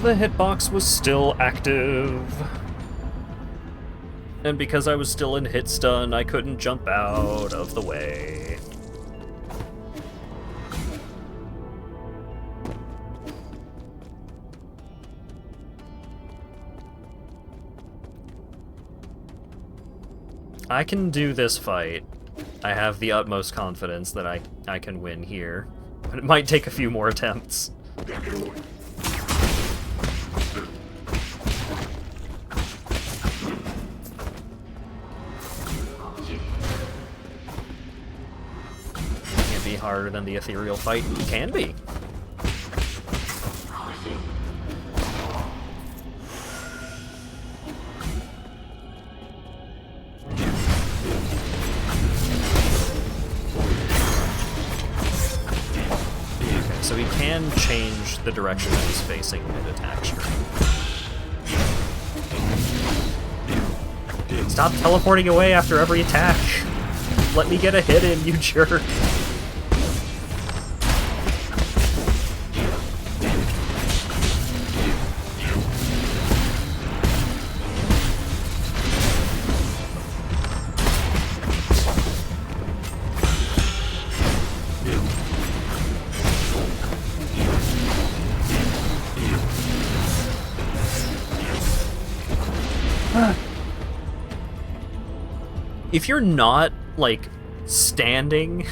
The hitbox was still active. And because I was still in hit stun, I couldn't jump out of the way. I can do this fight. I have the utmost confidence that I can win here. But it might take a few more attempts. Can't be harder than the ethereal fight can be. So he can change the direction that he's facing mid-attack string. Stop teleporting away after every attack. Let me get a hit in, you jerk. If you're not, like, standing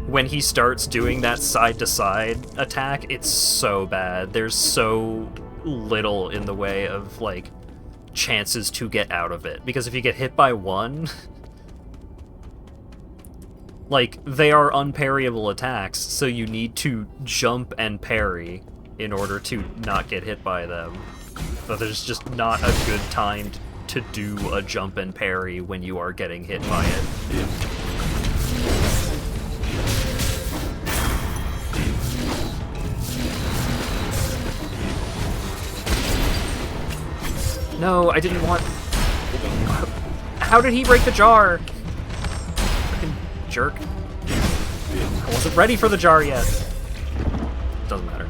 when he starts doing that side-to-side attack, it's so bad. There's so little in the way of, like, chances to get out of it. Because if you get hit by one, like, they are unparryable attacks, so you need to jump and parry in order to not get hit by them. But there's just not a good time to do a jump and parry when you are getting hit by it. No, I didn't want... How did he break the jar? Fucking jerk. I wasn't ready for the jar yet. Doesn't matter.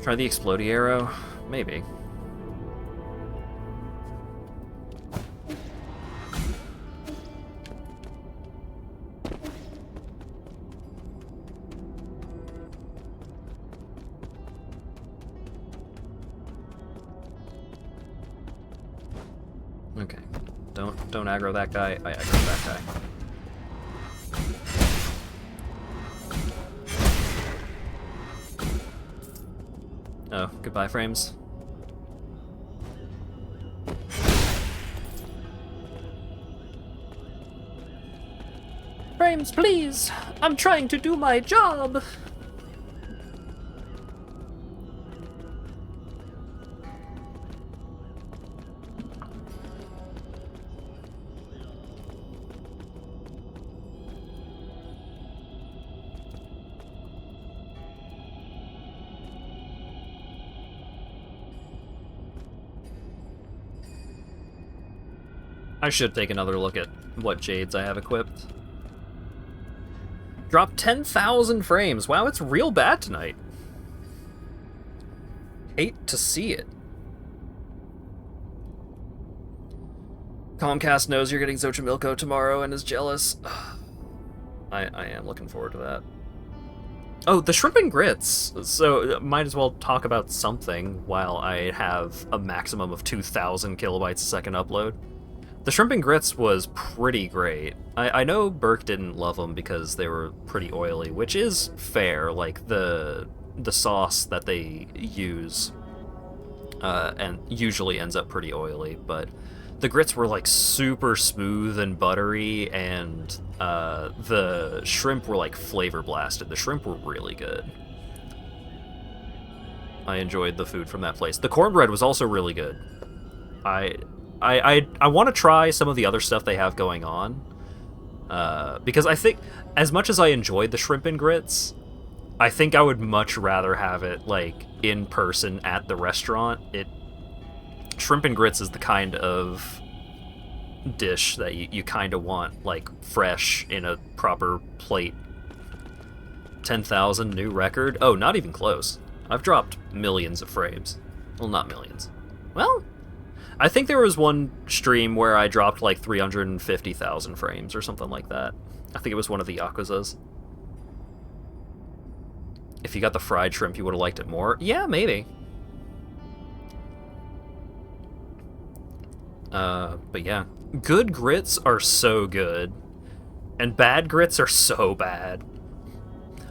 Try the explodey arrow? Maybe. Okay. Don't aggro that guy. I aggro that guy. Oh, goodbye, frames. Frames, please! I'm trying to do my job! I should take another look at what Jades I have equipped. Dropped 10,000 frames. Wow, it's real bad tonight. Hate to see it. Comcast knows you're getting Xochimilco tomorrow and is jealous. I am looking forward to that. Oh, the shrimp and grits. So, might as well talk about something while I have a maximum of 2,000 kilobytes a second upload. The shrimp and grits was pretty great. I know Burke didn't love them because they were pretty oily, which is fair. Like, the sauce that they use and usually ends up pretty oily, but the grits were like super smooth and buttery, and the shrimp were like flavor blasted. The shrimp were really good. I enjoyed the food from that place. The cornbread was also really good. I want to try some of the other stuff they have going on, because I think, as much as I enjoyed the shrimp and grits, I think I would much rather have it, like, in person at the restaurant. Shrimp and grits is the kind of dish that you kind of want, like, fresh in a proper plate. 10,000 new record? Oh, not even close. I've dropped millions of frames. Well, not millions. Well, I think there was one stream where I dropped like 350,000 frames or something like that. I think it was one of the Yakuzas. If you got the fried shrimp, you would have liked it more. Yeah, maybe. But yeah. Good grits are so good, and bad grits are so bad.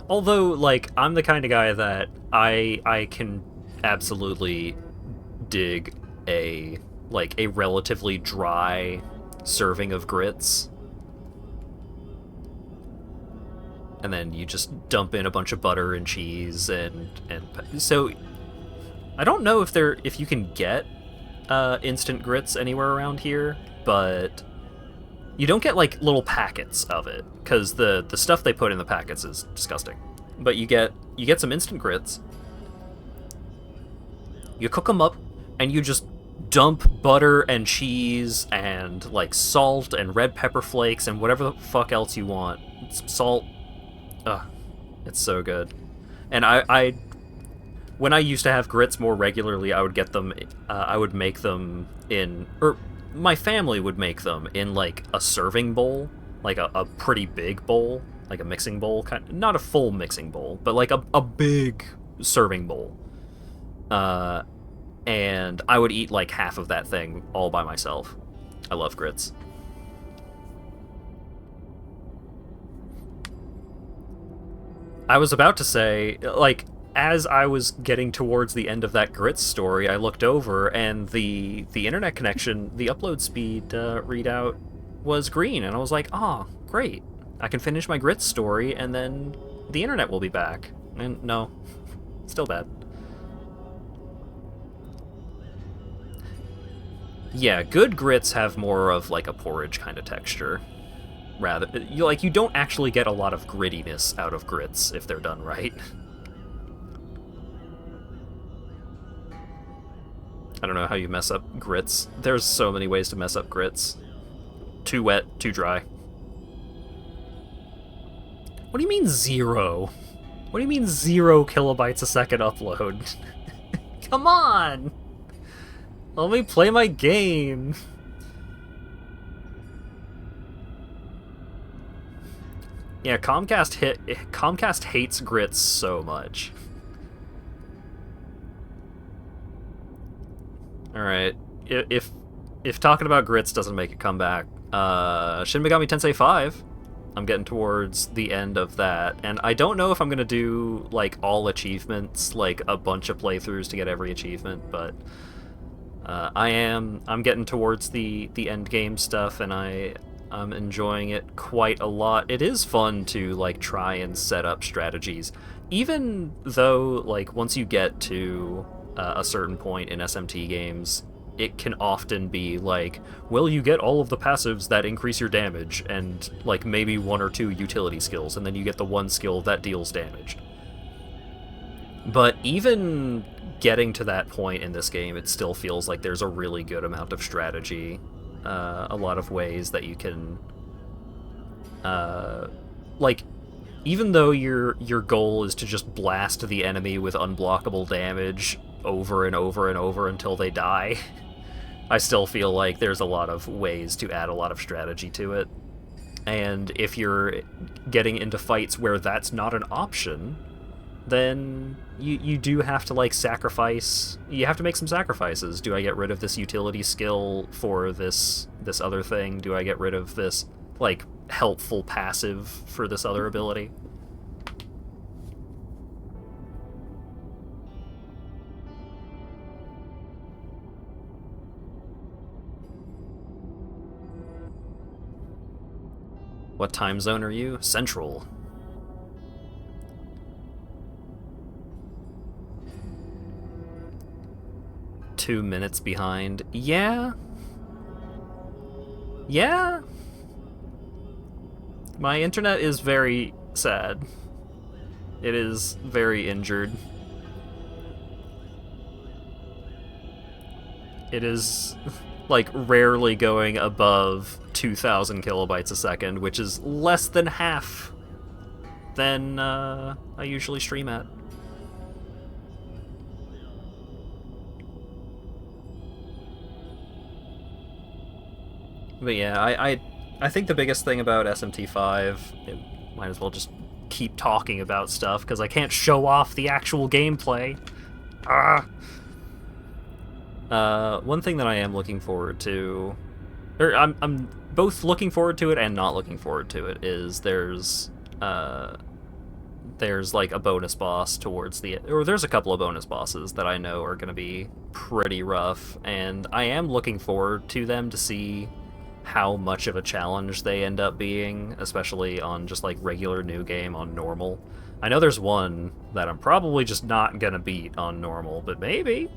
Although, like, I'm the kind of guy that I can absolutely dig a relatively dry serving of grits, and then you just dump in a bunch of butter and cheese and so I don't know if you can get instant grits anywhere around here, but you don't get like little packets of it, because the stuff they put in the packets is disgusting. But you get some instant grits. You cook them up, and you just dump butter and cheese and like salt and red pepper flakes and whatever the fuck else you want. Some salt. Ugh, it's so good. And I when I used to have grits more regularly, I would get them. I would make them in, or my family would make them in like a serving bowl, like a pretty big bowl, like a mixing bowl, not a full mixing bowl, but like a big serving bowl. And I would eat like half of that thing all by myself. I love grits. I was about to say, like, as I was getting towards the end of that grits story, I looked over and the internet connection, the upload speed readout was green, and I was like, oh, great. I can finish my grits story and then the internet will be back. And no, still bad. Yeah, good grits have more of like a porridge kind of texture. Rather, you don't actually get a lot of grittiness out of grits if they're done right. I don't know how you mess up grits. There's so many ways to mess up grits. Too wet, too dry. What do you mean 0? What do you mean 0 kilobytes a second upload? Come on! Let me play my game. Yeah, Comcast hates grits so much. Alright, if talking about grits doesn't make it come back, Shin Megami Tensei 5, I'm getting towards the end of that, and I don't know if I'm gonna do, like, all achievements, like, a bunch of playthroughs to get every achievement, but I'm getting towards the end game stuff, and I'm enjoying it quite a lot. It is fun to, like, try and set up strategies, even though, like, once you get to a certain point in SMT games, it can often be like, well, you get all of the passives that increase your damage, and like maybe 1 or 2 utility skills, and then you get the 1 skill that deals damage. But even getting to that point in this game, it still feels like there's a really good amount of strategy, a lot of ways that you can, like, even though your goal is to just blast the enemy with unblockable damage over and over and over until they die, I still feel like there's a lot of ways to add a lot of strategy to it. And if you're getting into fights where that's not an option, then you do have to, like, sacrifice. You have to make some sacrifices. Do I get rid of this utility skill for this other thing? Do I get rid of this, like, helpful passive for this other ability? What time zone are you? Central. Two minutes behind. Yeah. Yeah. My internet is very sad. It is very injured. It is, like, rarely going above 2,000 kilobytes a second, which is less than half than I usually stream at. But yeah, I think the biggest thing about SMT5, might as well just keep talking about stuff, because I can't show off the actual gameplay. One thing that I am looking forward to, or I'm both looking forward to it and not looking forward to it, is there's like a bonus boss towards the, or there's a couple of bonus bosses that I know are going to be pretty rough, and I am looking forward to them to see how much of a challenge they end up being, especially on just like regular new game on normal. I know there's one that I'm probably just not gonna beat on normal, but maybe.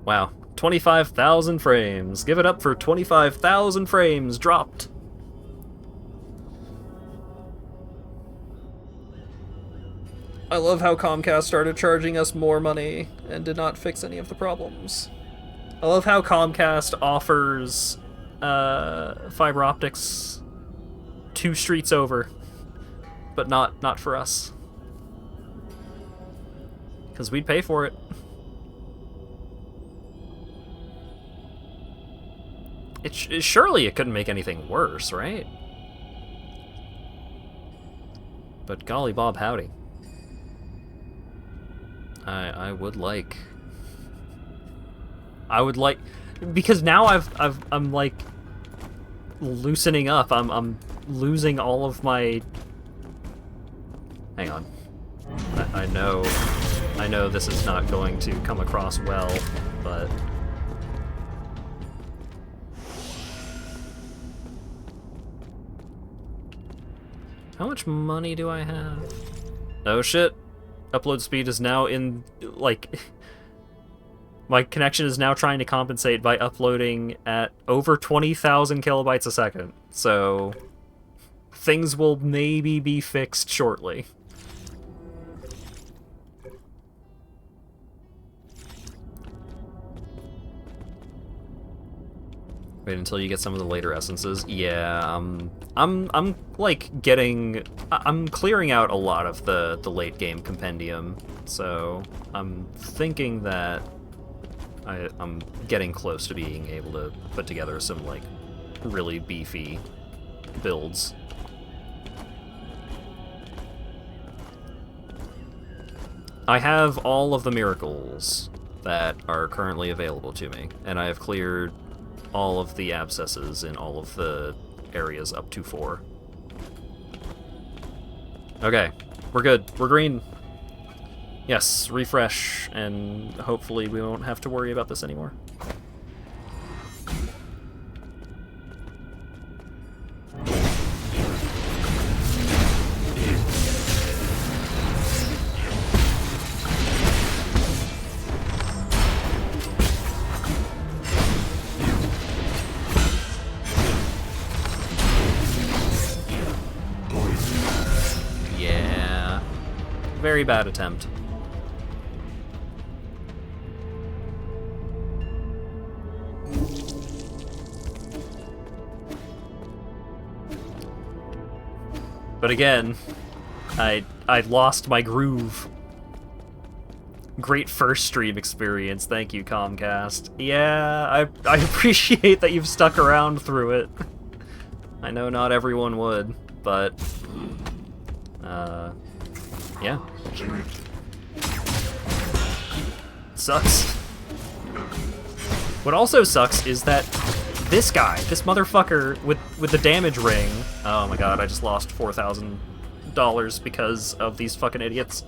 Wow, 25,000 frames. Give it up for 25,000 frames dropped I love how Comcast started charging us more money and did not fix any of the problems. I love how Comcast offers fiber optics 2 streets over, but not for us. Because we'd pay for it. Surely it couldn't make anything worse, right? But golly bob howdy. I would like, because now I'm like loosening up. I'm losing all of my. Hang on. I know this is not going to come across well, but how much money do I have? Oh shit. Upload speed is now in, like, my connection is now trying to compensate by uploading at over 20,000 kilobytes a second. So things will maybe be fixed shortly. Wait until you get some of the later essences. Yeah, I'm like getting, I'm clearing out a lot of the late game compendium, so I'm thinking that I'm getting close to being able to put together some like really beefy builds. I have all of the miracles that are currently available to me, and I have cleared all of the abscesses in all of the areas up to 4. Okay, we're good. We're green. Yes, refresh, and hopefully we won't have to worry about this anymore. Very bad attempt. But again, I lost my groove. Great first stream experience, thank you, Comcast. Yeah, I appreciate that you've stuck around through it. I know not everyone would, but yeah. Sucks. What also sucks is that this guy, this motherfucker with the damage ring. Oh my god, I just lost $4,000 because of these fucking idiots.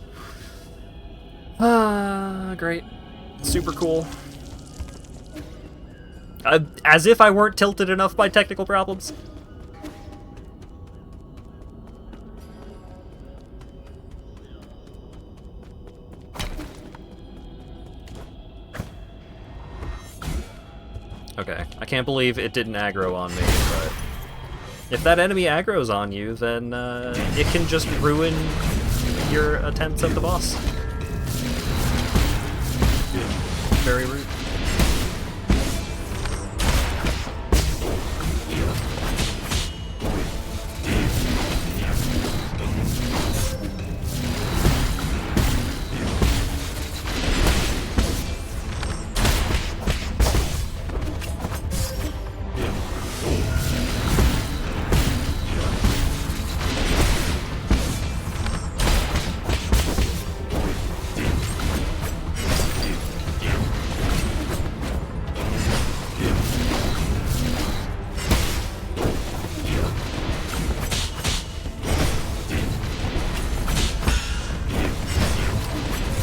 Great. Super cool. As if I weren't tilted enough by technical problems. Okay, I can't believe it didn't aggro on me, but if that enemy aggro's on you, then it can just ruin your attempts at the boss. Very rude.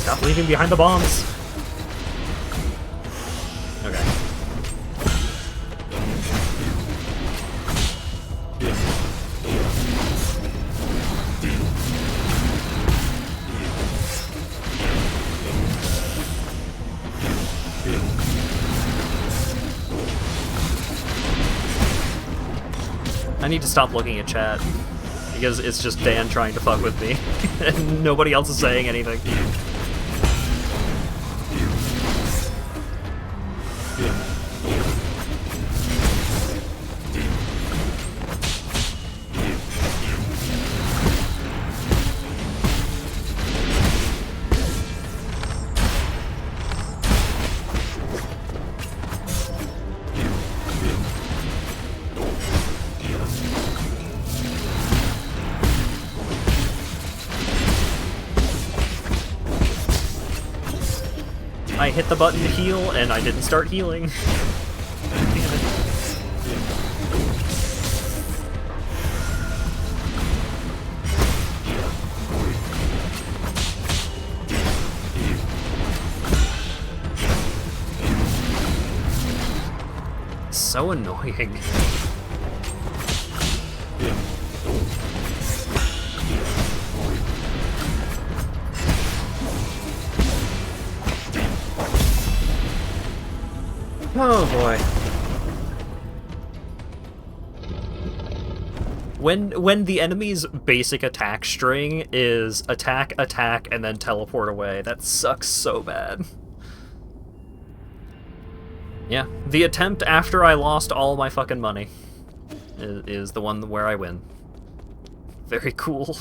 Stop leaving behind the bombs. Okay. I need to stop looking at chat. Because it's just Dan trying to fuck with me, and nobody else is saying anything. I hit the button to heal, and I didn't start healing. Damn it. So annoying. Oh boy. When the enemy's basic attack string is attack, attack, and then teleport away, that sucks so bad. Yeah, the attempt after I lost all my fucking money is the one where I win. Very cool.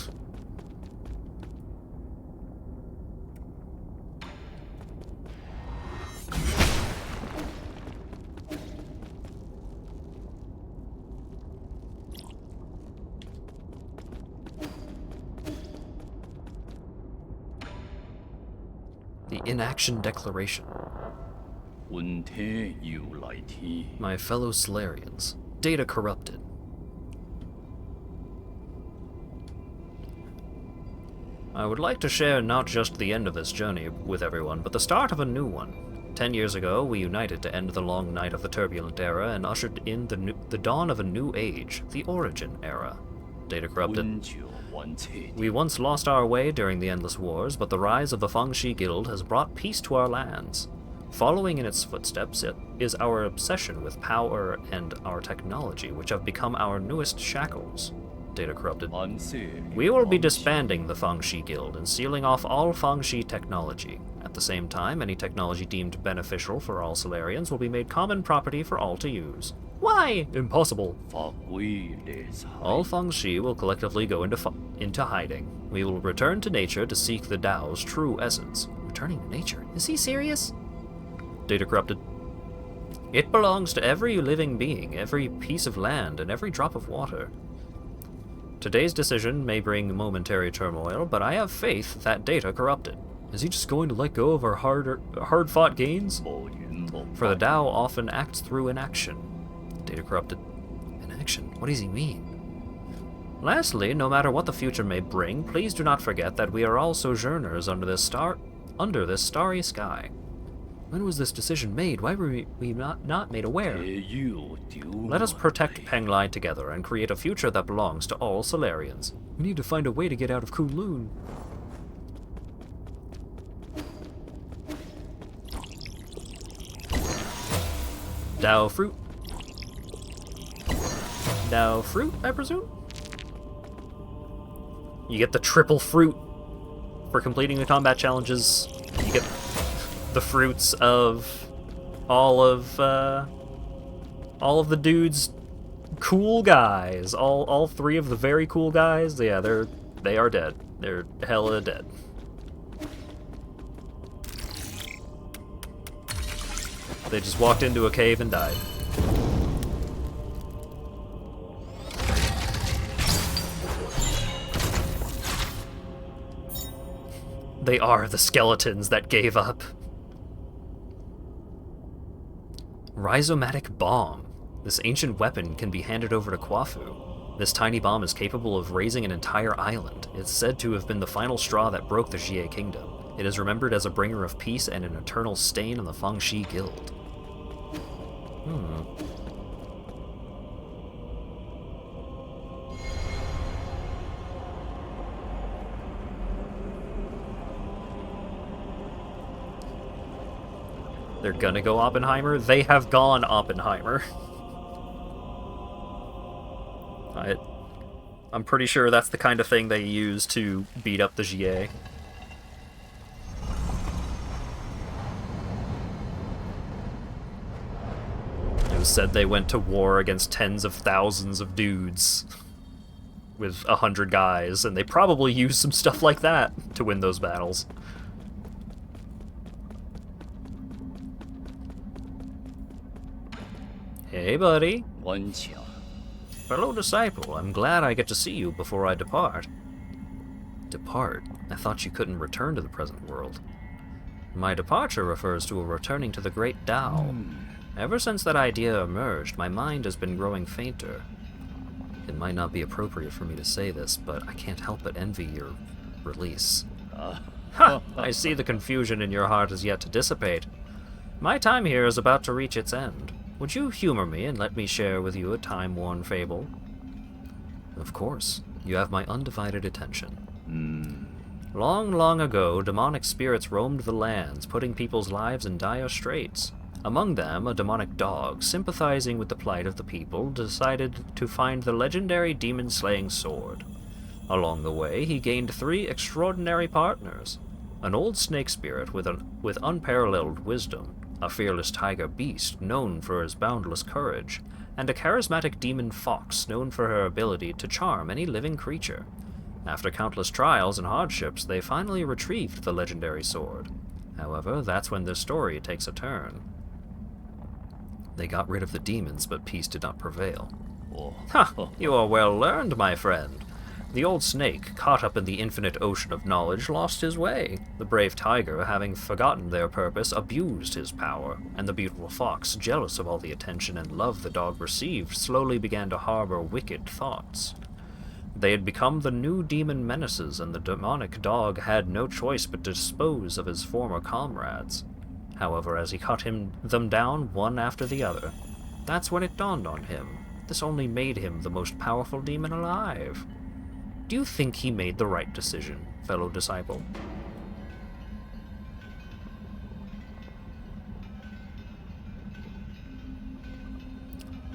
The Inaction Declaration. My fellow Solarians. Data corrupted. I would like to share not just the end of this journey with everyone, but the start of a new one. 10 years ago, we united to end the long night of the Turbulent Era and ushered in the dawn of a new age, the Origin Era. Data corrupted. We once lost our way during the Endless Wars, but the rise of the Fangxi Guild has brought peace to our lands. Following in its footsteps is our obsession with power and our technology, which have become our newest shackles. Data corrupted. We will be disbanding the Fangxi Guild and sealing off all Fangxi technology. At the same time, any technology deemed beneficial for all Solarians will be made common property for all to use. Why? Impossible. All Fangxi will collectively go into hiding. We will return to nature to seek the Tao's true essence. Returning to nature? Is he serious? Data corrupted. It belongs to every living being, every piece of land, and every drop of water. Today's decision may bring momentary turmoil, but I have faith that Data corrupted. Is he just going to let go of our hard-fought gains? For the Tao often acts through inaction. Data corrupted. Inaction? What does he mean? Lastly, no matter what the future may bring, please do not forget that we are all sojourners under this starry sky. When was this decision made? Why were we not made aware? Let us protect Penglai together and create a future that belongs to all Solarians. We need to find a way to get out of Kunlun. Dao fruit. Dao fruit, I presume? You get the triple fruit for completing the combat challenges. You get the fruits of all of the dudes' cool guys. All three of the very cool guys. Yeah, they are dead. They're hella dead. They just walked into a cave and died. They are the skeletons that gave up. Rhizomatic bomb. This ancient weapon can be handed over to Kwafu. This tiny bomb is capable of razing an entire island. It's said to have been the final straw that broke the Jie Kingdom. It is remembered as a bringer of peace and an eternal stain on the Fangxi Guild. They're gonna go Oppenheimer? They have gone Oppenheimer. I'm pretty sure that's the kind of thing they use to beat up the GA. It was said they went to war against tens of thousands of dudes with 100 guys, and they probably used some stuff like that to win those battles. Hey, buddy. Fellow disciple, I'm glad I get to see you before I depart. Depart? I thought you couldn't return to the present world. My departure refers to a returning to the great Tao. Ever since that idea emerged, my mind has been growing fainter. It might not be appropriate for me to say this, but I can't help but envy your release. Ha! I see the confusion in your heart is yet to dissipate. My time here is about to reach its end. Would you humor me and let me share with you a time-worn fable? Of course. You have my undivided attention. Long, long ago, demonic spirits roamed the lands, putting people's lives in dire straits. Among them, a demonic dog, sympathizing with the plight of the people, decided to find the legendary demon-slaying sword. Along the way, he gained 3 extraordinary partners. An old snake spirit with unparalleled wisdom, a fearless tiger beast known for his boundless courage, and a charismatic demon fox known for her ability to charm any living creature. After countless trials and hardships, they finally retrieved the legendary sword. However, that's when their story takes a turn. They got rid of the demons, but peace did not prevail. Ha! You are well learned, my friend. The old snake, caught up in the infinite ocean of knowledge, lost his way. The brave tiger, having forgotten their purpose, abused his power, and the beautiful fox, jealous of all the attention and love the dog received, slowly began to harbor wicked thoughts. They had become the new demon menaces, and the demonic dog had no choice but to dispose of his former comrades. However, as he cut them down one after the other, that's when it dawned on him. This only made him the most powerful demon alive. Do you think he made the right decision, fellow disciple?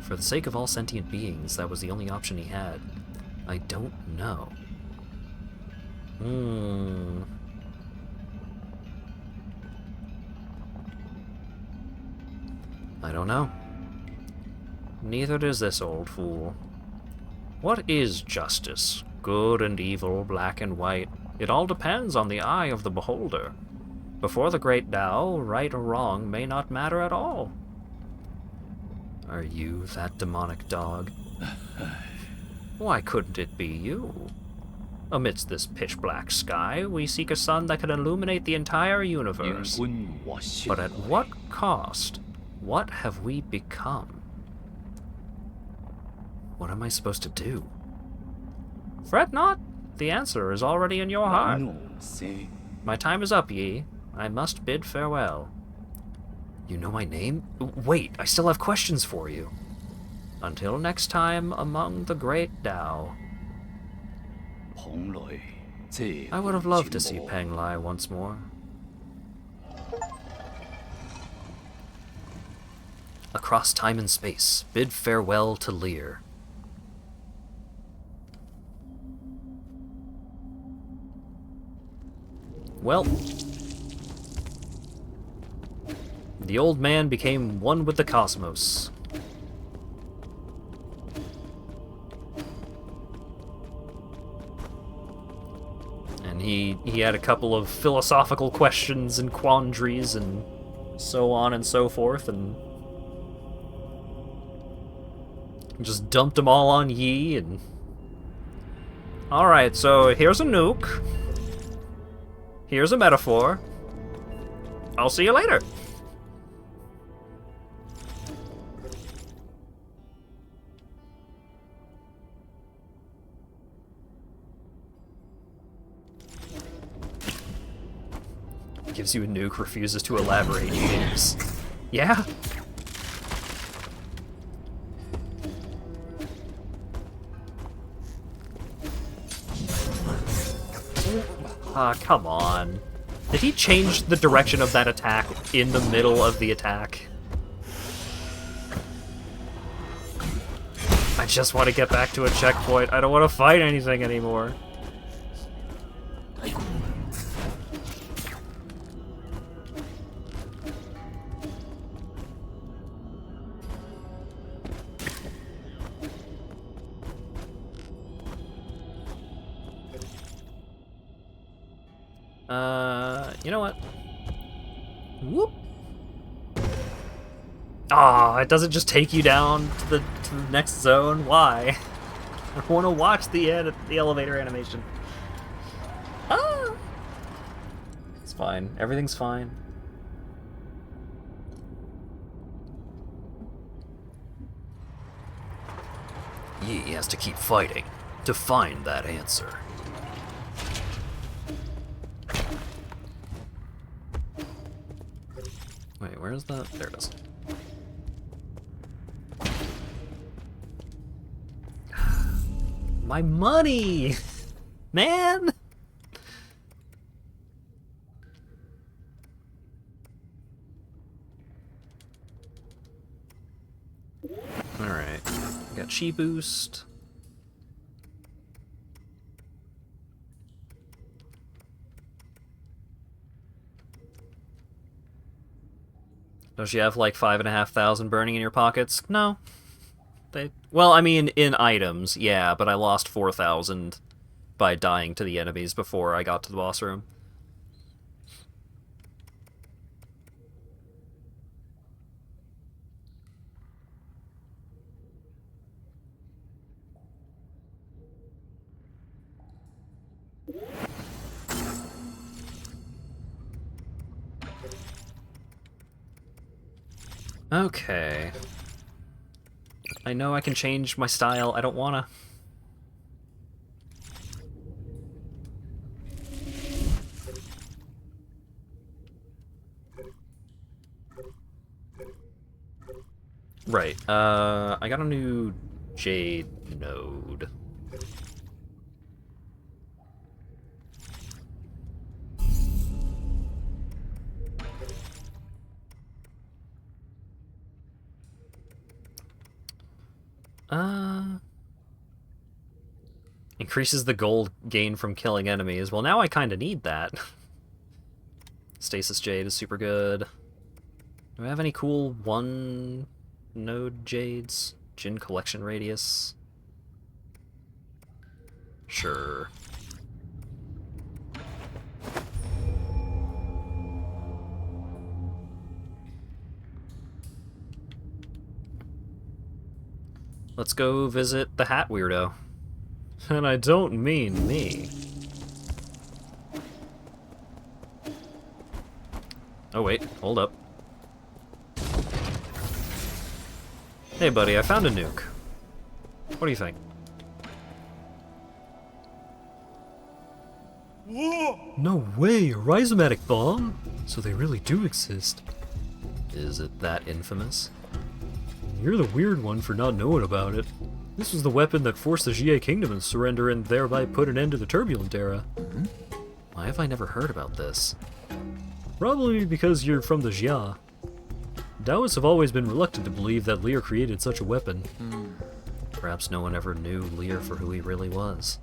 For the sake of all sentient beings, that was the only option he had. I don't know. I don't know. Neither does this old fool. What is justice? Good and evil, black and white. It all depends on the eye of the beholder. Before the great Tao, right or wrong may not matter at all. Are you that demonic dog? Why couldn't it be you? Amidst this pitch-black sky, we seek a sun that can illuminate the entire universe. But at what cost? What have we become? What am I supposed to do? Fret not. The answer is already in your heart. My time is up, Yi. I must bid farewell. You know my name? Wait, I still have questions for you. Until next time among the great Tao. I would have loved to see Peng Lai once more. Across time and space, bid farewell to Lear. Well, the old man became one with the cosmos. And he had a couple of philosophical questions and quandaries and so on and so forth, and just dumped them all on Yi. And alright, so here's a nuke. Here's a metaphor. I'll see you later. Gives you a nuke, refuses to elaborate. Games. Yeah? Come on. Did he change the direction of that attack in the middle of the attack? I just want to get back to a checkpoint. I don't want to fight anything anymore. You know what? Whoop. Ah, it doesn't just take you down to the next zone. Why? I want to watch the elevator animation. Ah! It's fine. Everything's fine. Yi has to keep fighting to find that answer. Wait, where is that? There it is. My money! Man! Alright. Got chi boost. Don't you have like 5,500 burning in your pockets? No. Well, I mean, in items, yeah, but I lost 4,000 by dying to the enemies before I got to the boss room. Okay. I know I can change my style. I don't wanna. Right. I got a new Jade node. Increases the gold gain from killing enemies. Well, now I kind of need that. Stasis Jade is super good. Do I have any cool one-node Jades? Jin Collection Radius? Sure. Let's go visit the hat weirdo. And I don't mean me. Oh wait, hold up. Hey buddy, I found a nuke. What do you think? No way, a rhizomatic bomb? So they really do exist. Is it that infamous? You're the weird one for not knowing about it. This was the weapon that forced the Jie Kingdom to surrender and thereby put an end to the Turbulent Era. Why have I never heard about this? Probably because you're from the Jia. Taoists have always been reluctant to believe that Lear created such a weapon. Perhaps no one ever knew Lear for who he really was.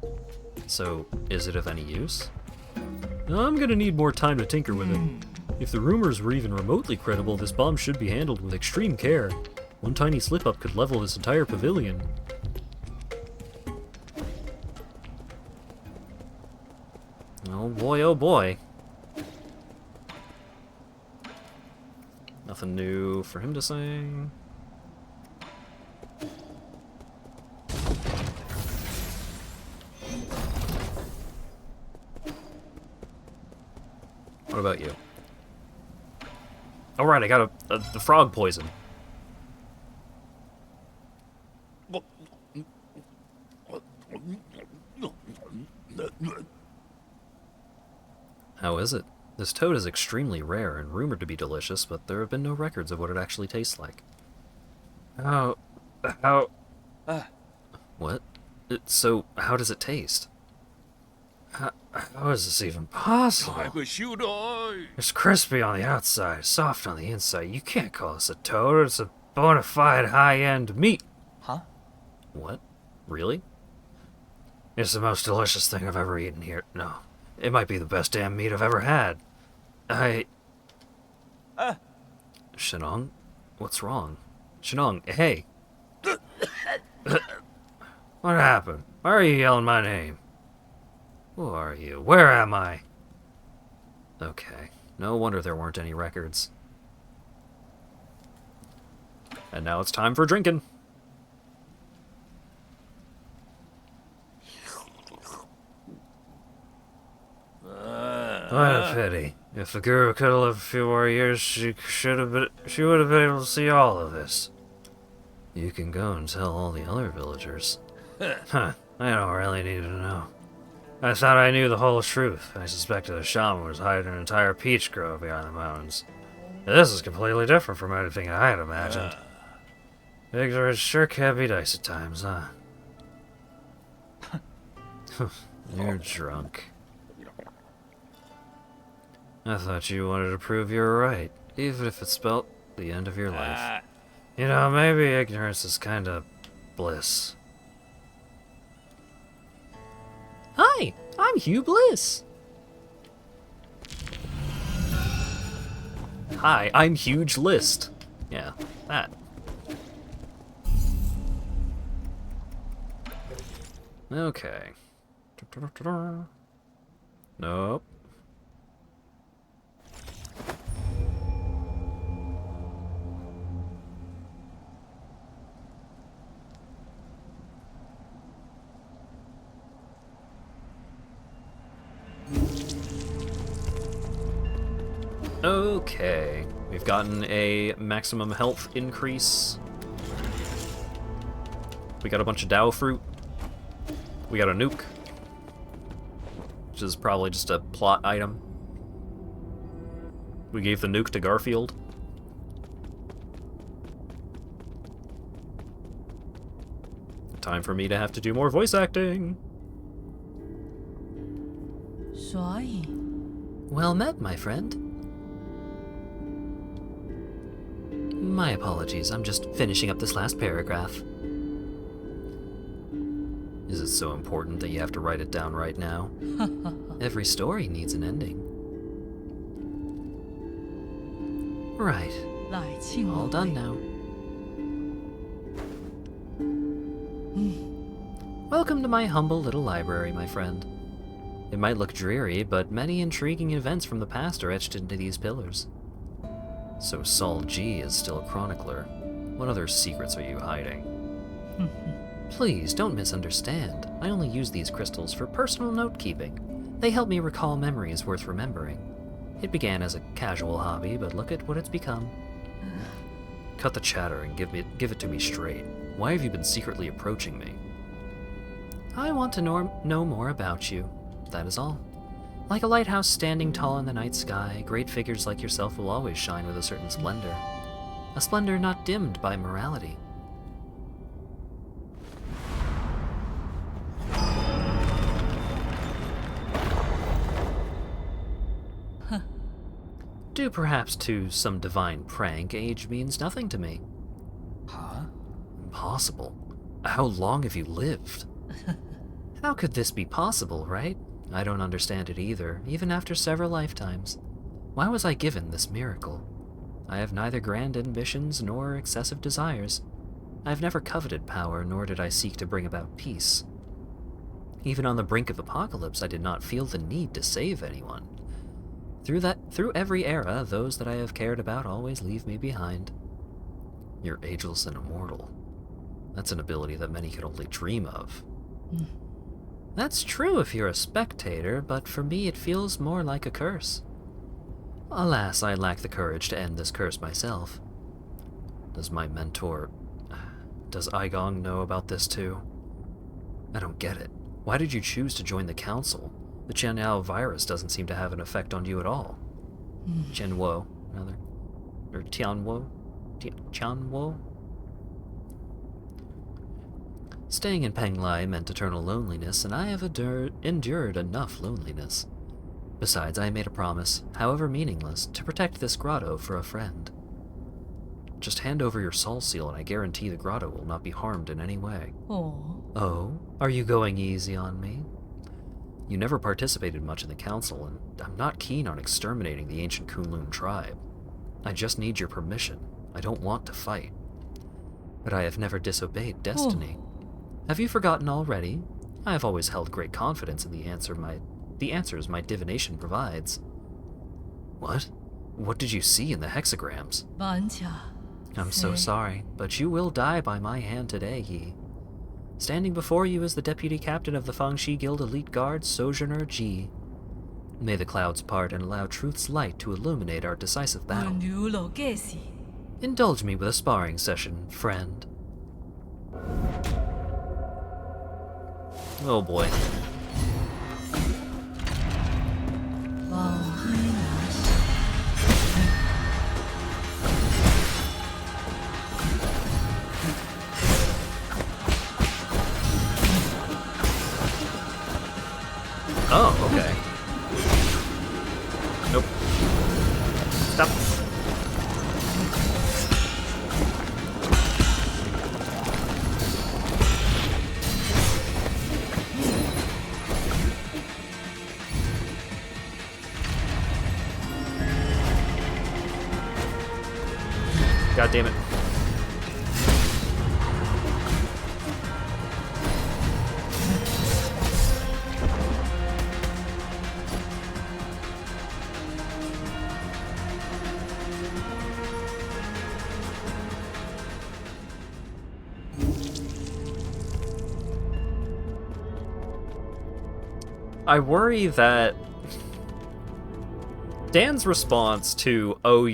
So, is it of any use? I'm gonna need more time to tinker with it. If the rumors were even remotely credible, this bomb should be handled with extreme care. One tiny slip-up could level this entire pavilion. Oh boy, oh boy. Nothing new for him to say. What about you? Alright, I got the frog poison. How is it? This toad is extremely rare and rumored to be delicious, but there have been no records of what it actually tastes like. What? So, how does it taste? How is this even possible? It's crispy on the outside, soft on the inside. You can't call this a toad. It's a bona fide high-end meat. Huh? What? Really? It's the most delicious thing I've ever eaten here. No. It might be the best damn meat I've ever had. Shenong? What's wrong? Shenong, hey! What happened? Why are you yelling my name? Who are you? Where am I? Okay. No wonder there weren't any records. And now it's time for drinking. What a pity. If the guru could have lived a few more years, she would have been able to see all of this. You can go and tell all the other villagers. Huh, I don't really need to know. I thought I knew the whole truth. I suspected a shaman was hiding an entire peach grove behind the mountains. This is completely different from anything I had imagined. Ignorance sure can be nice at times, huh? You're drunk. I thought you wanted to prove you were right, even if it spelt the end of your life. You know, maybe ignorance is kinda bliss. Hi, I'm Hugh Bliss. Hi, I'm Huge List. Yeah, that. Okay. Nope. Okay, we've gotten a maximum health increase. We got a bunch of Dao fruit. We got a nuke, which is probably just a plot item. We gave the nuke to Garfield. Time for me to have to do more voice acting. 所以 Well met, my friend. My apologies, I'm just finishing up this last paragraph. Is it so important that you have to write it down right now? Every story needs an ending. Right, 来庆 all 我 done 为 now. Welcome to my humble little library, my friend. It might look dreary, but many intriguing events from the past are etched into these pillars. So Saul G is still a chronicler. What other secrets are you hiding? Please, don't misunderstand. I only use these crystals for personal note-keeping. They help me recall memories worth remembering. It began as a casual hobby, but look at what it's become. Cut the chatter and give it to me straight. Why have you been secretly approaching me? I want to know more about you. That is all. Like a lighthouse standing tall in the night sky, great figures like yourself will always shine with a certain splendor. A splendor not dimmed by morality. Due perhaps to some divine prank, age means nothing to me. Huh? Impossible. How long have you lived? How could this be possible, right? I don't understand it either, even after several lifetimes. Why was I given this miracle? I have neither grand ambitions nor excessive desires. I have never coveted power, nor did I seek to bring about peace. Even on the brink of apocalypse, I did not feel the need to save anyone. Through every era, those that I have cared about always leave me behind. You're ageless and immortal. That's an ability that many could only dream of. That's true if you're a spectator, but for me it feels more like a curse. Alas, I lack the courage to end this curse myself. Does my mentor... Does Aigong know about this too? I don't get it. Why did you choose to join the council? The Qianyao virus doesn't seem to have an effect on you at all. Qianwo, rather. Or Tianwo? Qianwo? Staying in Penglai meant eternal loneliness, and I have endured enough loneliness. Besides, I made a promise, however meaningless, to protect this grotto for a friend. Just hand over your soul seal and I guarantee the grotto will not be harmed in any way. Oh. Oh? Are you going easy on me? You never participated much in the council, and I'm not keen on exterminating the ancient Kunlun tribe. I just need your permission. I don't want to fight. But I have never disobeyed destiny. Have you forgotten already? I have always held great confidence in the answers my divination provides. What? What did you see in the hexagrams? I'm so sorry, but you will die by my hand today, Yi. Standing before you is the deputy captain of the Fangxi Guild Elite Guard, Sojourner Ji. May the clouds part and allow truth's light to illuminate our decisive battle. Indulge me with a sparring session, friend. Oh boy. Oh, okay. Nope. Stop. God damn it. I worry that Dan's response to, oh,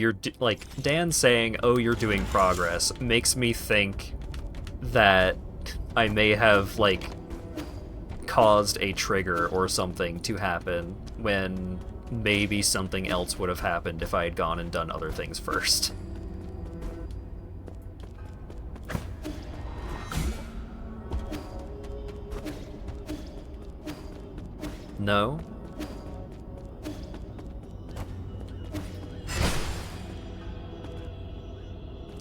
Dan saying, oh, you're doing progress, makes me think that I may have, caused a trigger or something to happen when maybe something else would have happened if I had gone and done other things first. No?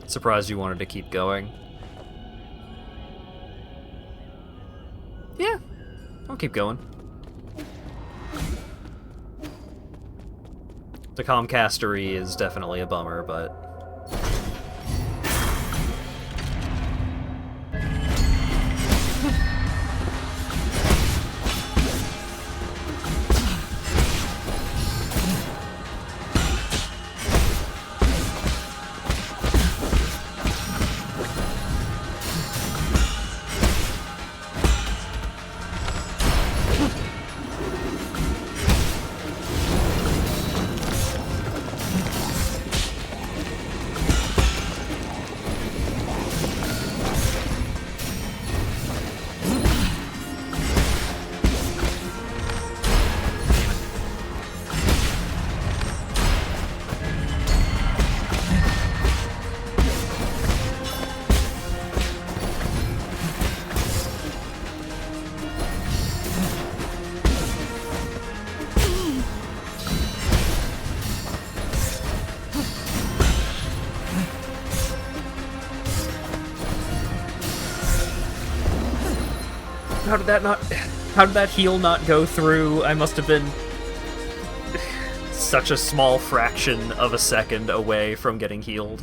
Surprised you wanted to keep going. Yeah, I'll keep going. The Comcastery is definitely a bummer, but... How did that heal not go through? I must have been such a small fraction of a second away from getting healed.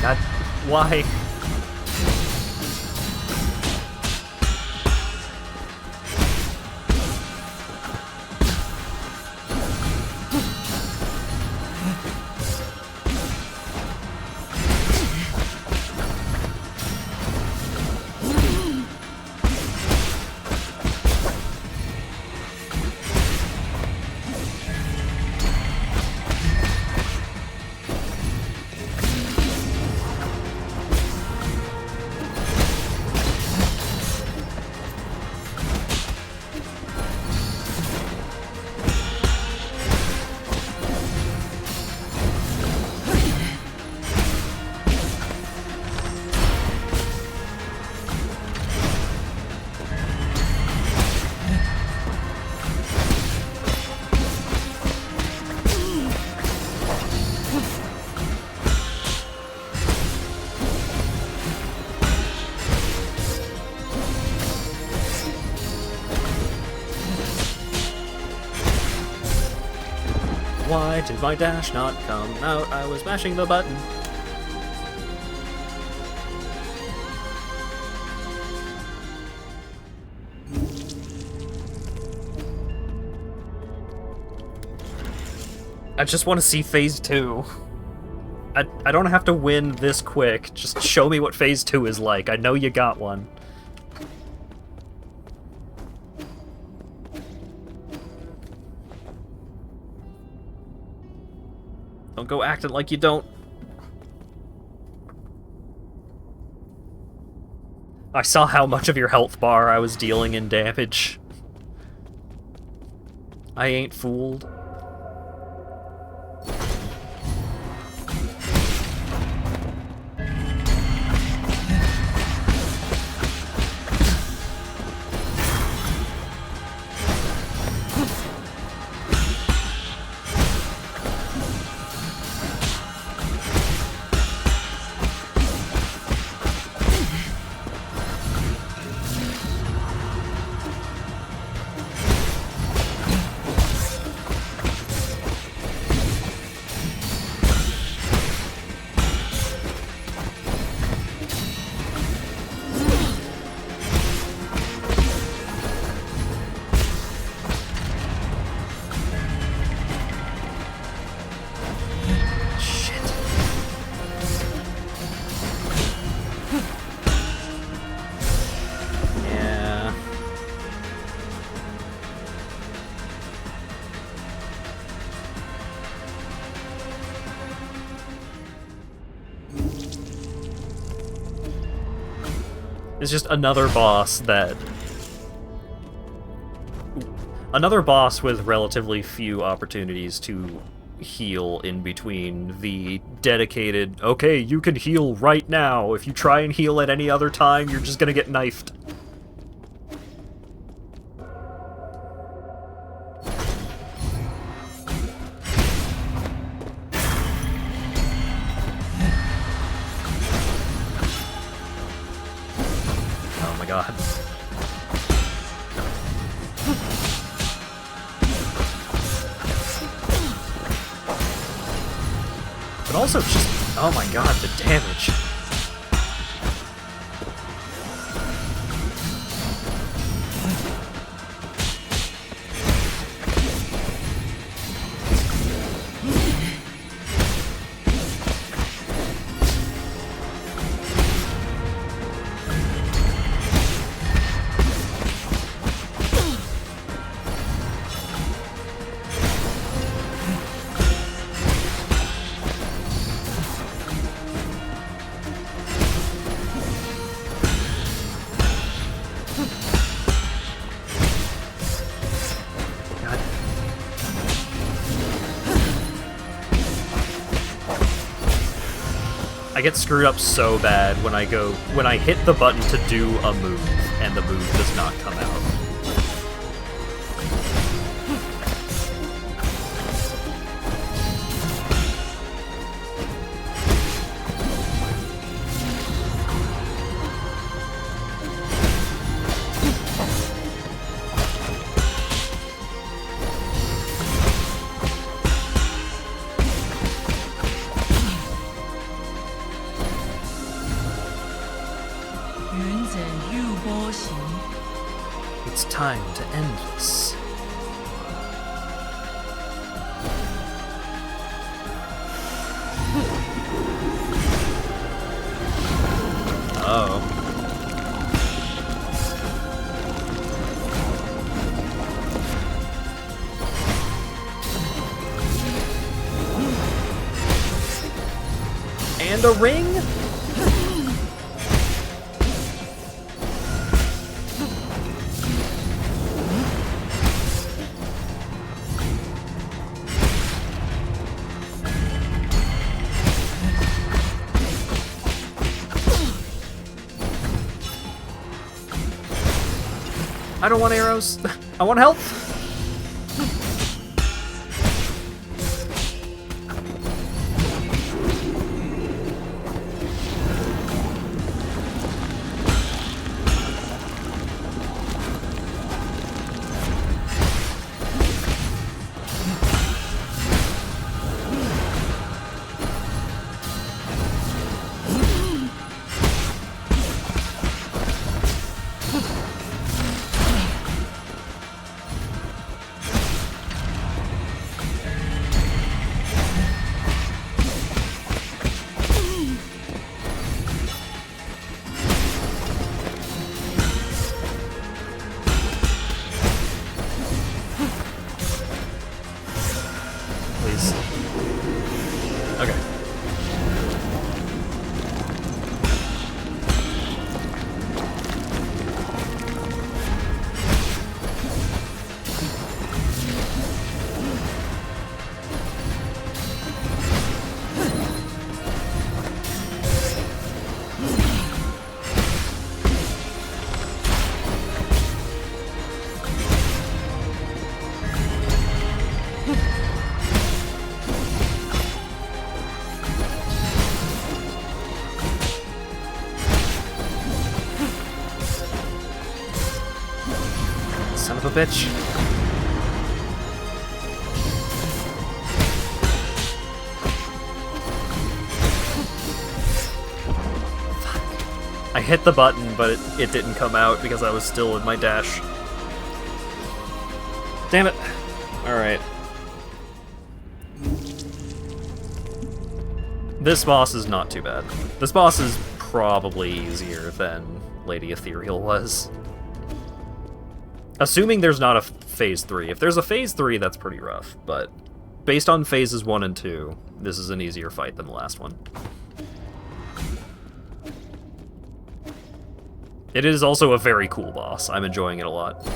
God, why? why did my dash not come out? I was mashing the button. I just want to see Phase 2. I don't have to win this quick. Just show me what Phase 2 is like. I know you got one. Don't go acting like you don't. I saw how much of your health bar I was dealing in damage. I ain't fooled. It's just another boss that... Another boss with relatively few opportunities to heal in between the dedicated, okay, you can heal right now. If you try and heal at any other time, you're just gonna get knifed. Oh my god. But also just, oh my god, the damage. I get screwed up so bad when I hit the button to do a move, and the move does not come out. It's time to end this. Oh. And a ring? I don't want arrows. I want help. Son of a bitch. I hit the button, but it didn't come out because I was still in my dash. Damn it. Alright. This boss is not too bad. This boss is probably easier than Lady Ethereal was. Assuming there's not a Phase 3. If there's a Phase 3, that's pretty rough, but based on Phases 1 and 2, this is an easier fight than the last one. It is also a very cool boss. I'm enjoying it a lot.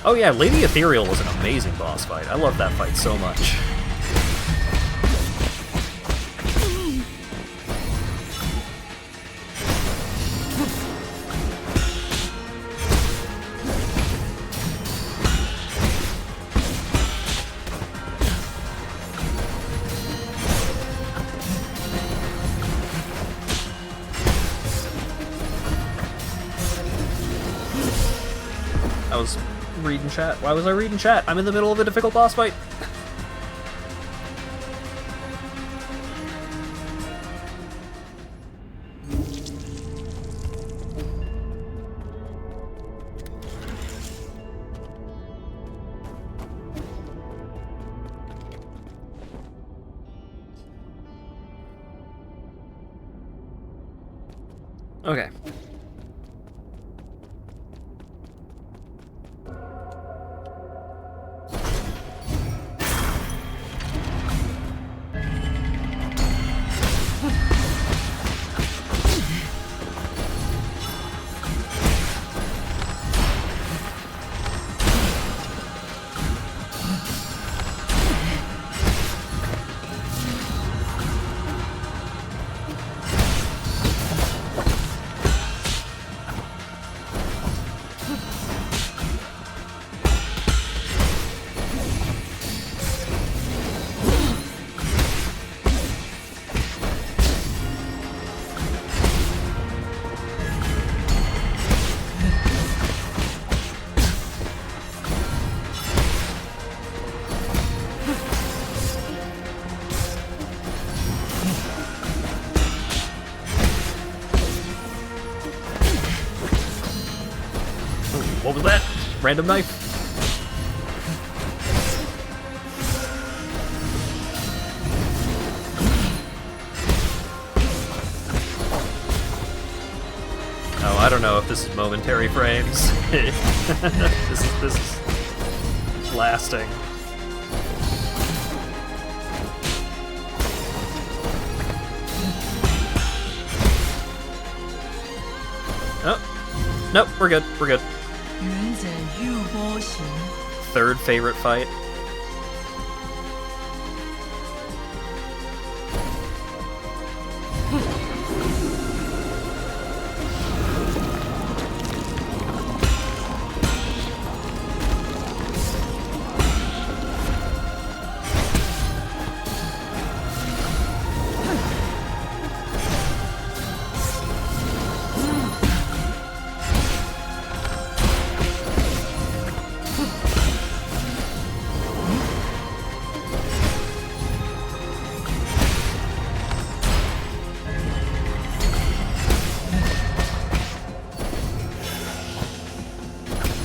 Oh yeah, Lady Ethereal was an amazing boss fight. I love that fight so much. I was reading chat. Why was I reading chat? I'm in the middle of a difficult boss fight. Okay. What was that? Random knife? Oh, I don't know if this is momentary frames. This is lasting. Oh. Nope, we're good. We're good. 云枕玉波行， Third favorite fight.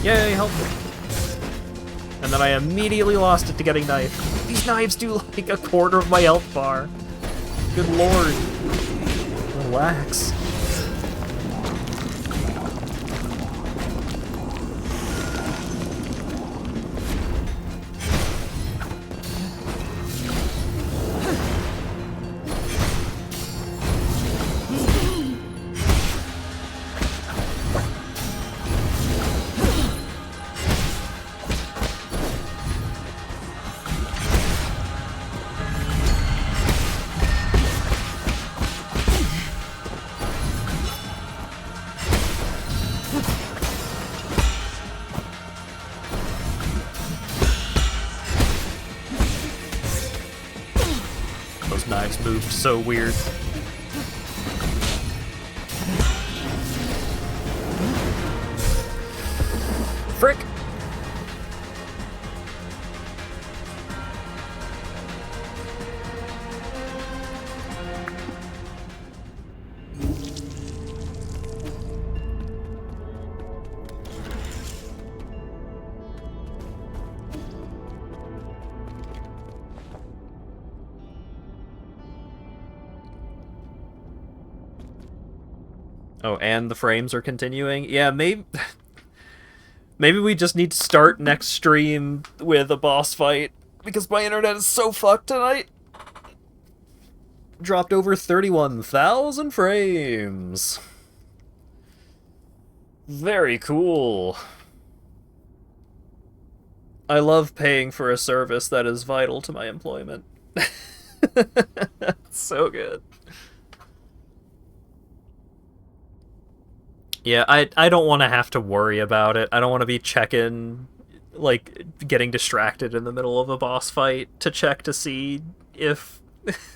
Yay, help! And then I immediately lost it to getting knife. These knives do like a quarter of my health bar. Good lord. Relax. Those knives moved so weird. Frick! Oh, and the frames are continuing? Yeah, maybe... Maybe we just need to start next stream with a boss fight, because my internet is so fucked tonight. Dropped over 31,000 frames. Very cool. I love paying for a service that is vital to my employment. So good. Yeah, I don't want to have to worry about it. I don't want to be checking, like, getting distracted in the middle of a boss fight to check to see if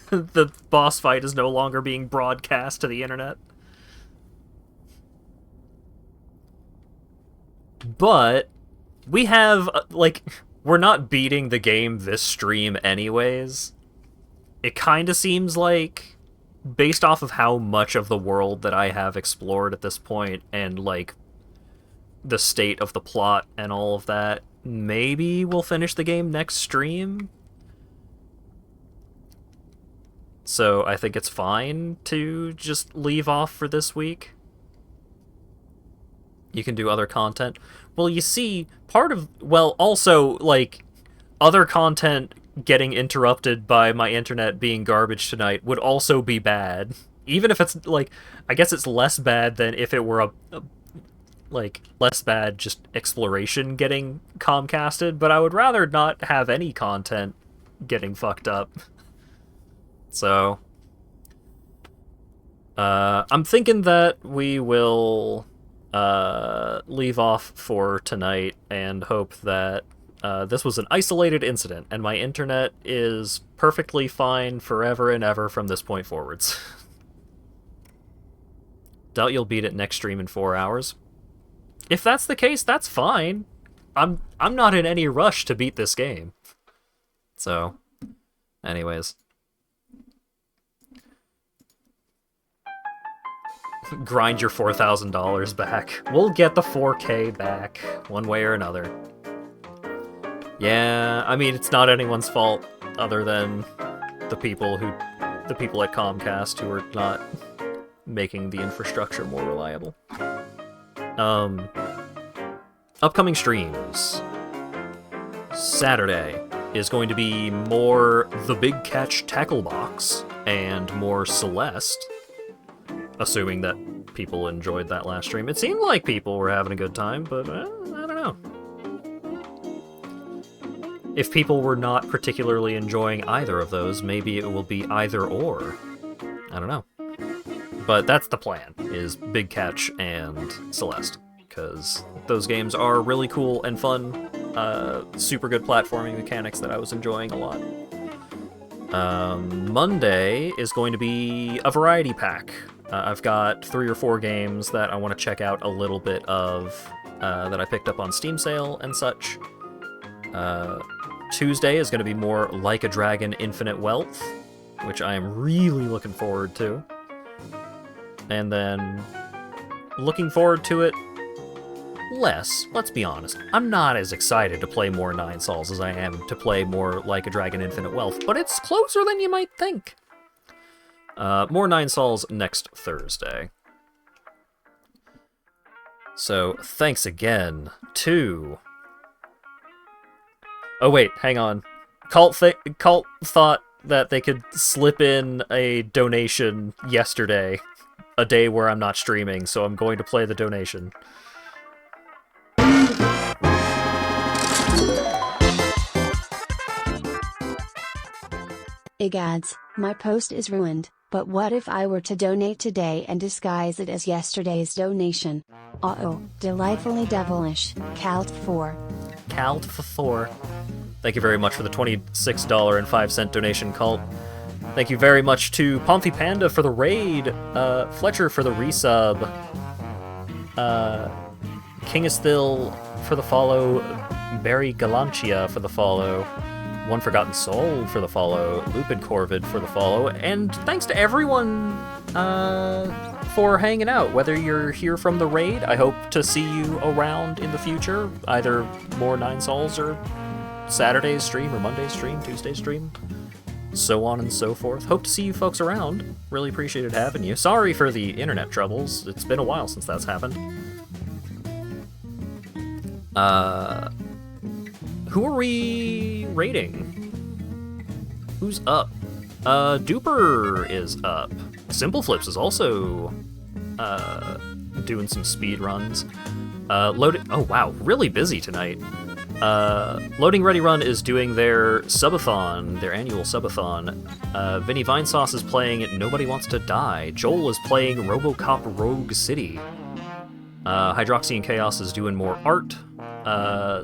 the boss fight is no longer being broadcast to the internet. But we have, like, we're not beating the game this stream anyways. It kind of seems like, based off of how much of the world that I have explored at this point, and, like, the state of the plot and all of that, maybe we'll finish the game next stream? So I think it's fine to just leave off for this week. You can do other content. Well, you see, part of... Well, also, like, other content getting interrupted by my internet being garbage tonight would also be bad. Even if it's, like, I guess it's less bad than if it were a like, less bad just exploration getting Comcasted, but I would rather not have any content getting fucked up. So, I'm thinking that we will leave off for tonight and hope that this was an isolated incident, and my internet is perfectly fine forever and ever from this point forwards. Doubt you'll beat it next stream in 4 hours. If that's the case, that's fine. I'm not in any rush to beat this game. So, anyways. Grind your $4,000 back. We'll get the 4K back, one way or another. Yeah, I mean, it's not anyone's fault other than the people at Comcast who are not making the infrastructure more reliable. Upcoming streams. Saturday is going to be more The Big Catch Tackle Box and more Celeste, assuming that people enjoyed that last stream. It seemed like people were having a good time, but I don't know. If people were not particularly enjoying either of those, maybe it will be either or. I don't know. But that's the plan, is Big Catch and Celeste, because those games are really cool and fun, super good platforming mechanics that I was enjoying a lot. Monday is going to be a variety pack. I've got 3 or 4 games that I want to check out a little bit of, that I picked up on Steam sale and such. Tuesday is going to be more Like a Dragon Infinite Wealth, which I am really looking forward to. And then, looking forward to it less, let's be honest. I'm not as excited to play more Nine Sols as I am to play more Like a Dragon Infinite Wealth, but it's closer than you might think. More Nine Sols next Thursday. So, thanks again to... Oh wait, hang on. Cult thought that they could slip in a donation yesterday, a day where I'm not streaming, so I'm going to play the donation. Egads, my post is ruined, but what if I were to donate today and disguise it as yesterday's donation? Uh-oh, delightfully devilish, Calt4. Calt4. Thank you very much for the $26.05 donation, Cult. Thank you very much to Pomphy Panda for the raid, Fletcher for the resub, Kingisthil for the follow, Barry Galantia for the follow, One Forgotten Soul for the follow, Lupin Corvid for the follow, and thanks to everyone for hanging out. Whether you're here from the raid, I hope to see you around in the future, either more 9 Sols or Saturday's stream or Monday's stream, Tuesday's stream, so on and so forth. Hope to see you folks around. Really appreciated having you. Sorry for the internet troubles. It's been a while since that's happened. Who are we rating? Who's up? Duper is up. Simple Flips is also doing some speed runs. Oh wow, really busy tonight. Loading Ready Run is doing their subathon, their annual subathon. Vinny Vinesauce is playing Nobody Wants to Die. Joel is playing RoboCop Rogue City. Hydroxy and Chaos is doing more art.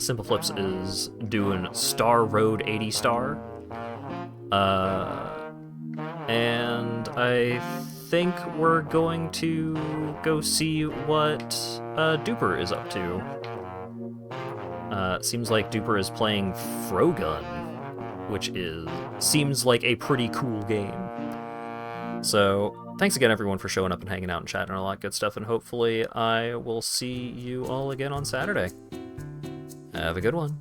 Simple Flips is doing Star Road 80 Star. And I think we're going to go see what Duper is up to. Seems like Duper is playing Frogun, which seems like a pretty cool game. So, thanks again everyone for showing up and hanging out and chatting and all that good stuff, and hopefully I will see you all again on Saturday. Have a good one.